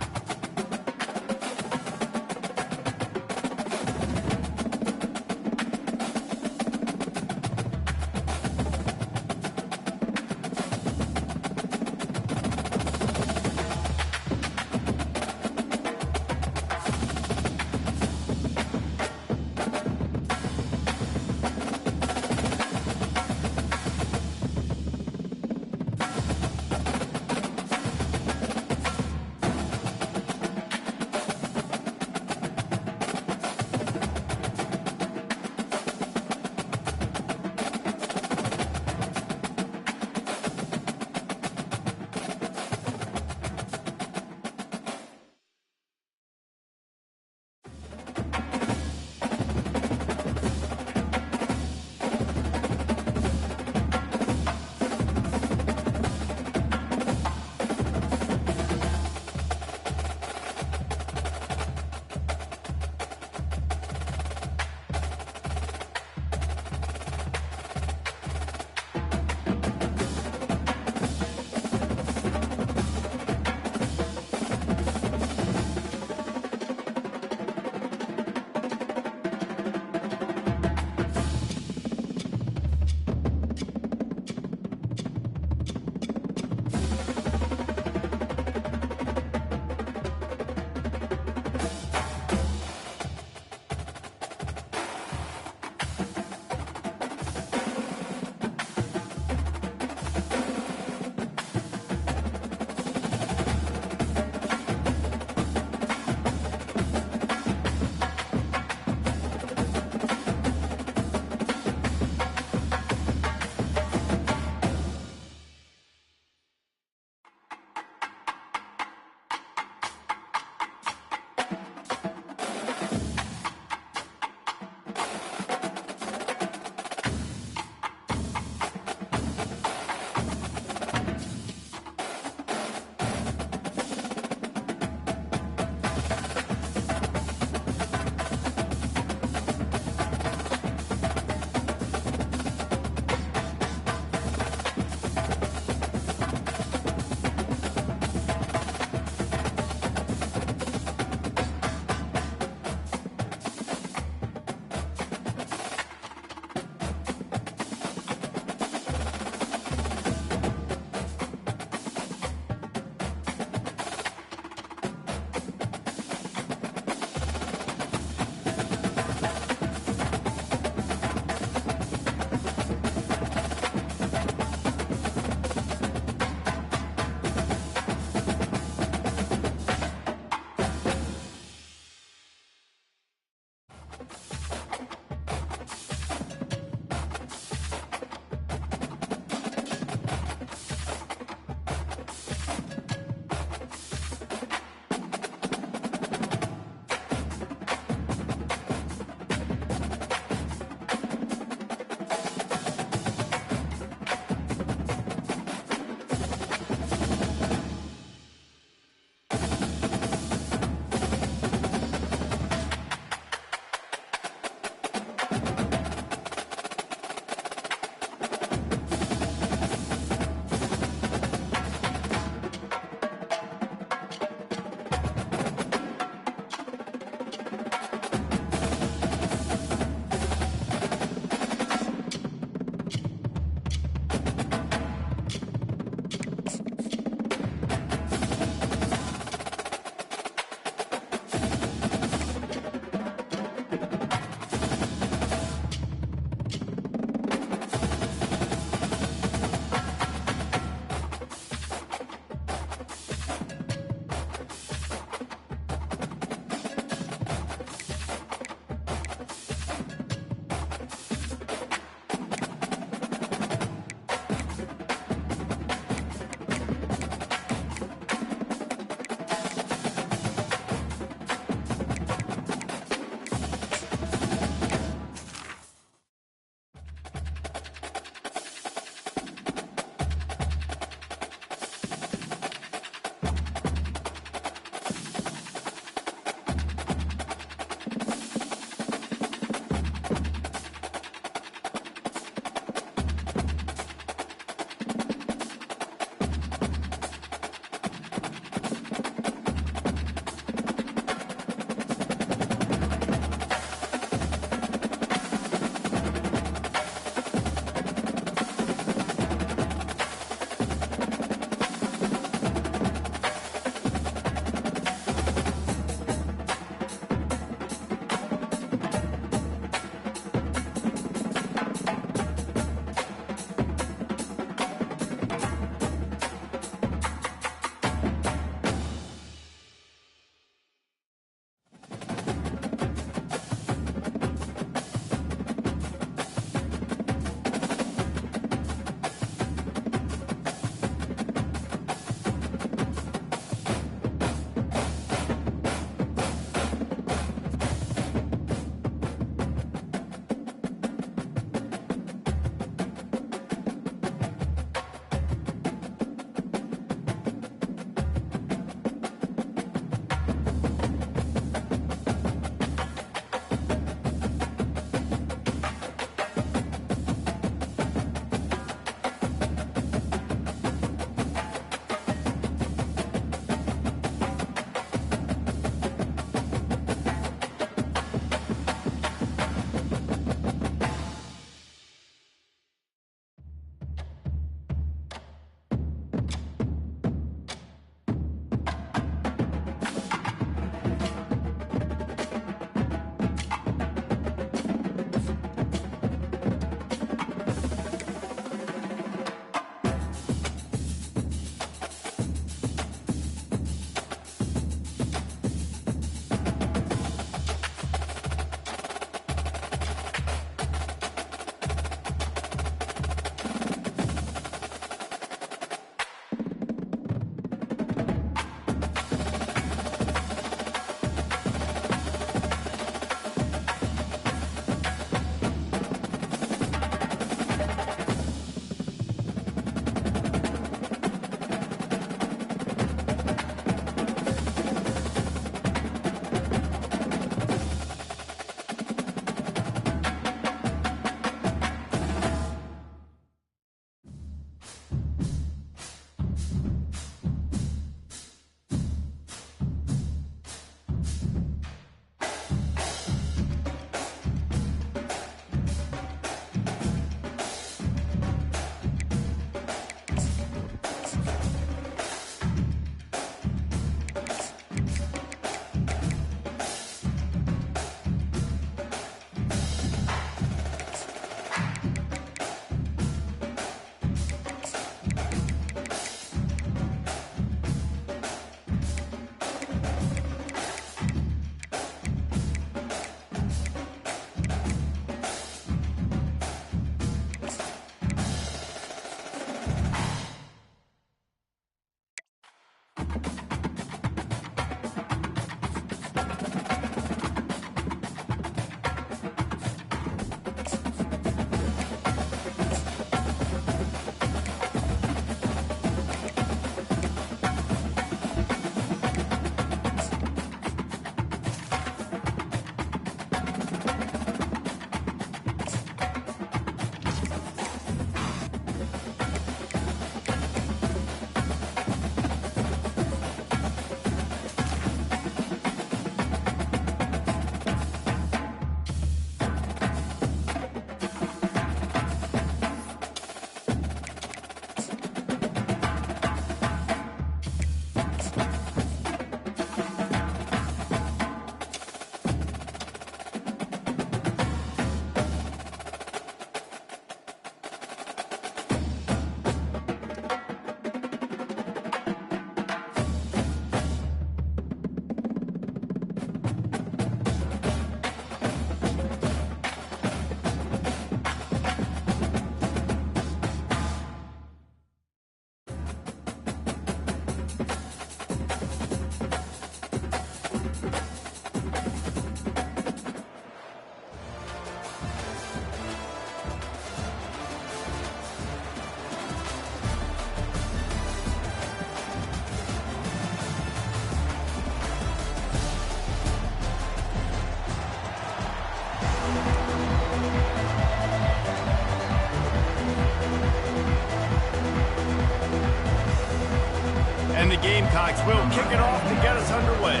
the Gamecocks will kick it off to get us underway.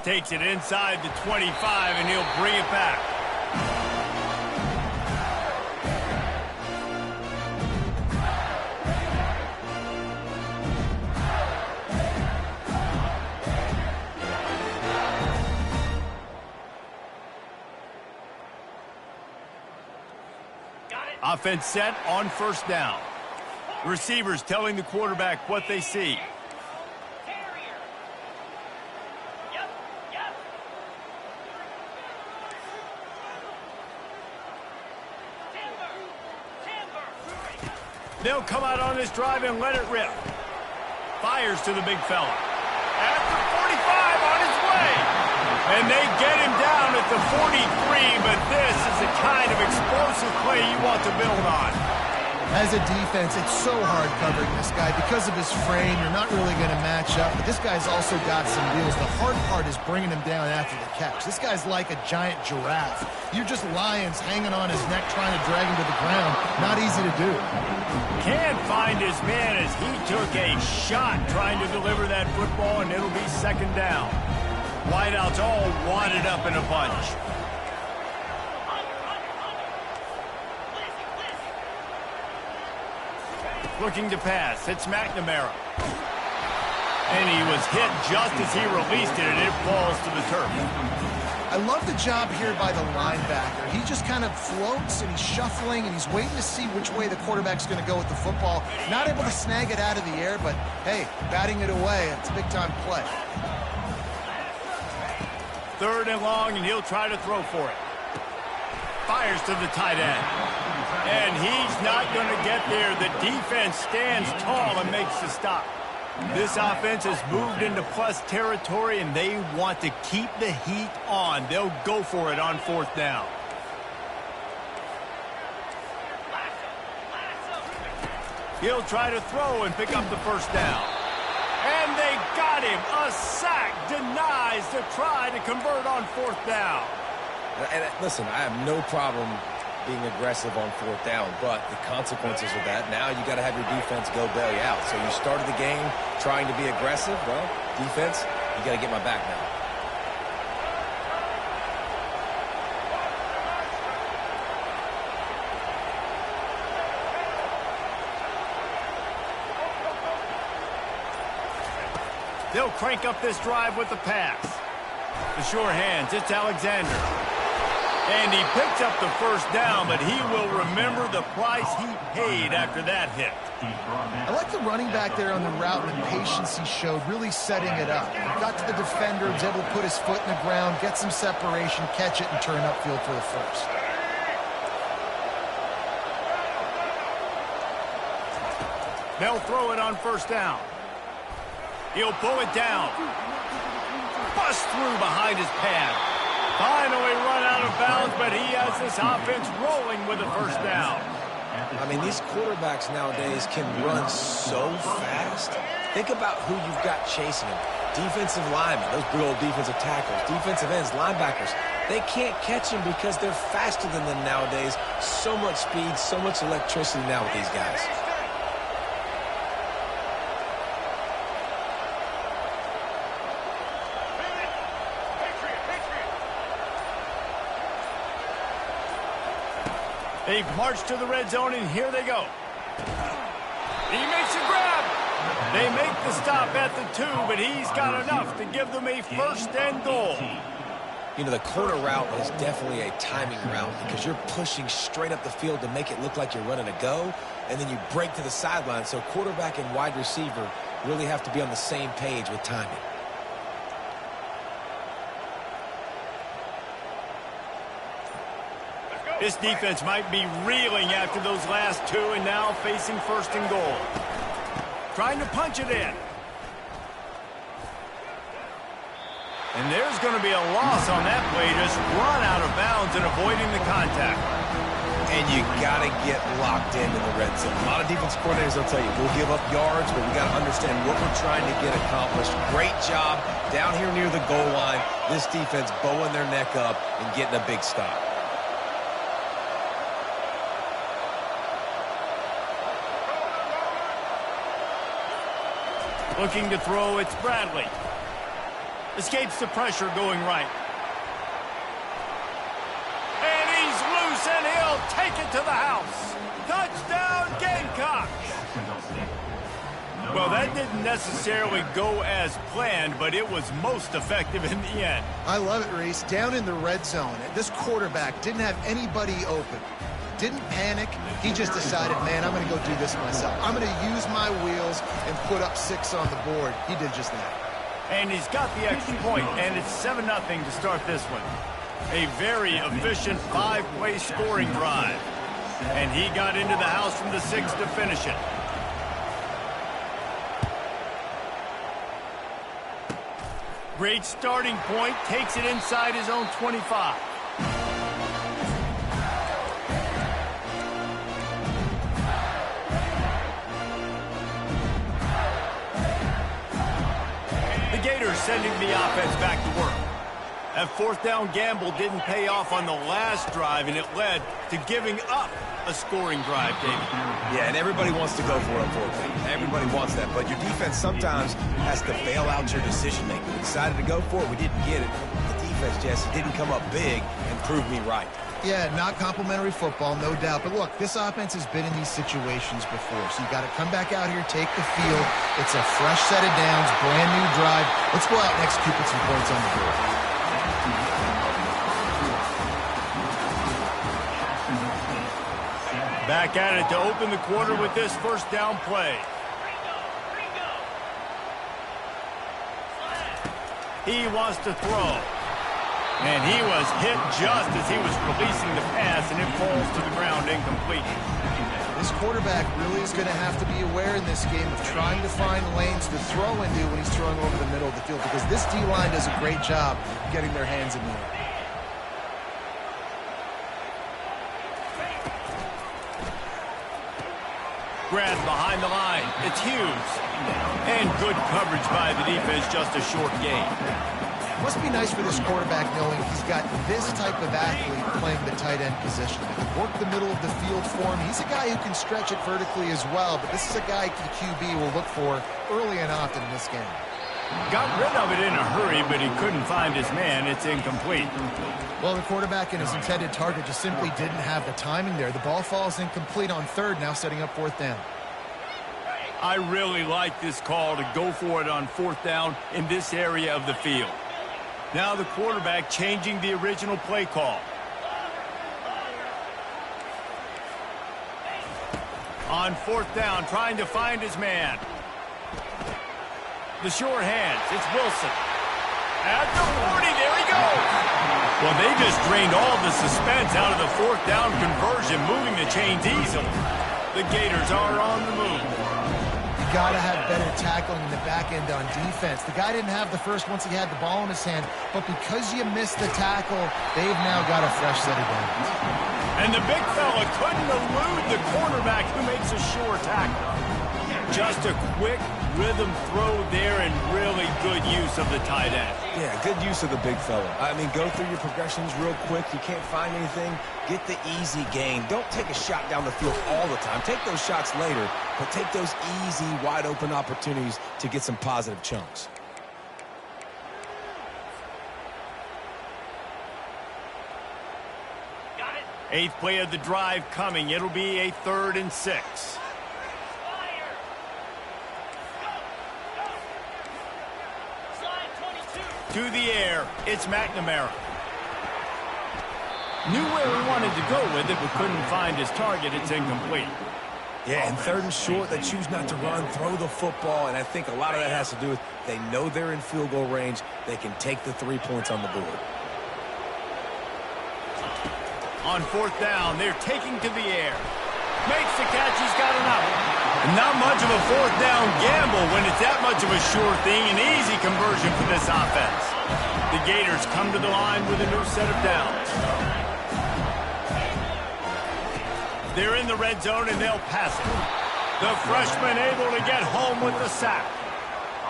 Takes it inside the 25, and he'll bring it back. Offense set on first down. Receivers telling the quarterback what they see. They'll come out on this drive and let it rip. Fires to the big fella. At the 45 on his way. And they get him down at the 43, but this is the kind of explosive play you want to build on. As a defense, it's so hard covering this guy. Because of his frame, you're not really going to match up, but this guy's also got some wheels. The hard part is bringing him down after the catch. This guy's like a giant giraffe. You're just lions hanging on his neck trying to drag him to the ground. Not easy to do. Can't find his man as he took a shot trying to deliver that football, and it'll be second down. Wideouts all wadded up in a bunch. Looking to pass. It's McNamara. And he was hit just as he released it, and it falls to the turf. I love the job here by the linebacker. He just kind of floats, and he's shuffling, and he's waiting to see which way the quarterback's going to go with the football. Not able to snag it out of the air, but, hey, batting it away. It's a big-time play. Third and long, and he'll try to throw for it. Fires to the tight end. And he's not going to get there. The defense stands tall and makes the stop. This offense has moved into plus territory, and they want to keep the heat on. They'll go for it on fourth down. He'll try to throw and pick up the first down. And they got him. A sack denies the try to convert on fourth down. And listen, I have no problem being aggressive on fourth down, but the consequences of that, now you got to have your defense go bail you out. So you started the game trying to be aggressive. Well, defense, you got to get my back now. They'll crank up this drive with the pass. The sure hands, it's Alexander. And he picks up the first down, but he will remember the price he paid after that hit. I like the running back there on the route and the patience he showed, really setting it up. He got to the defender, was able to put his foot in the ground, get some separation, catch it, and turn upfield for the first. They'll throw it on first down. He'll pull it down. Bust through behind his pad. Finally run out of bounds, but he has this offense rolling with a first down. I mean, these quarterbacks nowadays can run so fast. Think about who you've got chasing them. Defensive linemen, those big old defensive tackles, defensive ends, linebackers. They can't catch them because they're faster than them nowadays. So much speed, so much electricity now with these guys. They've marched to the red zone, and here they go. He makes a grab. They make the stop at the 2, but he's got enough to give them a first and goal. You know, the corner route is definitely a timing route because you're pushing straight up the field to make it look like you're running a go, and then you break to the sideline. So quarterback and wide receiver really have to be on the same page with timing. This defense might be reeling after those last 2 and now facing first and goal. Trying to punch it in. And there's going to be a loss on that play. Just run out of bounds and avoiding the contact. And you got to get locked into the red zone. A lot of defense coordinators will tell you, we'll give up yards, but we got to understand what we're trying to get accomplished. Great job down here near the goal line. This defense bowing their neck up and getting a big stop. Looking to throw, it's Bradley. Escapes the pressure going right. And he's loose, and he'll take it to the house. Touchdown, Gamecock! Well, that didn't necessarily go as planned, but it was most effective in the end. I love it, Reese. Down in the red zone, this quarterback didn't have anybody open. Didn't panic. He just decided, man, I'm going to go do this myself. I'm going to use my wheels and put up 6 on the board. He did just that. And he's got the extra point, and it's 7-0 to start this one. A very efficient 5-play scoring drive. And he got into the house from the 6 to finish it. Great starting point, takes it inside his own 25. The Gators sending the offense back to work. That fourth down gamble didn't pay off on the last drive, and it led to giving up a scoring drive, David. Yeah, and everybody wants to go for it, unfortunately. Everybody wants that, but your defense sometimes has to bail out your decision-making. We decided to go for it. We didn't get it. The defense, Jesse, didn't come up big and prove me right. Yeah, not complimentary football, no doubt. But look, this offense has been in these situations before, so you got to come back out here, take the field. It's a fresh set of downs, brand new drive. Let's go out and execute with some points on the board. Back at it to open the quarter with this first down play. He wants to throw. And he was hit just as he was releasing the pass, and it falls to the ground incomplete. This quarterback really is going to have to be aware in this game of trying to find lanes to throw into when he's throwing over the middle of the field, because this D-line does a great job getting their hands in the air. Grab behind the line. It's Hughes. And good coverage by the defense, just a short gain. Must be nice for this quarterback knowing he's got this type of athlete playing the tight end position. They can work the middle of the field for him. He's a guy who can stretch it vertically as well, but this is a guy the QB will look for early and often in this game. Got rid of it in a hurry, but he couldn't find his man. It's incomplete. Well, the quarterback and his intended target just simply didn't have the timing there. The ball falls incomplete on third, now setting up fourth down. I really like this call to go for it on fourth down in this area of the field. Now the quarterback changing the original play call. On fourth down, trying to find his man. The short hands, it's Wilson. At the 40, there he goes. Well, they just drained all the suspense out of the fourth down conversion, moving the chains easily. The Gators are on the move. You got to have better tackling in the back end on defense. The guy didn't have the first once he had the ball in his hand, but because you missed the tackle, they've now got a fresh set of downs. And the big fella couldn't elude the cornerback who makes a sure tackle. Just a quick rhythm throw there and really good use of the tight end. Yeah, good use of the big fella. I mean, go through your progressions real quick. You can't find anything. Get the easy gain. Don't take a shot down the field all the time. Take those shots later, but take those easy, wide-open opportunities to get some positive chunks. Got it. Eighth play of the drive coming. It'll be a 3rd and 6. Fire. Go. Slide 22. To the air, it's McNamara. Knew where he wanted to go with it, but couldn't find his target. It's incomplete. Yeah, and 3rd and short, they choose not to run, throw the football, and I think a lot of that has to do with they know they're in field goal range. They can take the 3 points on the board. On fourth down, they're taking to the air. Makes the catch, he's got enough. Not much of a fourth down gamble when it's that much of a sure thing. An easy conversion for this offense. The Gators come to the line with a new set of downs. They're in the red zone and they'll pass it. The freshman able to get home with the sack.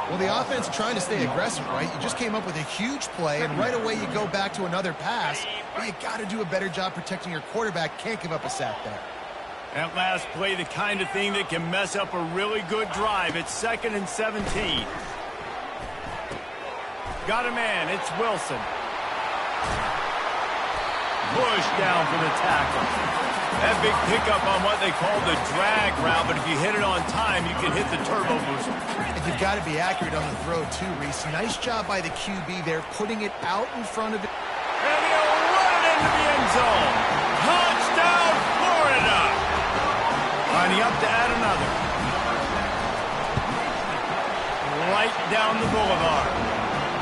Well, the offense trying to stay aggressive, right? You just came up with a huge play, and right away you go back to another pass. But you got to do a better job protecting your quarterback. Can't give up a sack there. That last play, the kind of thing that can mess up a really good drive. It's 2nd and 17. Got a man. It's Wilson. Push down for the tackle. That big pickup on what they call the drag route, but if you hit it on time, you can hit the turbo booster. And you've got to be accurate on the throw, too, Reese. Nice job by the QB there, putting it out in front of it. And he'll run it into the end zone. Touchdown, Florida! Lining up to add another. Right down the boulevard.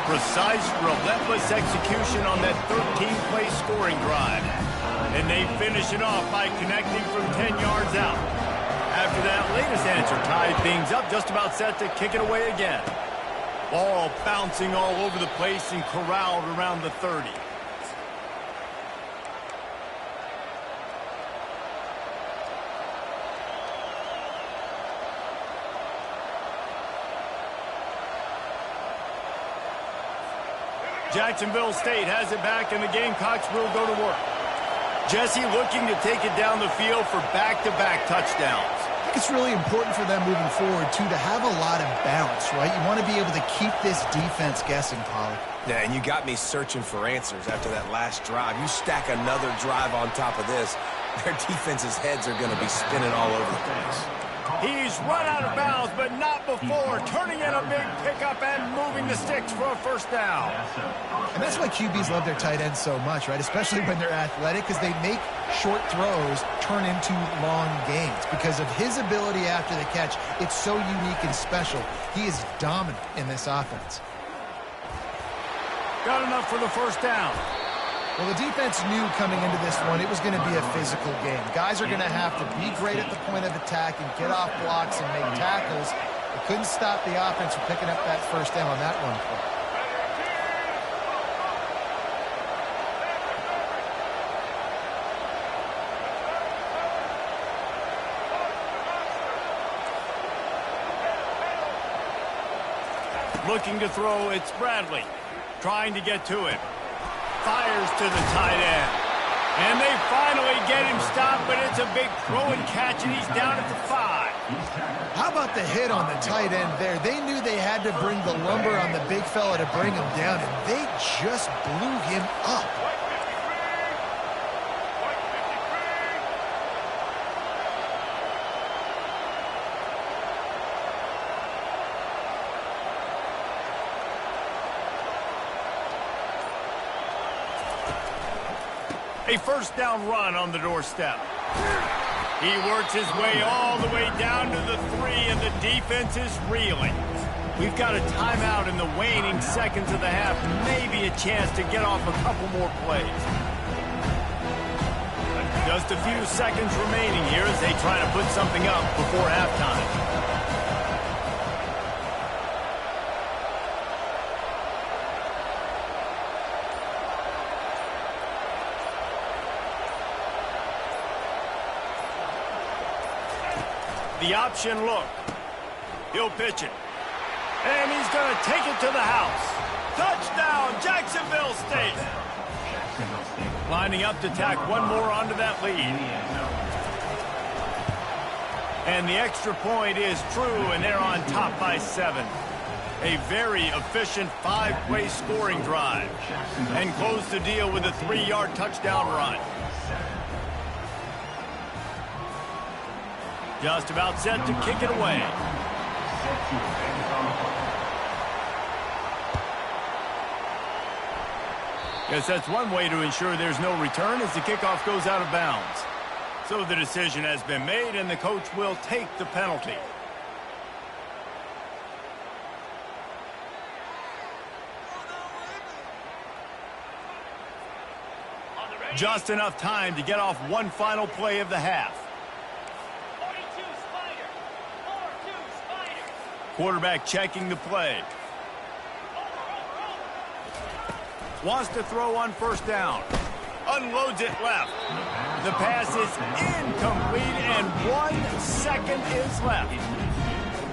Precise, relentless execution on that 13-play scoring drive. And they finish it off by connecting from 10 yards out. After that latest answer tied things up, just about set to kick it away again. Ball bouncing all over the place and corralled around the 30. Jacksonville State has it back, and the Gamecocks will go to work. Jesse looking to take it down the field for back-to-back touchdowns. I think it's really important for them moving forward, too, to have a lot of bounce, right? You want to be able to keep this defense guessing, Polly. Yeah, and you got me searching for answers after that last drive. You stack another drive on top of this, their defense's heads are going to be spinning all over the place. He's run out of bounds, but not before. Turning in a big pickup and moving the sticks for a first down. And that's why QBs love their tight ends so much, right? Especially when they're athletic, because they make short throws turn into long gains. Because of his ability after the catch, it's so unique and special. He is dominant in this offense. Got enough for the first down. Well, the defense knew coming into this one it was going to be a physical game. Guys are going to have to be great at the point of attack and get off blocks and make tackles. They couldn't stop the offense from picking up that first down on that one play. Looking to throw, it's Bradley. Trying to get to it. Fires to the tight end. And they finally get him stopped, but it's a big throw and catch, and he's down at the 5. How about the hit on the tight end there? They knew they had to bring the lumber on the big fella to bring him down, and they just blew him up. A first down run on the doorstep. He works his way all the way down to the 3, and the defense is reeling. We've got a timeout in the waning seconds of the half. Maybe a chance to get off a couple more plays. Just a few seconds remaining here as they try to put something up before halftime. The option look. He'll pitch it. And he's going to take it to the house. Touchdown, Jacksonville State. Lining up to tack one more onto that lead. And the extra point is true, and they're on top by 7. A very efficient 5-play scoring drive. And close the deal with a 3-yard touchdown run. Just about set to kick it away. Guess that's one way to ensure there's no return as the kickoff goes out of bounds. So the decision has been made, and the coach will take the penalty. Just enough time to get off one final play of the half. Quarterback checking the play. Wants to throw on first down. Unloads it left. The pass is incomplete, and 1 second is left.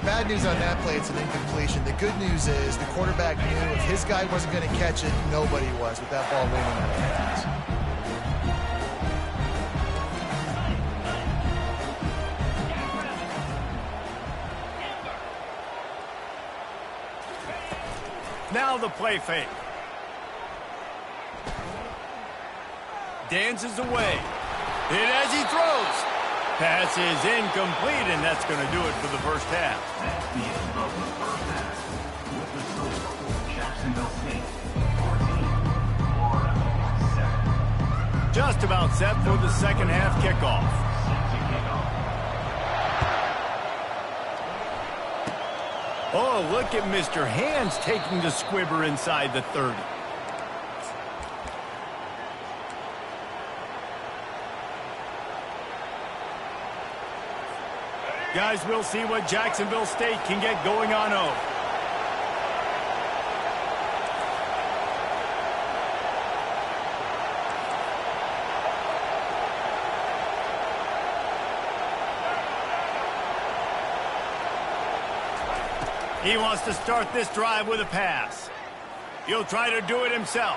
Bad news on that play, it's an incompletion. The good news is the quarterback knew if his guy wasn't going to catch it, nobody was with that ball leaning out of bounds. Now the play fake. Dances away. Hit as he throws. Pass is incomplete, and that's going to do it for the first half. That's the end of the first half. With the score, Jacksonville State 14, Florida 7. Just about set for the second half kickoff. Set to kick off. Oh, look at Mr. Hands taking the squibber inside the 30. Guys, we'll see what Jacksonville State can get going on O. He wants to start this drive with a pass. He'll try to do it himself.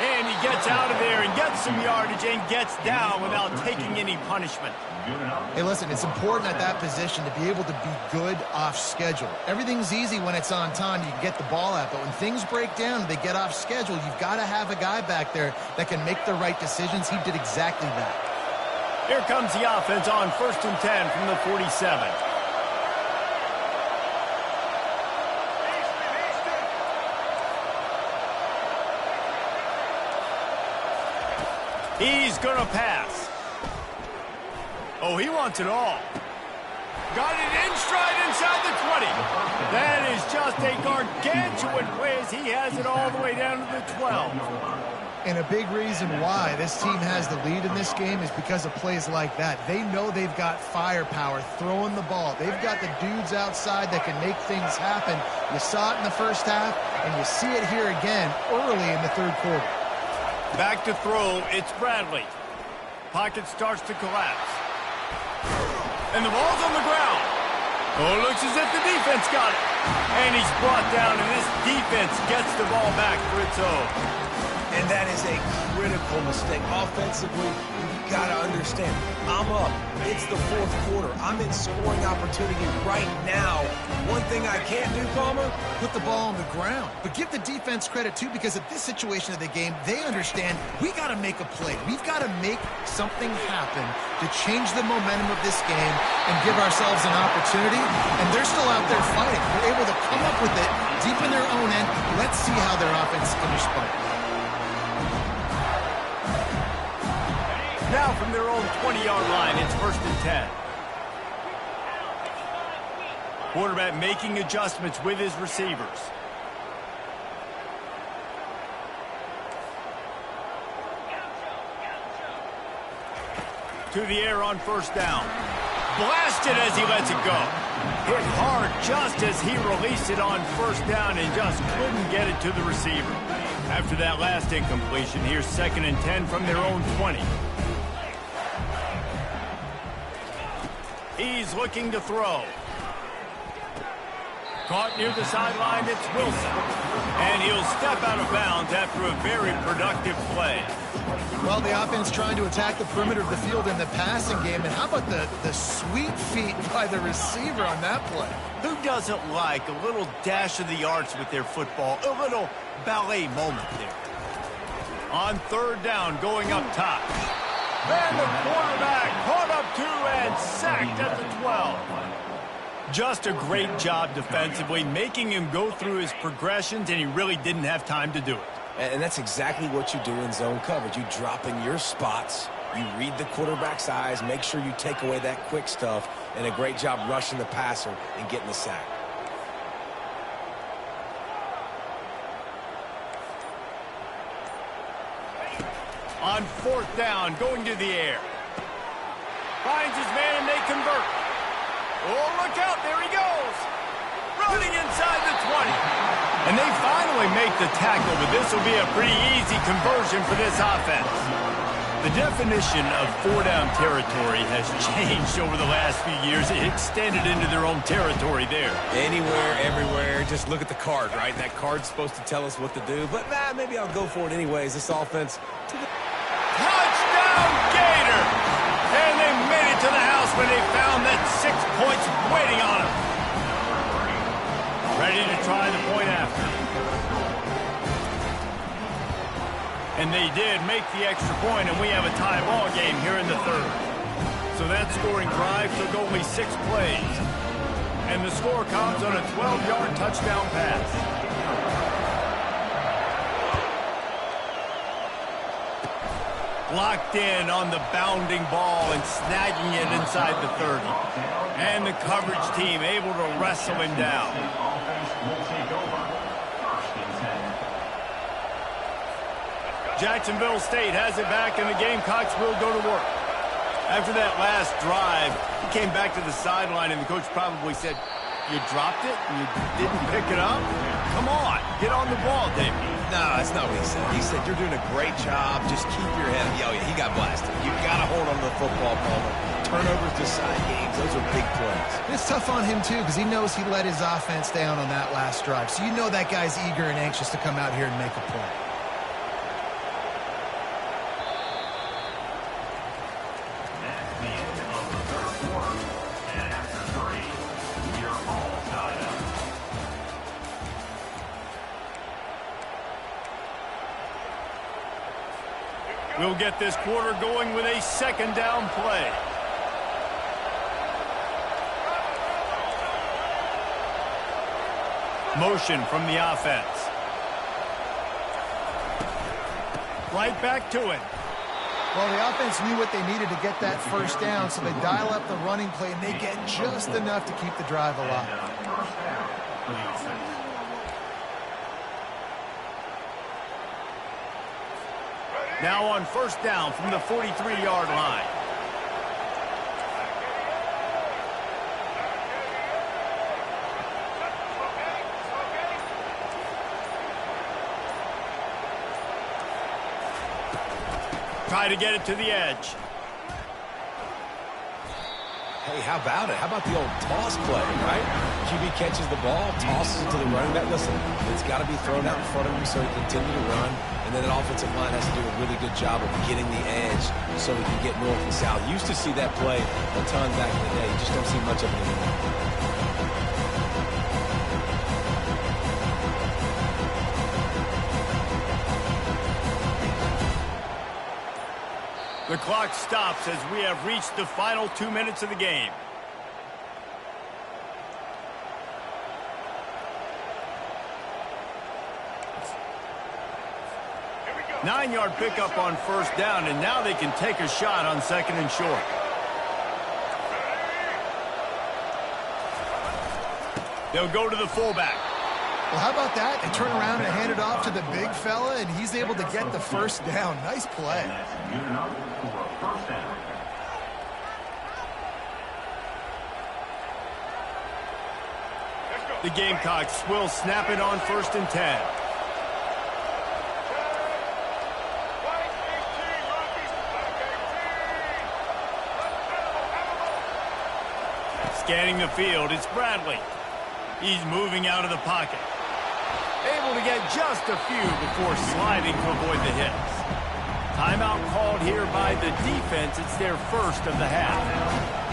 And he gets out of there and gets some yardage and gets down without taking any punishment. Hey, listen, it's important at that position to be able to be good off schedule. Everything's easy when it's on time. You can get the ball out. But when things break down, they get off schedule, you've got to have a guy back there that can make the right decisions. He did exactly that. Here comes the offense on 1st and 10 from the 47. He's going to pass. Oh, he wants it all. Got it in stride inside the 20. That is just a gargantuan play as he has it all the way down to the 12. And a big reason why this team has the lead in this game is because of plays like that. They know they've got firepower throwing the ball. They've got the dudes outside that can make things happen. You saw it in the first half, and you see it here again early in the third quarter. Back to throw, it's Bradley. Pocket starts to collapse. And the ball's on the ground. Oh, it looks as if the defense got it. And he's brought down, and this defense gets the ball back for its own. And that is a critical mistake. Offensively, you've got to understand, I'm up. It's the fourth quarter. I'm in scoring opportunity right now. One thing I can't do, Palmer, Put the ball on the ground. But give the defense credit, too, because at this situation of the game, they understand we got to make a play. We've got to make something happen to change the momentum of this game and give ourselves an opportunity. And they're still out there fighting. They're able to come up with it deep in their own end. Let's see how their offense can respond. Now from their own 20-yard line, it's 1st and 10. Quarterback making adjustments with his receivers. To the air on 1st down. Blasted as he lets it go. Hit hard just as he released it on 1st down and just couldn't get it to the receiver. After that last incompletion, here's 2nd and 10 from their own 20. He's looking to throw. Caught near the sideline, it's Wilson. And he'll step out of bounds after a very productive play. Well, the offense trying to attack the perimeter of the field in the passing game. And how about the sweet feet by the receiver on that play? Who doesn't like a little dash of the arts with their football? A little ballet moment there. On 3rd down, going up top. And the quarterback caught up to and sacked at the 12. Just a great job defensively, making him go through his progressions, and he really didn't have time to do it. And that's exactly what you do in zone coverage. You drop in your spots, you read the quarterback's eyes, make sure you take away that quick stuff, and a great job rushing the passer and getting the sack. On 4th down, going to the air. Finds his man, and they convert. Oh, look out, there he goes. Running inside the 20. And they finally make the tackle, but this will be a pretty easy conversion for this offense. The definition of 4-down territory has changed over the last few years. It extended into their own territory there. Anywhere, everywhere, just look at the card, right? That card's supposed to tell us what to do, but maybe I'll go for it anyways. This offense... Touchdown, Gator! And they made it to the house when they found that 6 points waiting on them. Ready to try the point after. And they did make the extra point, and we have a tie ball game here in the third. So that scoring drive took only 6 plays. And the score comes on a 12-yard touchdown pass. Locked in on the bounding ball and snagging it inside the 30. And the coverage team able to wrestle him down. Jacksonville State has it back, and the Gamecocks will go to work. After that last drive, he came back to the sideline, and the coach probably said, "You dropped it? You didn't pick it up? Come on, get on the ball, David." No, that's not what he said. He said, "You're doing a great job. Just keep your head." Oh, yeah, he got blasted. You got to hold on to the football, Palmer. Turnovers decide games. Those are big plays. It's tough on him, too, because he knows he let his offense down on that last drive. So you know that guy's eager and anxious to come out here and make a play. That's the end of the third quarter. And after 3, we are all tied up. We'll get this quarter going with a second down play. Motion from the offense. Right back to it. Well, the offense knew what they needed to get that first down, so they dial up the running play, and they get just enough to keep the drive alive. First down for the offense. Now on first down from the 43-yard line. Try to get it to the edge. Hey, how about it? How about the old toss play, right? QB catches the ball, tosses it to the running back. Listen, it's got to be thrown out in front of him so he can continue to run. And then that offensive line has to do a really good job of getting the edge so we can get north and south. Used to see that play a ton back in the day. You just don't see much of it anymore. The clock stops as we have reached the final 2 minutes of the game. Nine-yard pickup on first down, and now they can take a shot on second and short. They'll go to the fullback. Well, how about that? They turn around and hand it off to the big fella, and he's able to get the first down. Nice play. And that's good enough for a first down. The Gamecocks will snap it on first and 10. Scanning the field, it's Bradley. He's moving out of the pocket. Able to get just a few before sliding to avoid the hits. Timeout called here by the defense. It's their first of the half.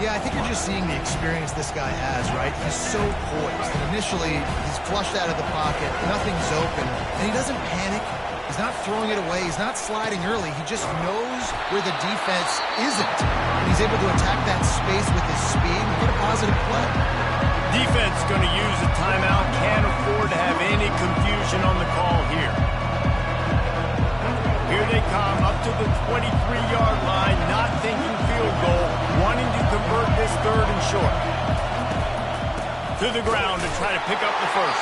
Yeah, I think you're just seeing the experience this guy has, right? He's so poised. And initially, he's flushed out of the pocket. Nothing's open. And he doesn't panic. He's not throwing it away. He's not sliding early. He just knows where the defense isn't. And he's able to attack that space with his speed and get a positive play. Defense going to use a timeout. Can't afford to have any confusion on the call here. Here they come up to the 23-yard line, not thinking field goal, wanting to convert this third and short. To the ground to try to pick up the first.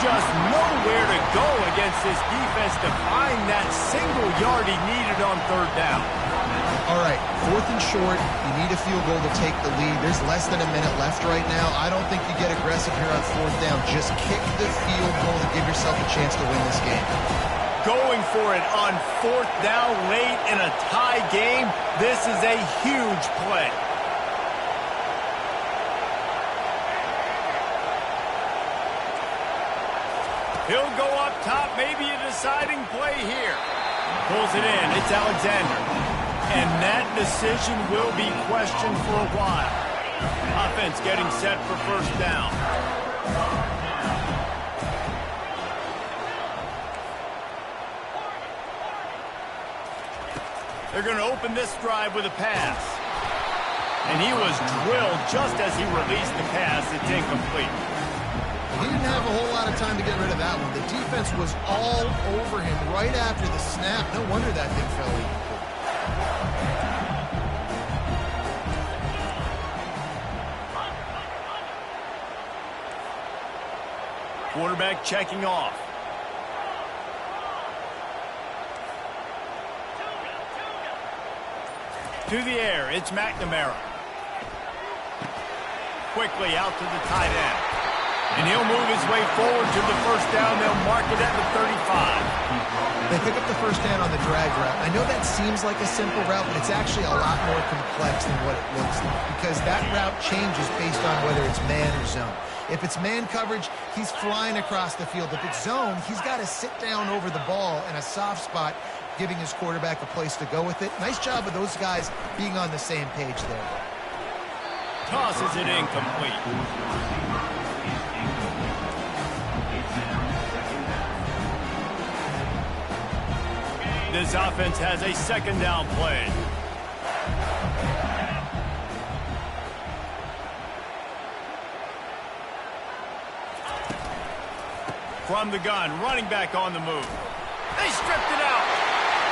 Just nowhere to go against this defense to find that single yard he needed on third down. All right, fourth and short. You need a field goal to take the lead. There's less than a minute left right now. I don't think you get aggressive here on fourth down. Just kick the field goal to give yourself a chance to win this game. Going for it on fourth down late in a tie game. This is a huge play. He'll go up top, maybe a deciding play here. Pulls it in, it's Alexander. And that decision will be questioned for a while. Offense getting set for first down. They're going to open this drive with a pass. And he was drilled just as he released the pass. It's incomplete. He didn't have a whole lot of time to get rid of that one. The defense was all over him right after the snap. No wonder that thing fell incomplete. Quarterback checking off. To the air, it's McNamara. Quickly out to the tight end. And he'll move his way forward to the first down. They'll mark it at the 35. They pick up the first down on the drag route. I know that seems like a simple route, but it's actually a lot more complex than what it looks like because that route changes based on whether it's man or zone. If it's man coverage, he's flying across the field. If it's zone, he's got to sit down over the ball in a soft spot, giving his quarterback a place to go with it. Nice job of those guys being on the same page there. Tosses it incomplete. This offense has a second down play. From the gun, running back on the move. They stripped it out.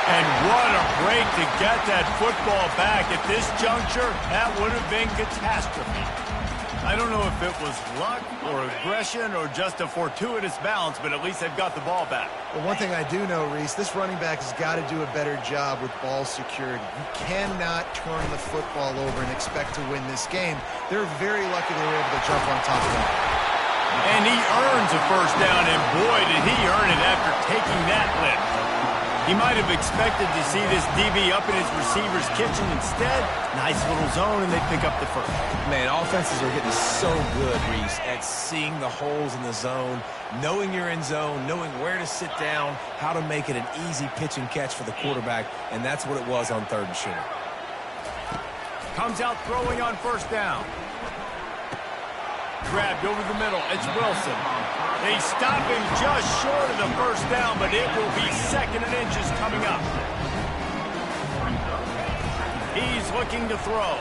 And what a break to get that football back. At this juncture, that would have been catastrophe. I don't know if it was luck or aggression or just a fortuitous bounce, but at least they've got the ball back. Well, one thing I do know, Reese, this running back has got to do a better job with ball security. You cannot turn the football over and expect to win this game. They're very lucky they were able to jump on top of that. And he earns a first down, and boy, did he earn it after taking that lift. He might have expected to see this DB up in his receiver's kitchen. Instead, nice little zone, and they pick up the first. Man, offenses are getting so good, Reese, at seeing the holes in the zone, knowing you're in zone, knowing where to sit down, how to make it an easy pitch and catch for the quarterback, and that's what it was on 3rd and short. Comes out throwing on first down. Grabbed over the middle. It's Wilson. They stop him just short of the first down, but it will be 2nd and inches coming up. He's looking to throw.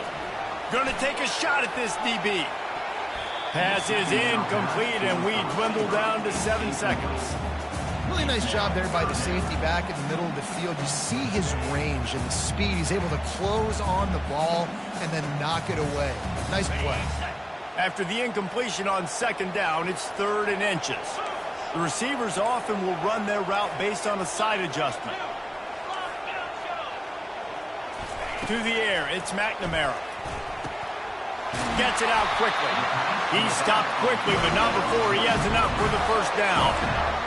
Going to take a shot at this DB. Pass is incomplete, and we dwindle down to 7 seconds. Really nice job there by the safety back in the middle of the field. You see his range and the speed. He's able to close on the ball and then knock it away. Nice play. After the incompletion on 2nd down, it's 3rd and inches. The receivers often will run their route based on a side adjustment. To the air, it's McNamara. Gets it out quickly. He stopped quickly, but not before he has enough for the first down.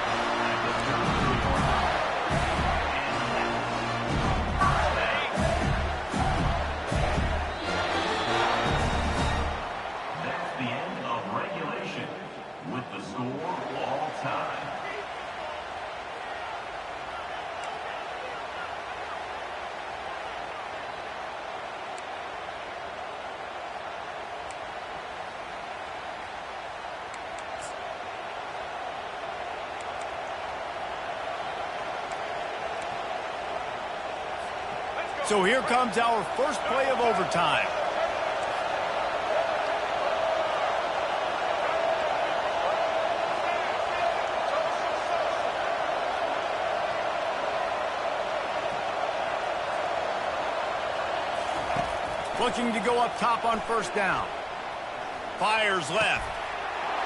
So here comes our first play of overtime. Looking to go up top on first down. Fires left.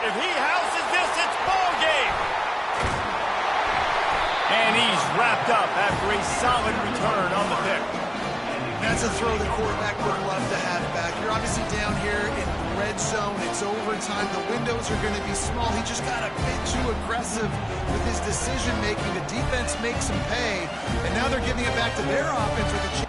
If he houses this, it's ball game. And he's wrapped up after a solid return on the pick. That's a throw the quarterback would love to have back. You're obviously down here in the red zone. It's overtime. The windows are going to be small. He just got a bit too aggressive with his decision-making. The defense makes him pay, and now they're giving it back to their offense with a chance.